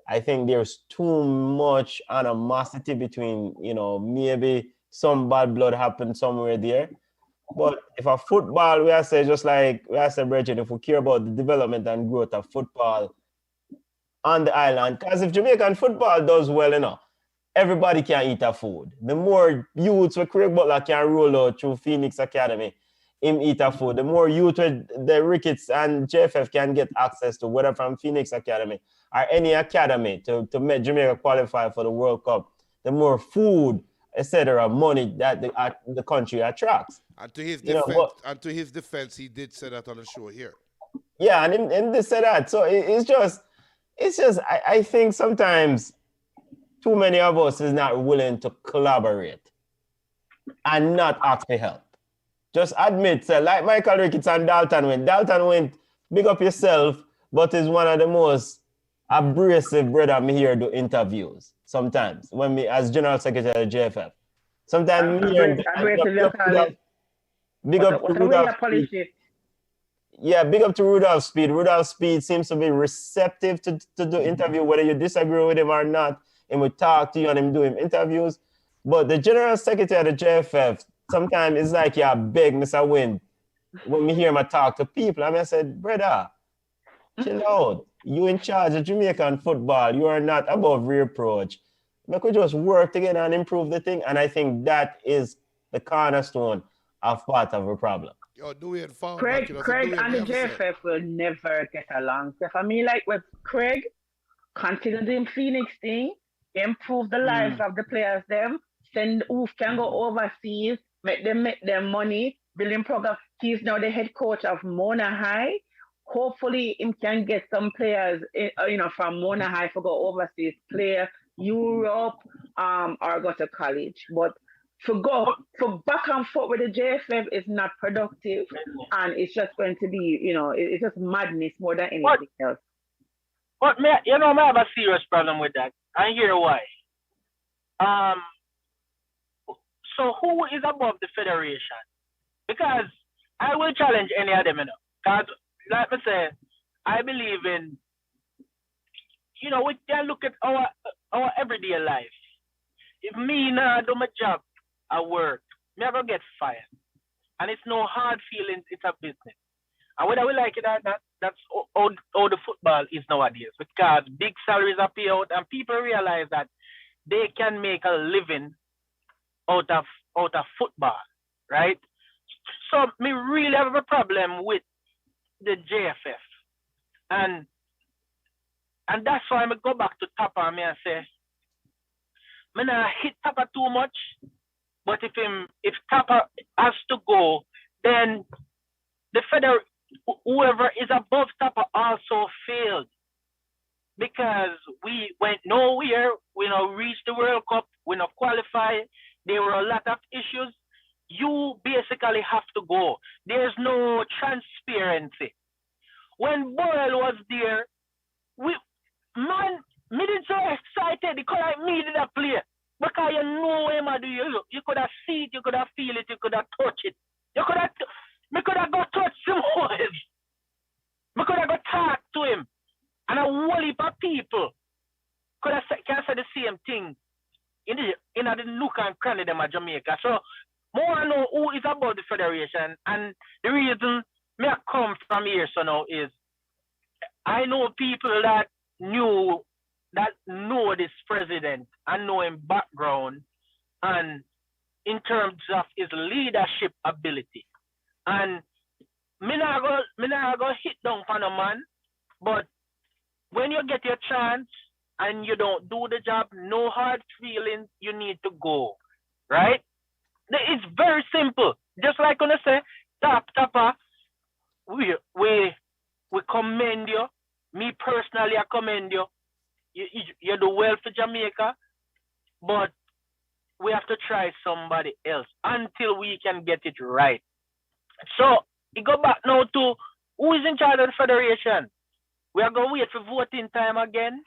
I think there's too much animosity between, maybe some bad blood happened somewhere there. But if a football, we are saying, just like we are saying, Bridget, if we care about the development and growth of football on the island, because if Jamaican football does well enough, everybody can eat a food. The more youths where Craig Butler can roll out through Phoenix Academy, him eat a food. The more youth where the Ricketts and JFF can get access to, whether from Phoenix Academy or any academy to make Jamaica qualify for the World Cup, the more food, etc., money that the country attracts. And to his defense, he did say that on the show here. Yeah, and they said that. So it's just I think sometimes too many of us is not willing to collaborate and not ask for help. Just admit, say, like Michael Ricketts and Dalton went. Dalton went, big up yourself, but is one of the most abrasive brother me here do interviews sometimes when me as General Secretary of JFF. Sometimes me and big up to Rudolph Speed. Yeah, big up to Rudolph Speed. Rudolph Speed seems to be receptive to do interview, whether you disagree with him or not. And we talk to you and him do him interviews. But the General Secretary of the JFF, sometimes it's like, yeah, beg Mr. Wynn. When we hear him talk to people, I said, brother, chill out. You in charge of Jamaican football. You are not above reproach. We could just work together and improve the thing. And I think that is the cornerstone of part of the problem. Yo, Craig and the JFF will never get along. So for me, like with Craig, continue doing Phoenix thing, improve the lives of the players, them, send who can go overseas, make them money, building program. He's now the head coach of Mona High. Hopefully, he can get some players, from Mona High for go overseas, play Europe, or go to college. But for back and forth with the JFF is not productive, and it's just going to be, it's just madness more than anything else. But I have a serious problem with that. I hear why. So who is above the federation? Because I will challenge any of them, because, like I say, I believe in, we can look at our everyday life. If me now do my job at work, me I go get fired. And it's no hard feelings, it's a business. And whether we like it or not, that's how the football is nowadays. Because big salaries are paid out and people realize that they can make a living out of football, right? So me really have a problem with the JFF. And that's why I go back to Tapper and I say, I not hit Tapper too much, but if Tapper has to go, then the whoever is above Tapper also failed. Because we went nowhere, we not reached the World Cup, we not qualified, there were a lot of issues. You basically have to go. There's no transparency. When Boyle was there, me did so excited because me did a play. Because you know him, you could have see it, you could have feel it, you could have touch it. Me could have got touch him. Me could have got talk to him. And a whole heap of people can say the same thing in the nook and cranny them at Jamaica. So more I know who is about the federation, and the reason me I come from here so now is I know people that know this president and know him background and in terms of his leadership ability. And me not go hit down for no man, but when you get your chance and you don't do the job, no hard feelings, you need to go, right? It's very simple. Just like when I say, Tapper, we commend you. Me personally, I commend you. You do well for Jamaica, but we have to try somebody else until we can get it right. So, we go back now to who is in charge of the federation. We are going to wait for voting time again.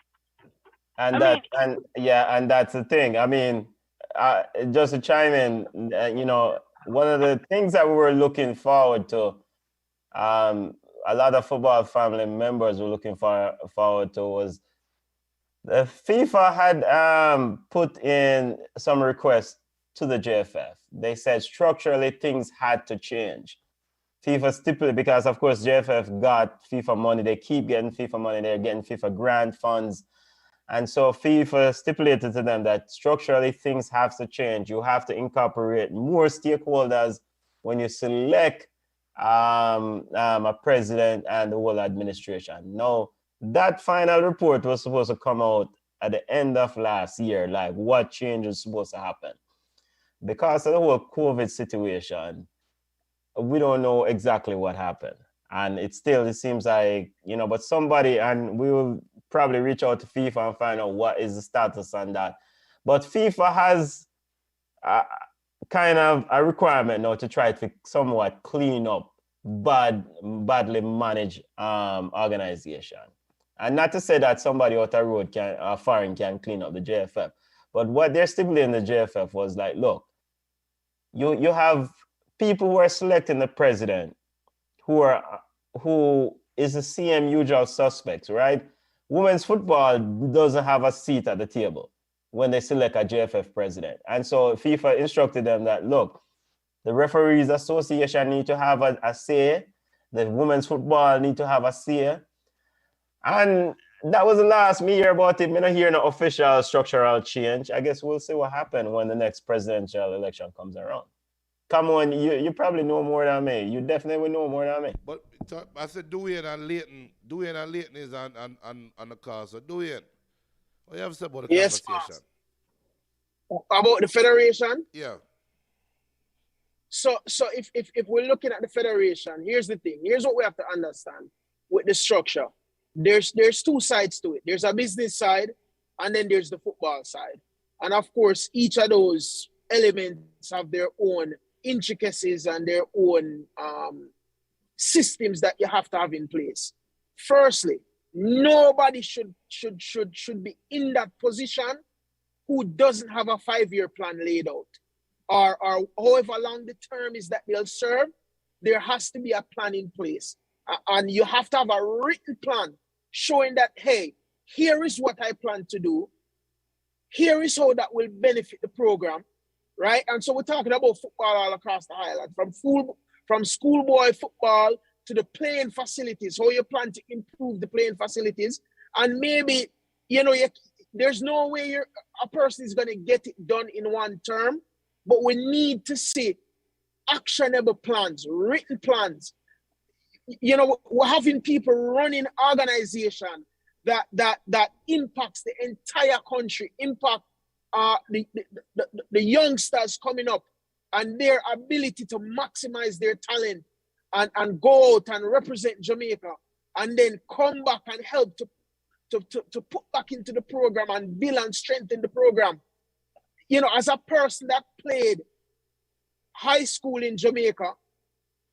And that's the thing. I mean, just to chime in, one of the things that we were looking forward to, a lot of football family members were looking forward to was the FIFA had put in some requests to the JFF. They said structurally things had to change. FIFA stipulated, because of course JFF got FIFA money, they keep getting FIFA money, they're getting FIFA grant funds. And so FIFA stipulated to them that structurally things have to change. You have to incorporate more stakeholders when you select a president and the whole administration. Now, that final report was supposed to come out at the end of last year, like what change is supposed to happen. Because of the whole COVID situation, we don't know exactly what happened. And it seems like, but somebody, and we will probably reach out to FIFA and find out what is the status on that. But FIFA has kind of a requirement now to try to somewhat clean up badly managed organization. And not to say that somebody out the road foreign can clean up the JFF. But what they're stipulating in the JFF was like, look, you have people who are selecting the president who is the same usual suspects, right? Women's football doesn't have a seat at the table when they select a JFF president. And so FIFA instructed them that, look, the Referees Association need to have a say, the women's football need to have a say. And that was the last me hear about it. Me not hear no official structural change. I guess we'll see what happens when the next presidential election comes around. Come on, you probably know more than me. You definitely know more than me. But I said Dwayne and Leighton is on the call. So Dwayne, what you have to say about the conversation? About the federation? Yeah. So if we're looking at the federation, here's the thing. Here's what we have to understand with the structure. There's two sides to it. There's a business side, and then there's the football side. And of course, each of those elements have their own intricacies and their own systems that you have to have in place. Firstly, nobody should be in that position who doesn't have a 5-year plan laid out, or however long the term is that they'll serve. There has to be a plan in place, and you have to have a written plan showing that, hey, here is what I plan to do. Here is how that will benefit the program. Right? And so we're talking about football all across the island, from schoolboy football to the playing facilities, how you plan to improve the playing facilities. And maybe, there's no way a person is going to get it done in one term, but we need to see actionable plans, written plans. We're having people running organization that impacts the entire country, impact the youngsters coming up and their ability to maximize their talent and go out and represent Jamaica and then come back and help to put back into the program and build and strengthen the program. As a person that played high school in Jamaica,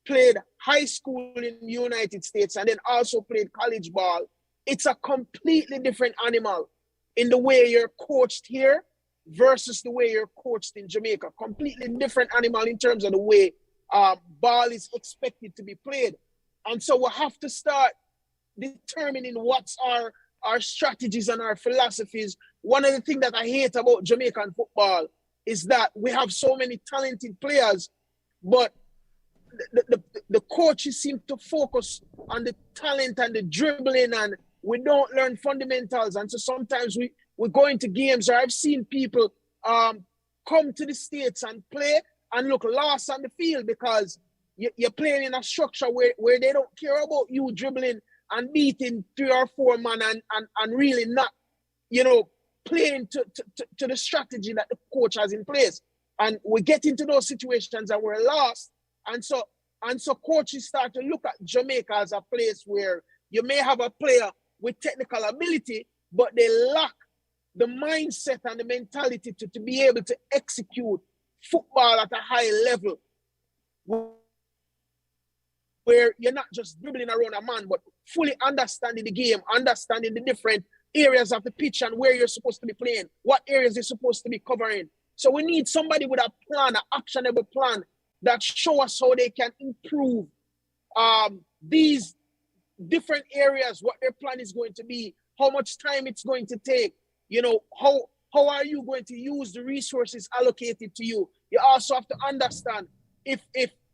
played high school in the United States, and then also played college ball, it's a completely different animal in the way you're coached here versus the way you're coached in Jamaica. Completely different animal in terms of the way ball is expected to be played. And so we'll have to start determining what's our strategies and our philosophies. One of the things that I hate about Jamaican football is that we have so many talented players, but the coaches seem to focus on the talent and the dribbling, and we don't learn fundamentals. And so sometimes we go into games, or I've seen people come to the States and play and look lost on the field because you're playing in a structure where they don't care about you dribbling and beating 3 or 4 men and really not, playing to the strategy that the coach has in place. And we get into those situations and we're lost. And so coaches start to look at Jamaica as a place where you may have a player with technical ability, but they lack the mindset and the mentality to be able to execute football at a high level, where you're not just dribbling around a man, but fully understanding the game, understanding the different areas of the pitch and where you're supposed to be playing, what areas you're supposed to be covering. So we need somebody with a plan, an actionable plan that show us how they can improve these different areas, what their plan is going to be, how much time it's going to take, how are you going to use the resources allocated to you. You also have to understand if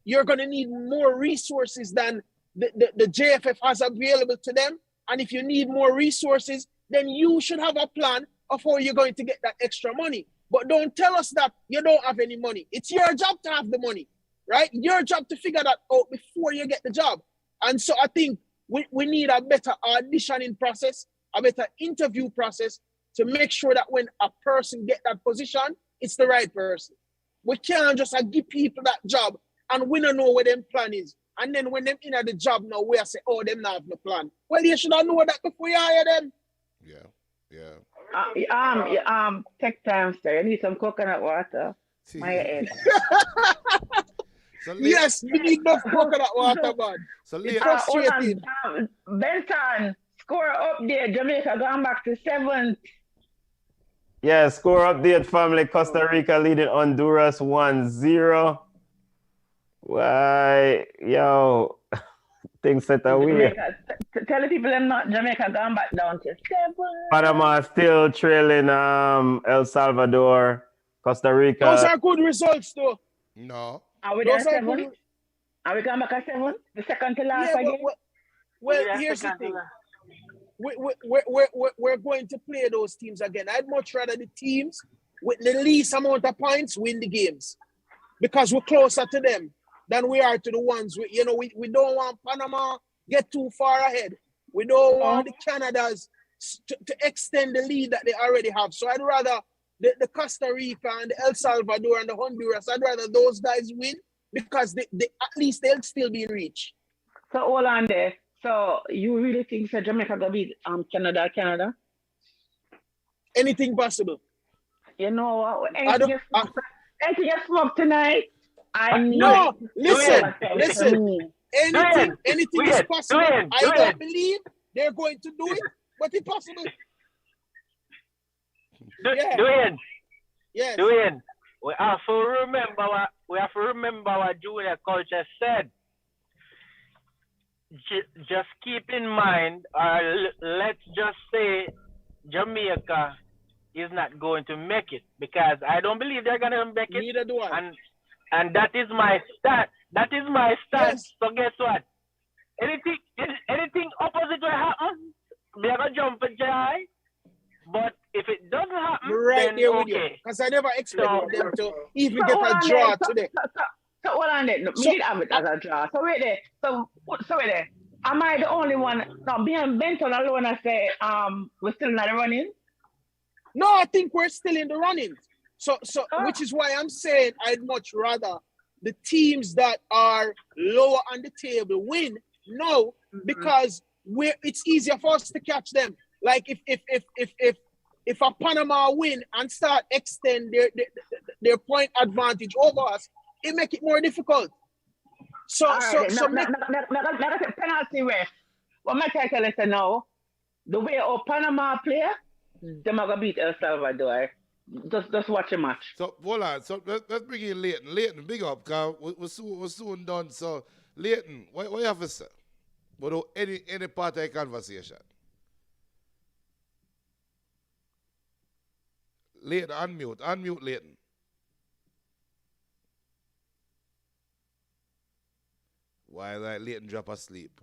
you're going to need more resources than the JFF has available to them, and if you need more resources, then you should have a plan of how you're going to get that extra money. But don't tell us that you don't have any money. It's your job to have the money, right? Your job to figure that out before you get the job. And so I think we need a better auditioning process, a better interview process to make sure that when a person get that position, it's the right person. We can't just give people that job and we don't know what their plan is. And then when them in at the job now, we say, oh, them not have no plan. Well, you should have known that before you hire them. Take time, sir. You need some coconut water. My head. Yes, we need enough coconut water, man. So it's frustrating. Benson, score update. Jamaica going back to 7th. Yeah, score update, family. Costa Rica leading Honduras 1-0. Why, yo, things set away. Tell the people them not Jamaica going back down to 7. Panama still trailing El Salvador, Costa Rica. Those are good results, though. No. Are we there 7? Are we going back at 7? The second to last again? Well, here's the thing. We're going to play those teams again. I'd much rather the teams with the least amount of points win the games because we're closer to them than we are to the ones. We don't want Panama get too far ahead. We don't want the Canadas to extend the lead that they already have. So I'd rather the Costa Rica and the El Salvador and the Honduras, I'd rather those guys win because they at least they'll still be in reach. So hold on there. So you really think that Jamaica gonna beat Canada? Anything possible. You know what? Anything you smoke tonight? Listen. Anything is possible. I don't believe they're going to do it, but it's possible. Dwayne. Yes. Dwayne. We have to remember what Junior Culture said. Just keep in mind, let's just say Jamaica is not going to make it because I don't believe they're going to make it. Neither do I. And that is my stance. That is my stance. Yes. So guess what? Anything opposite will happen. They're going to jump for Jai. But if it doesn't happen, right then there with okay. you. Because I never expected them to even get a draw today. So hold on there. We did have it as a draw. So wait there. So wait there. Am I the only one? No, being Benton alone, I say we're still not running. No, I think we're still in the running. So which is why I'm saying I'd much rather the teams that are lower on the table win now because it's easier for us to catch them. Like if a Panama win and start extend their point advantage over us, it make it more difficult. So penalty ref. What my tell you now, the way our Panama player, they're gonna beat El Salvador. Just watch a match. So hold on. So let's bring in Leighton. Leighton, big up, cause we're soon done. So Leighton, what you have to say? Without any part of the conversation. Leighton, unmute Leighton. Why let Leighton drop asleep?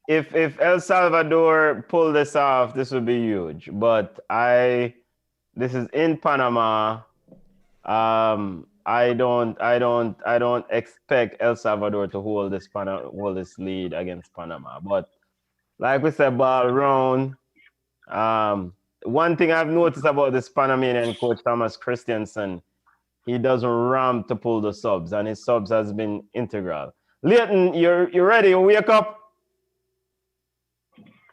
If El Salvador pull this off, this would be huge. But this is in Panama. I don't expect El Salvador to hold this lead against Panama. But like we said, ball round. One thing I've noticed about this Panamanian coach Thomas Christensen, he doesn't ram to pull the subs, and his subs has been integral. Leighton, you ready? You wake up.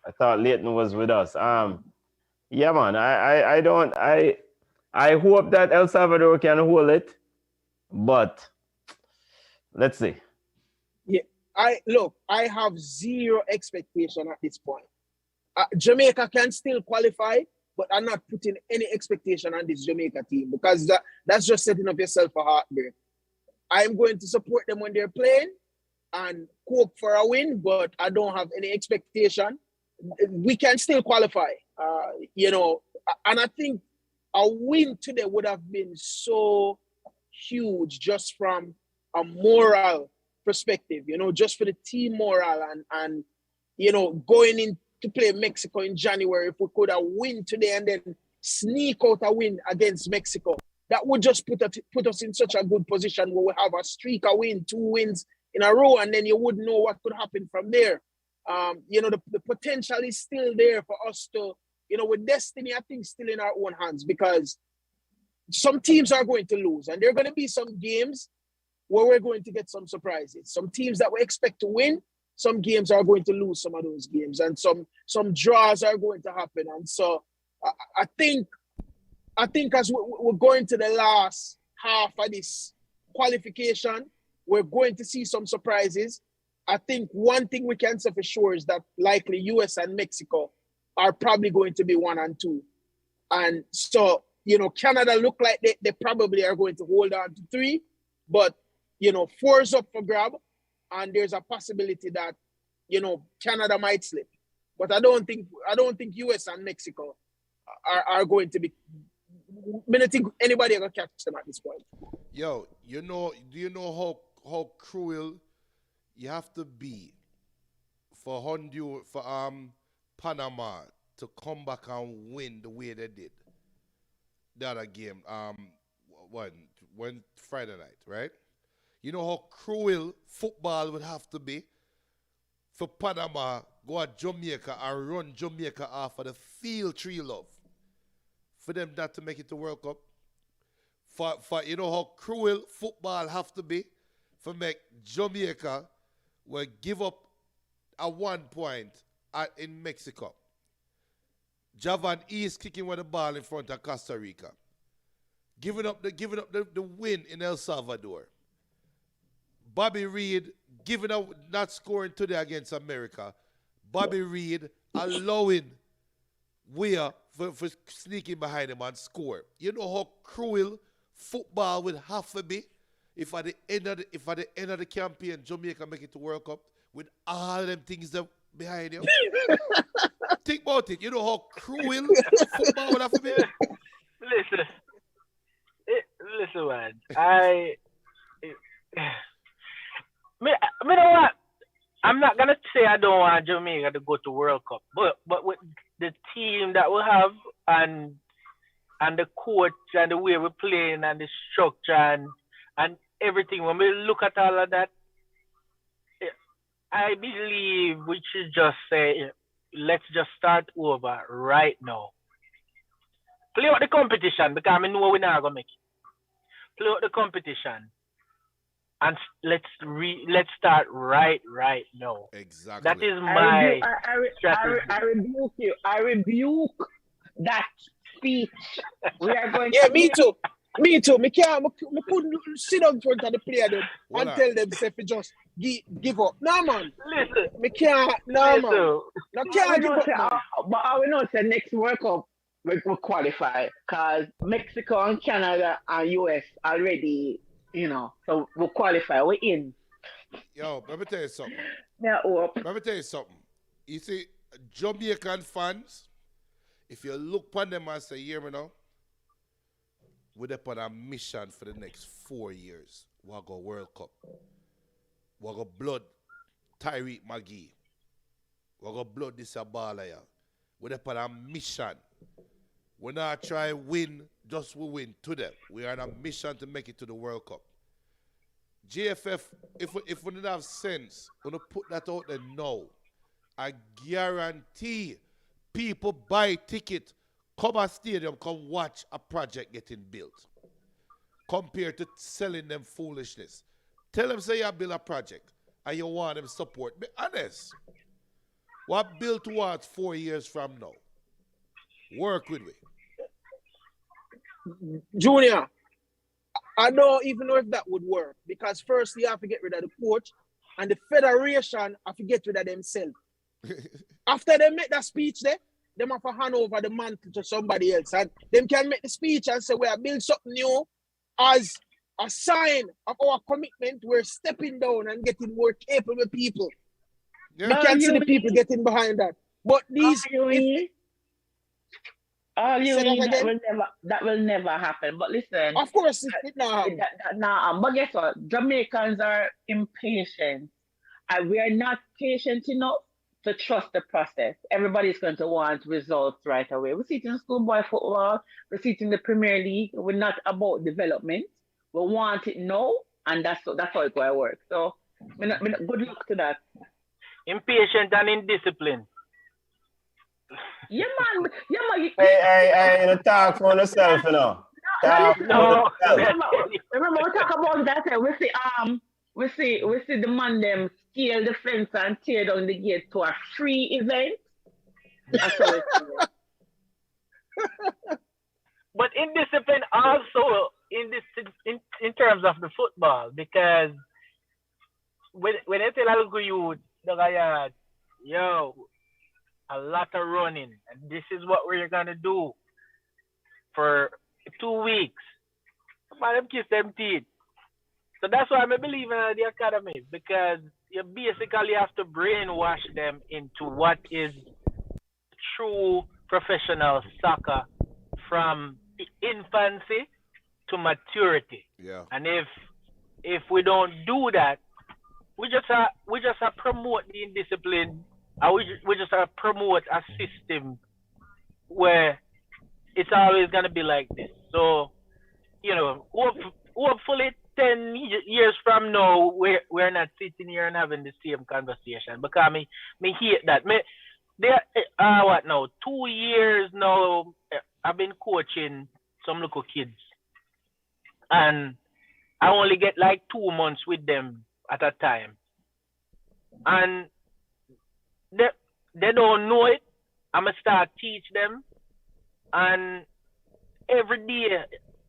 I thought Leighton was with us. Yeah, man. I hope that El Salvador can hold it, but let's see. Yeah, I have zero expectation at this point. Jamaica can still qualify, but I'm not putting any expectation on this Jamaica team because that's just setting up yourself for heartbreak. I'm going to support them when they're playing and hope for a win, but I don't have any expectation. We can still qualify, and I think a win today would have been so huge just from a moral perspective, just for the team morale and going in to play Mexico in January, if we could have win today and then sneak out a win against Mexico, that would just put us in such a good position where we have a streak of win, 2 wins in a row, and then you wouldn't know what could happen from there. The potential is still there for us to, with destiny, I think, still in our own hands, because some teams are going to lose, and there are going to be some games where we're going to get some surprises. Some teams that we expect to win, some games are going to lose some of those games, and some draws are going to happen. And so I think as we're going to the last half of this qualification, we're going to see some surprises. I think one thing we can say for sure is that likely US and Mexico are probably going to be 1 and 2. And so, Canada look like they probably are going to hold on to 3, but, 4 is up for grab. And there's a possibility that, Canada might slip. But I don't think US and Mexico are going to be. I don't think anybody are going to catch them at this point. Yo, do you know how cruel you have to be for Honduras, for Panama to come back and win the way they did the other game? When Friday night, right? You know how cruel football would have to be for Panama go at Jamaica and run Jamaica off of the field 3-love for them not to make it to World Cup. For you know how cruel football have to be for make Jamaica will give up a 1 point in Mexico. Javan East kicking with the ball in front of Costa Rica. Giving up the win in El Salvador. Bobby Reid giving up, not scoring today against America. Bobby Reid allowing Weah for sneaking behind him and score. You know how cruel football would have to be if at the end of the campaign Jamaica make it to World Cup with all them things that behind you. Think about it. You know how cruel football would have to be. Listen, man. Me know what? I'm not gonna say I don't want Jamaica to go to World Cup, but with the team that we have and the coach and the way we're playing and the structure and everything, when we look at all of that, I believe we should just say, let's just start over right now. Play out the competition because I know we're not gonna make it. Play out the competition. And let's start right now. Exactly. That is my strategy. I rebuke you. I rebuke that speech. We are going. Yeah, me too. Me couldn't sit down in front of the player them and tell them if you just give up. No man. Listen. Me can't. No man. No can't give up. But I will not say next World Cup we will qualify because Mexico and Canada and US already. So we'll qualify. We're in. Yo, let me tell you something. Let me tell you something. You see, Jamaican fans, if you look upon them and say, hear me now, we're on a mission for the next 4 years. We'll go World Cup. We'll go blood Tyreek McGee. We'll go blood this Abalaya. We're on a mission. We're not trying to win, just we win to them. We are on a mission to make it to the World Cup. GFF, if we didn't have sense, we're going to put that out there now. I guarantee people buy ticket, come a stadium, come watch a project getting built. Compared to selling them foolishness. Tell them, say you build a project and you want them support. Be honest. What build towards 4 years from now? Work with me. Junior, I don't even know if that would work because first you have to get rid of the coach and the federation have to get rid of themselves. After they make that speech there, they have to hand over the mantle to somebody else and them can make the speech and say we are building something new as a sign of our commitment. We're stepping down and getting more capable people. Yeah. We can see the people getting behind that. But these... Oh, you Say that mean again. that will never happen. But listen, Of course, it now happen. but guess what? Jamaicans are impatient, and we are not patient enough to trust the process. Everybody's going to want results right away. We see it in schoolboy football. We see it in the Premier League. We're not about development. We want it now, and that's how it's going to work. So, good luck to that. Impatient and indisciplined. Yeah, man. Yeah, man. Hey, you talk for yourself, you know. Talk for No. yourself. Remember, we talk about that. We see the man them scale the fence and tear down the gate to a free event. That's how we see it. But indiscipline also in terms of the football, because when they tell a local youth, the guy, yo, a lot of running, and this is what we're gonna do for 2 weeks. Man, them kiss them teeth. So that's why I believe in the academy, because you basically have to brainwash them into what is true professional soccer from infancy to maturity. Yeah. And if we don't do that, we just promote the indiscipline, and we just promote a system where it's always gonna be like this. So, hopefully 10 years from now, we're not sitting here and having the same conversation, because me hate that. What now? 2 years now, I've been coaching some local kids, and I only get like 2 months with them at a time, and they don't know it. I'ma start teach them, and every day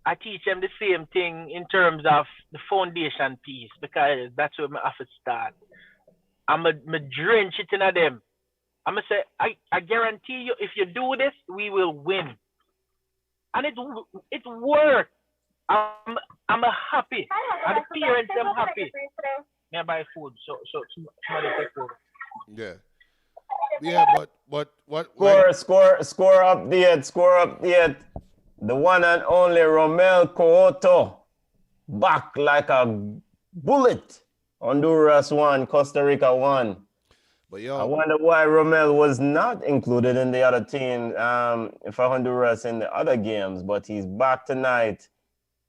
I teach them the same thing in terms of the foundation piece, because that's where I have to start. I'ma drench it in them. I'ma say, I guarantee you, if you do this, we will win, and it worked. I'm happy, and the parents I'm happy. May I buy food? So somebody take over. Yeah. Yeah, but what? Score update. The one and only Romel Cooto back like a bullet. Honduras won, Costa Rica won. But I wonder why Romel was not included in the other team for Honduras in the other games, but he's back tonight.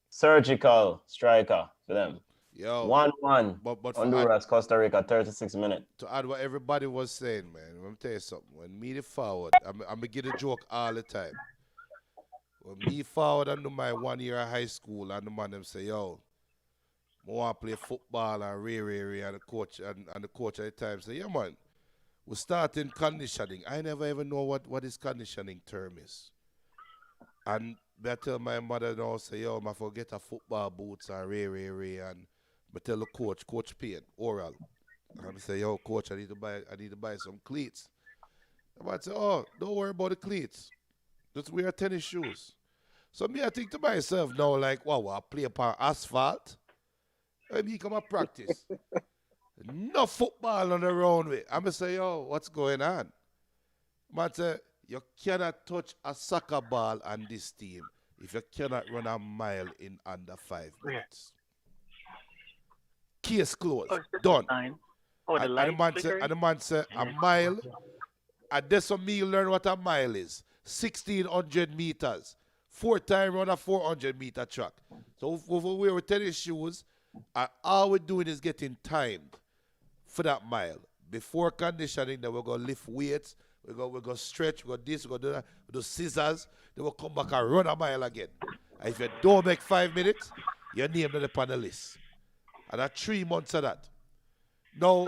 Surgical striker for them. 1-1. But Honduras, Costa Rica, 36 minutes. To add what everybody was saying, man, let me tell you something. When me the forward, I'm going to get a joke all the time. When me forward and do my 1 year of high school, and the man them say, yo, I want to play football and and the coach and the coach at the time say, yeah, man, we're starting conditioning. I never even know what this conditioning term is. And I tell my mother now, say, yo, I forget a football boots and and I tell the coach paid, oral. And I say, yo, coach, I need to buy some cleats. I say, oh, don't worry about the cleats. Just wear tennis shoes. So me, I think to myself now, like, wow, I play upon asphalt. And me come and practice. No football on the round way. I'm going to say, yo, what's going on? Man say, you cannot touch a soccer ball on this team if you cannot run a mile in under 5 minutes. Case closed. Done. And the man say, a mile. And that's what me learn what a mile is. 1,600 meters. 4 times run a 400-meter track. So if we wear tennis shoes, all we're doing is getting timed for that mile. Before conditioning, then we're going to lift weights, we're going to stretch, we're going to do this, we're going to do that, we do scissors, then we'll come back and run a mile again. And if you don't make 5 minutes, your name is on the list. And that's 3 months of that. Now,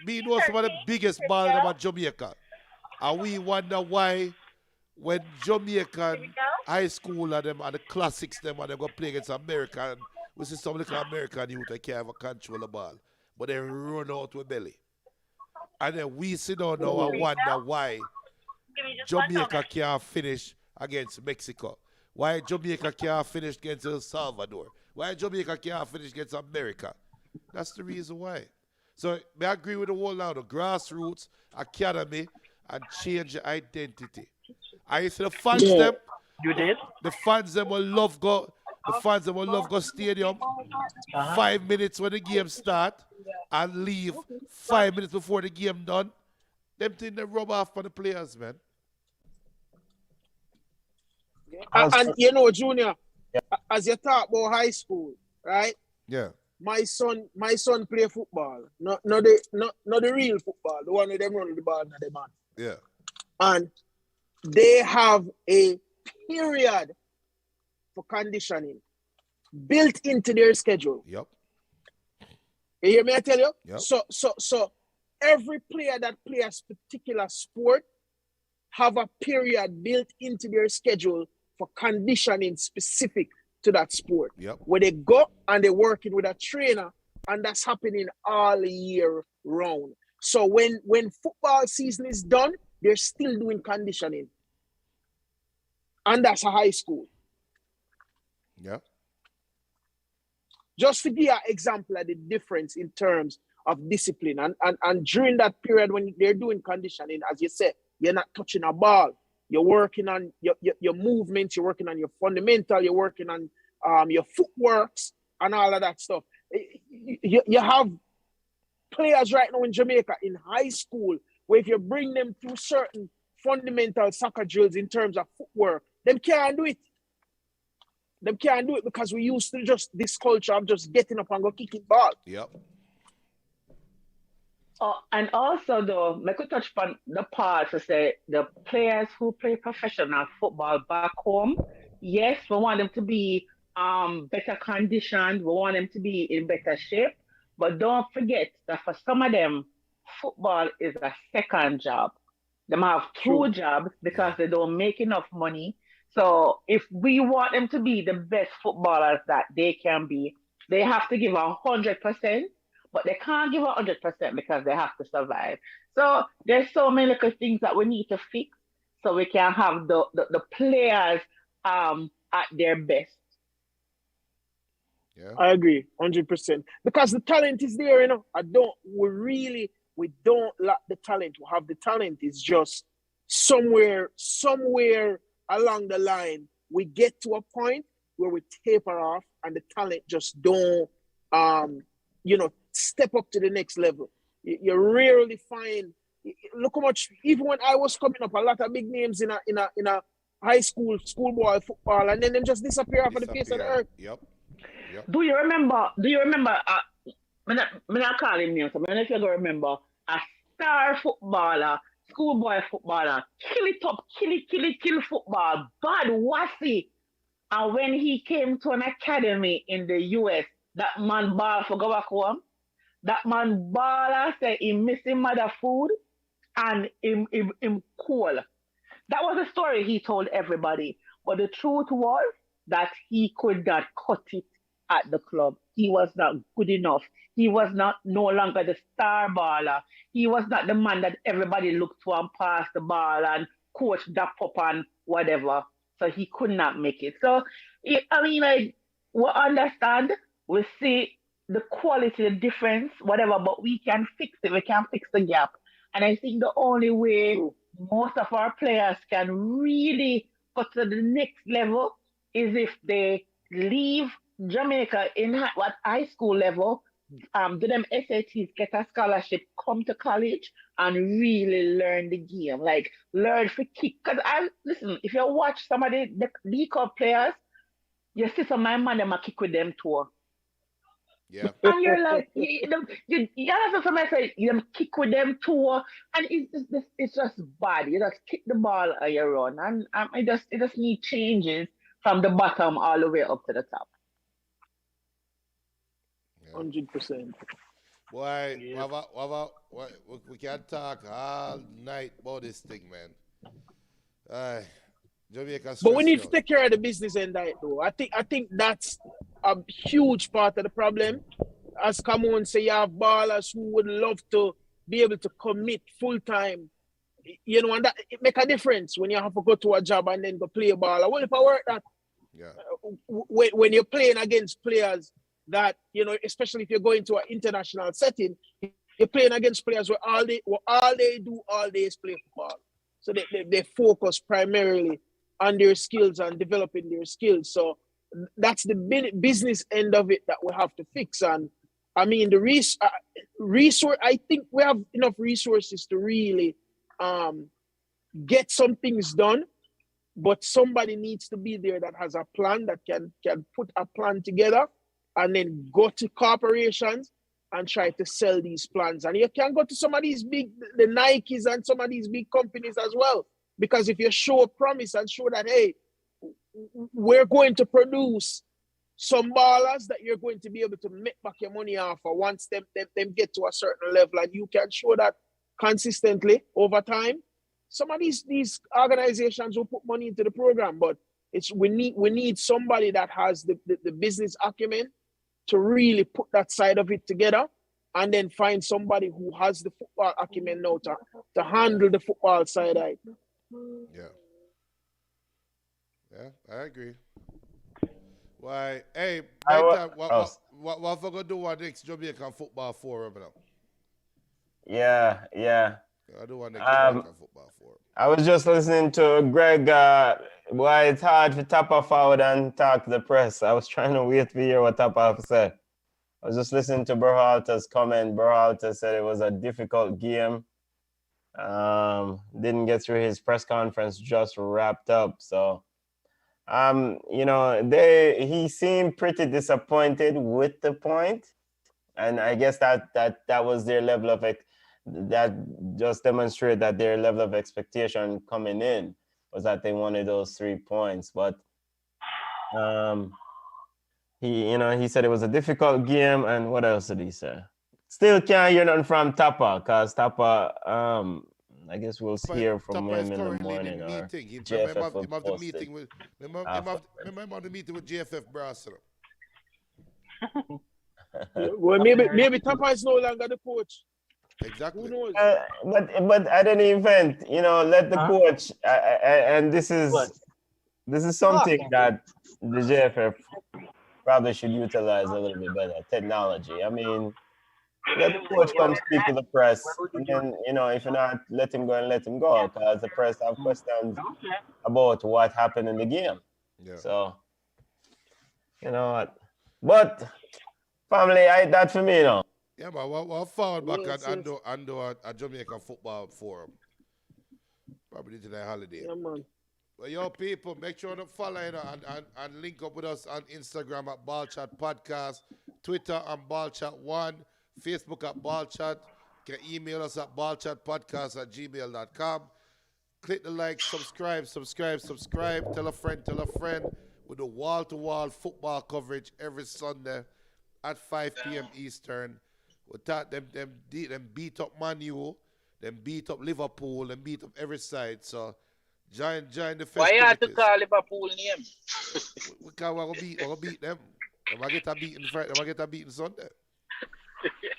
me know some of the biggest ball about Jamaica. And we wonder why when Jamaican high school and them and the classics them and they go play against America, and we see some little American youth that can't have a control the ball, but they run out with belly. And then we sit down now and wonder why Jamaica can't finish against Mexico. Why Jamaica can't finish against El Salvador. Why Jamaica can't finish against America. That's the reason why. So I agree with the whole now, the grassroots, academy, and change the identity. I used to the fans Yeah. them. You did? The fans them will love go. The fans them will love go stadium. 5 minutes when the game start and leave 5 minutes before the game done. Them thing they rub off for the players, man. And you know, Junior, as you talk about high school, right? Yeah. My son play football. Not the real football, the one with them running the ball and the man. Yeah. And they have a period for conditioning built into their schedule. Yep. You hear me? I tell you. Yep. So every player that plays a particular sport have a period built into their schedule for conditioning specific to that sport. Yep. Where they go and they're working with a trainer, and that's happening all year round. So when football season is done, they're still doing conditioning. And that's a high school. Yeah. Just to give you an example of the difference in terms of discipline. And during that period when they're doing conditioning, as you said, you're not touching a ball. You're working on your movements, you're working on your fundamental, you're working on your footworks and all of that stuff. You have players right now in Jamaica in high school where if you bring them through certain fundamental soccer drills in terms of footwork, them can't do it. Them can't do it because we used to just this culture of just getting up and go kicking ball. Yep. And also, though, I could touch on the part to say the players who play professional football back home, yes, we want them to be better conditioned, we want them to be in better shape, but don't forget that for some of them, football is a second job. They might have two jobs because they don't make enough money. So if we want them to be the best footballers that they can be, they have to give 100%. But they can't give 100% because they have to survive. So there's so many little things that we need to fix so we can have the players at their best. Yeah. I agree, 100%. Because the talent is there, you know. We don't lack the talent. We have the talent. It's just somewhere along the line, we get to a point where we taper off and the talent just don't, step up to the next level. You rarely find. Look how much. Even when I was coming up, a lot of big names in a high schoolboy football, and then them just disappear off of the face of the earth. Yep. Do you remember? I'm not calling names. I don't know if you remember a star footballer, schoolboy footballer, kill football, bad wassy. And when he came to an academy in the US, that man ball for go back home. That man baller said he missing mother food and him cool. That was a story he told everybody. But the truth was that he could not cut it at the club. He was not good enough. He was no longer the star baller. He was not the man that everybody looked to and passed the ball and coach dap up and whatever. So he could not make it. So, we understand, we see the quality, the difference, whatever, but we can fix it. We can fix the gap. And I think the only way most of our players can really go to the next level is if they leave Jamaica in high school level, do them SATs, get a scholarship, come to college and really learn the game. Like learn to kick. Because listen, if you watch some of the League Cup players, you see some of my man them a kick with them too. Yeah. And you're like, you have to say, you kick with them too, and it's just bad. You just kick the ball and you run, and it just need changes from the bottom all the way up to the top. 100%. Boy, we can talk all night about this thing, man. Jamaica. But we need to take care of the business end of it, though. I think that's a huge part of the problem. As Camon say, you have ballers who would love to be able to commit full time, and that it make a difference when you have to go to a job and then go play a ball. Well, if I work that, when you're playing against players that especially if you're going to an international setting, you're playing against players where all they do all day is play football. So they focus primarily on their skills and developing their skills. So that's the business end of it that we have to fix. And I mean, the resource, I think we have enough resources to really get some things done, but somebody needs to be there that has a plan, that can put a plan together and then go to corporations and try to sell these plans. And you can go to some of these the Nikes and some of these big companies as well. Because if you show a promise and show that, hey, we're going to produce some ballers that you're going to be able to make back your money off for once them get to a certain level, and you can show that consistently over time. Some of these organizations will put money into the program, but we need somebody that has the business acumen to really put that side of it together, and then find somebody who has the football acumen now to handle the football side of it. Yeah, I agree. Why? Hey, what we gonna do our next Jamaican football forum now? Yeah. I do want next Jamaican football forum. I was just listening to Greg. Why it's hard to tap off forward and talk to the press. I was trying to wait to hear what Tapa said. I was just listening to Berhalter's comment. Berhalter said it was a difficult game. Didn't get through his press conference, just wrapped up. So, he seemed pretty disappointed with the point, and I guess that was their level of that just demonstrated that their level of expectation coming in was that they wanted those 3 points. But he said it was a difficult game, and what else did he say? Still can't hear nothing from Tapa, because Tapa, I guess we'll hear from him in the morning. Or JFF will have the post meeting it. with remember the meeting with JFF Brass. Well, maybe Tapa is no longer the coach. Exactly. Who knows? But at any event, let the coach. And this is something that the JFF probably should utilize a little bit better. Technology. I mean, let the coach come speak to the press, and then if you're not, let him go, because the press have questions about what happened in the game. Yeah. So, you know what? But family, that for me, Yeah, but we'll forward back and do a Jamaican football forum. Probably today holiday. Yeah, man. Well, yo, people, make sure to follow and link up with us on Instagram at Ball Chat Podcast, Twitter on Ball Chat 1, Facebook at Ball Chat. You can email us at ballchatpodcast@gmail.com. Click the like, subscribe. Tell a friend with the wall-to-wall football coverage every Sunday at 5 p.m. Eastern. We thought them beat up Man U, them beat up Liverpool, them beat up every side. So join the festivities. Why you have to call Liverpool name? We gonna beat them. They might get a beating Friday. They might get a beating Sunday.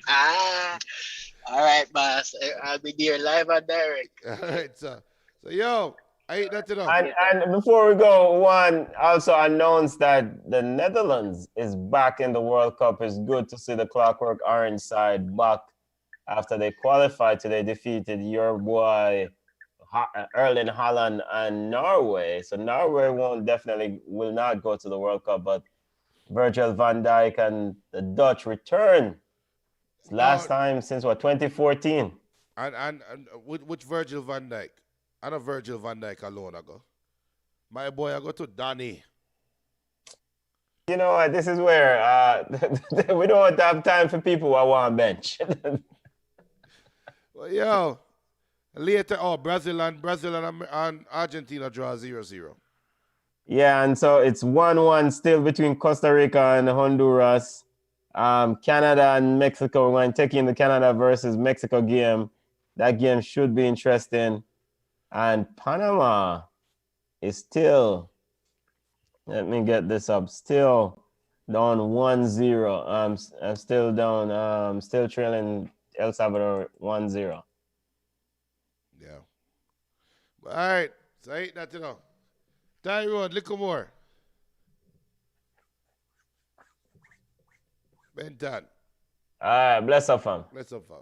All right, boss. I'll be there live and direct. All right, so yo, I ain't that enough. And before we go, one also announced that the Netherlands is back in the World Cup. It's good to see the Clockwork Orange side back after they qualified today, defeated your boy Erling Haaland and Norway. So Norway will not go to the World Cup, but Virgil van Dijk and the Dutch return. It's last time since 2014. And which Virgil van Dijk? I know Virgil van Dijk alone I go. My boy, I go to Danny. You know what? This is where we don't have time for people who want bench. Well, yo, later, Brazil and Argentina draw 0-0. Yeah, and so it's 1-1 still between Costa Rica and Honduras. Canada and Mexico, we're going to take in the Canada versus Mexico game. That game should be interesting. And Panama is still, let me get this up, still down 1-0. I'm still down, still trailing El Salvador 1-0. Yeah. All right. So I ain't that, Tyrone, little more. Benton. All right, bless up, fam. Bless up, fam.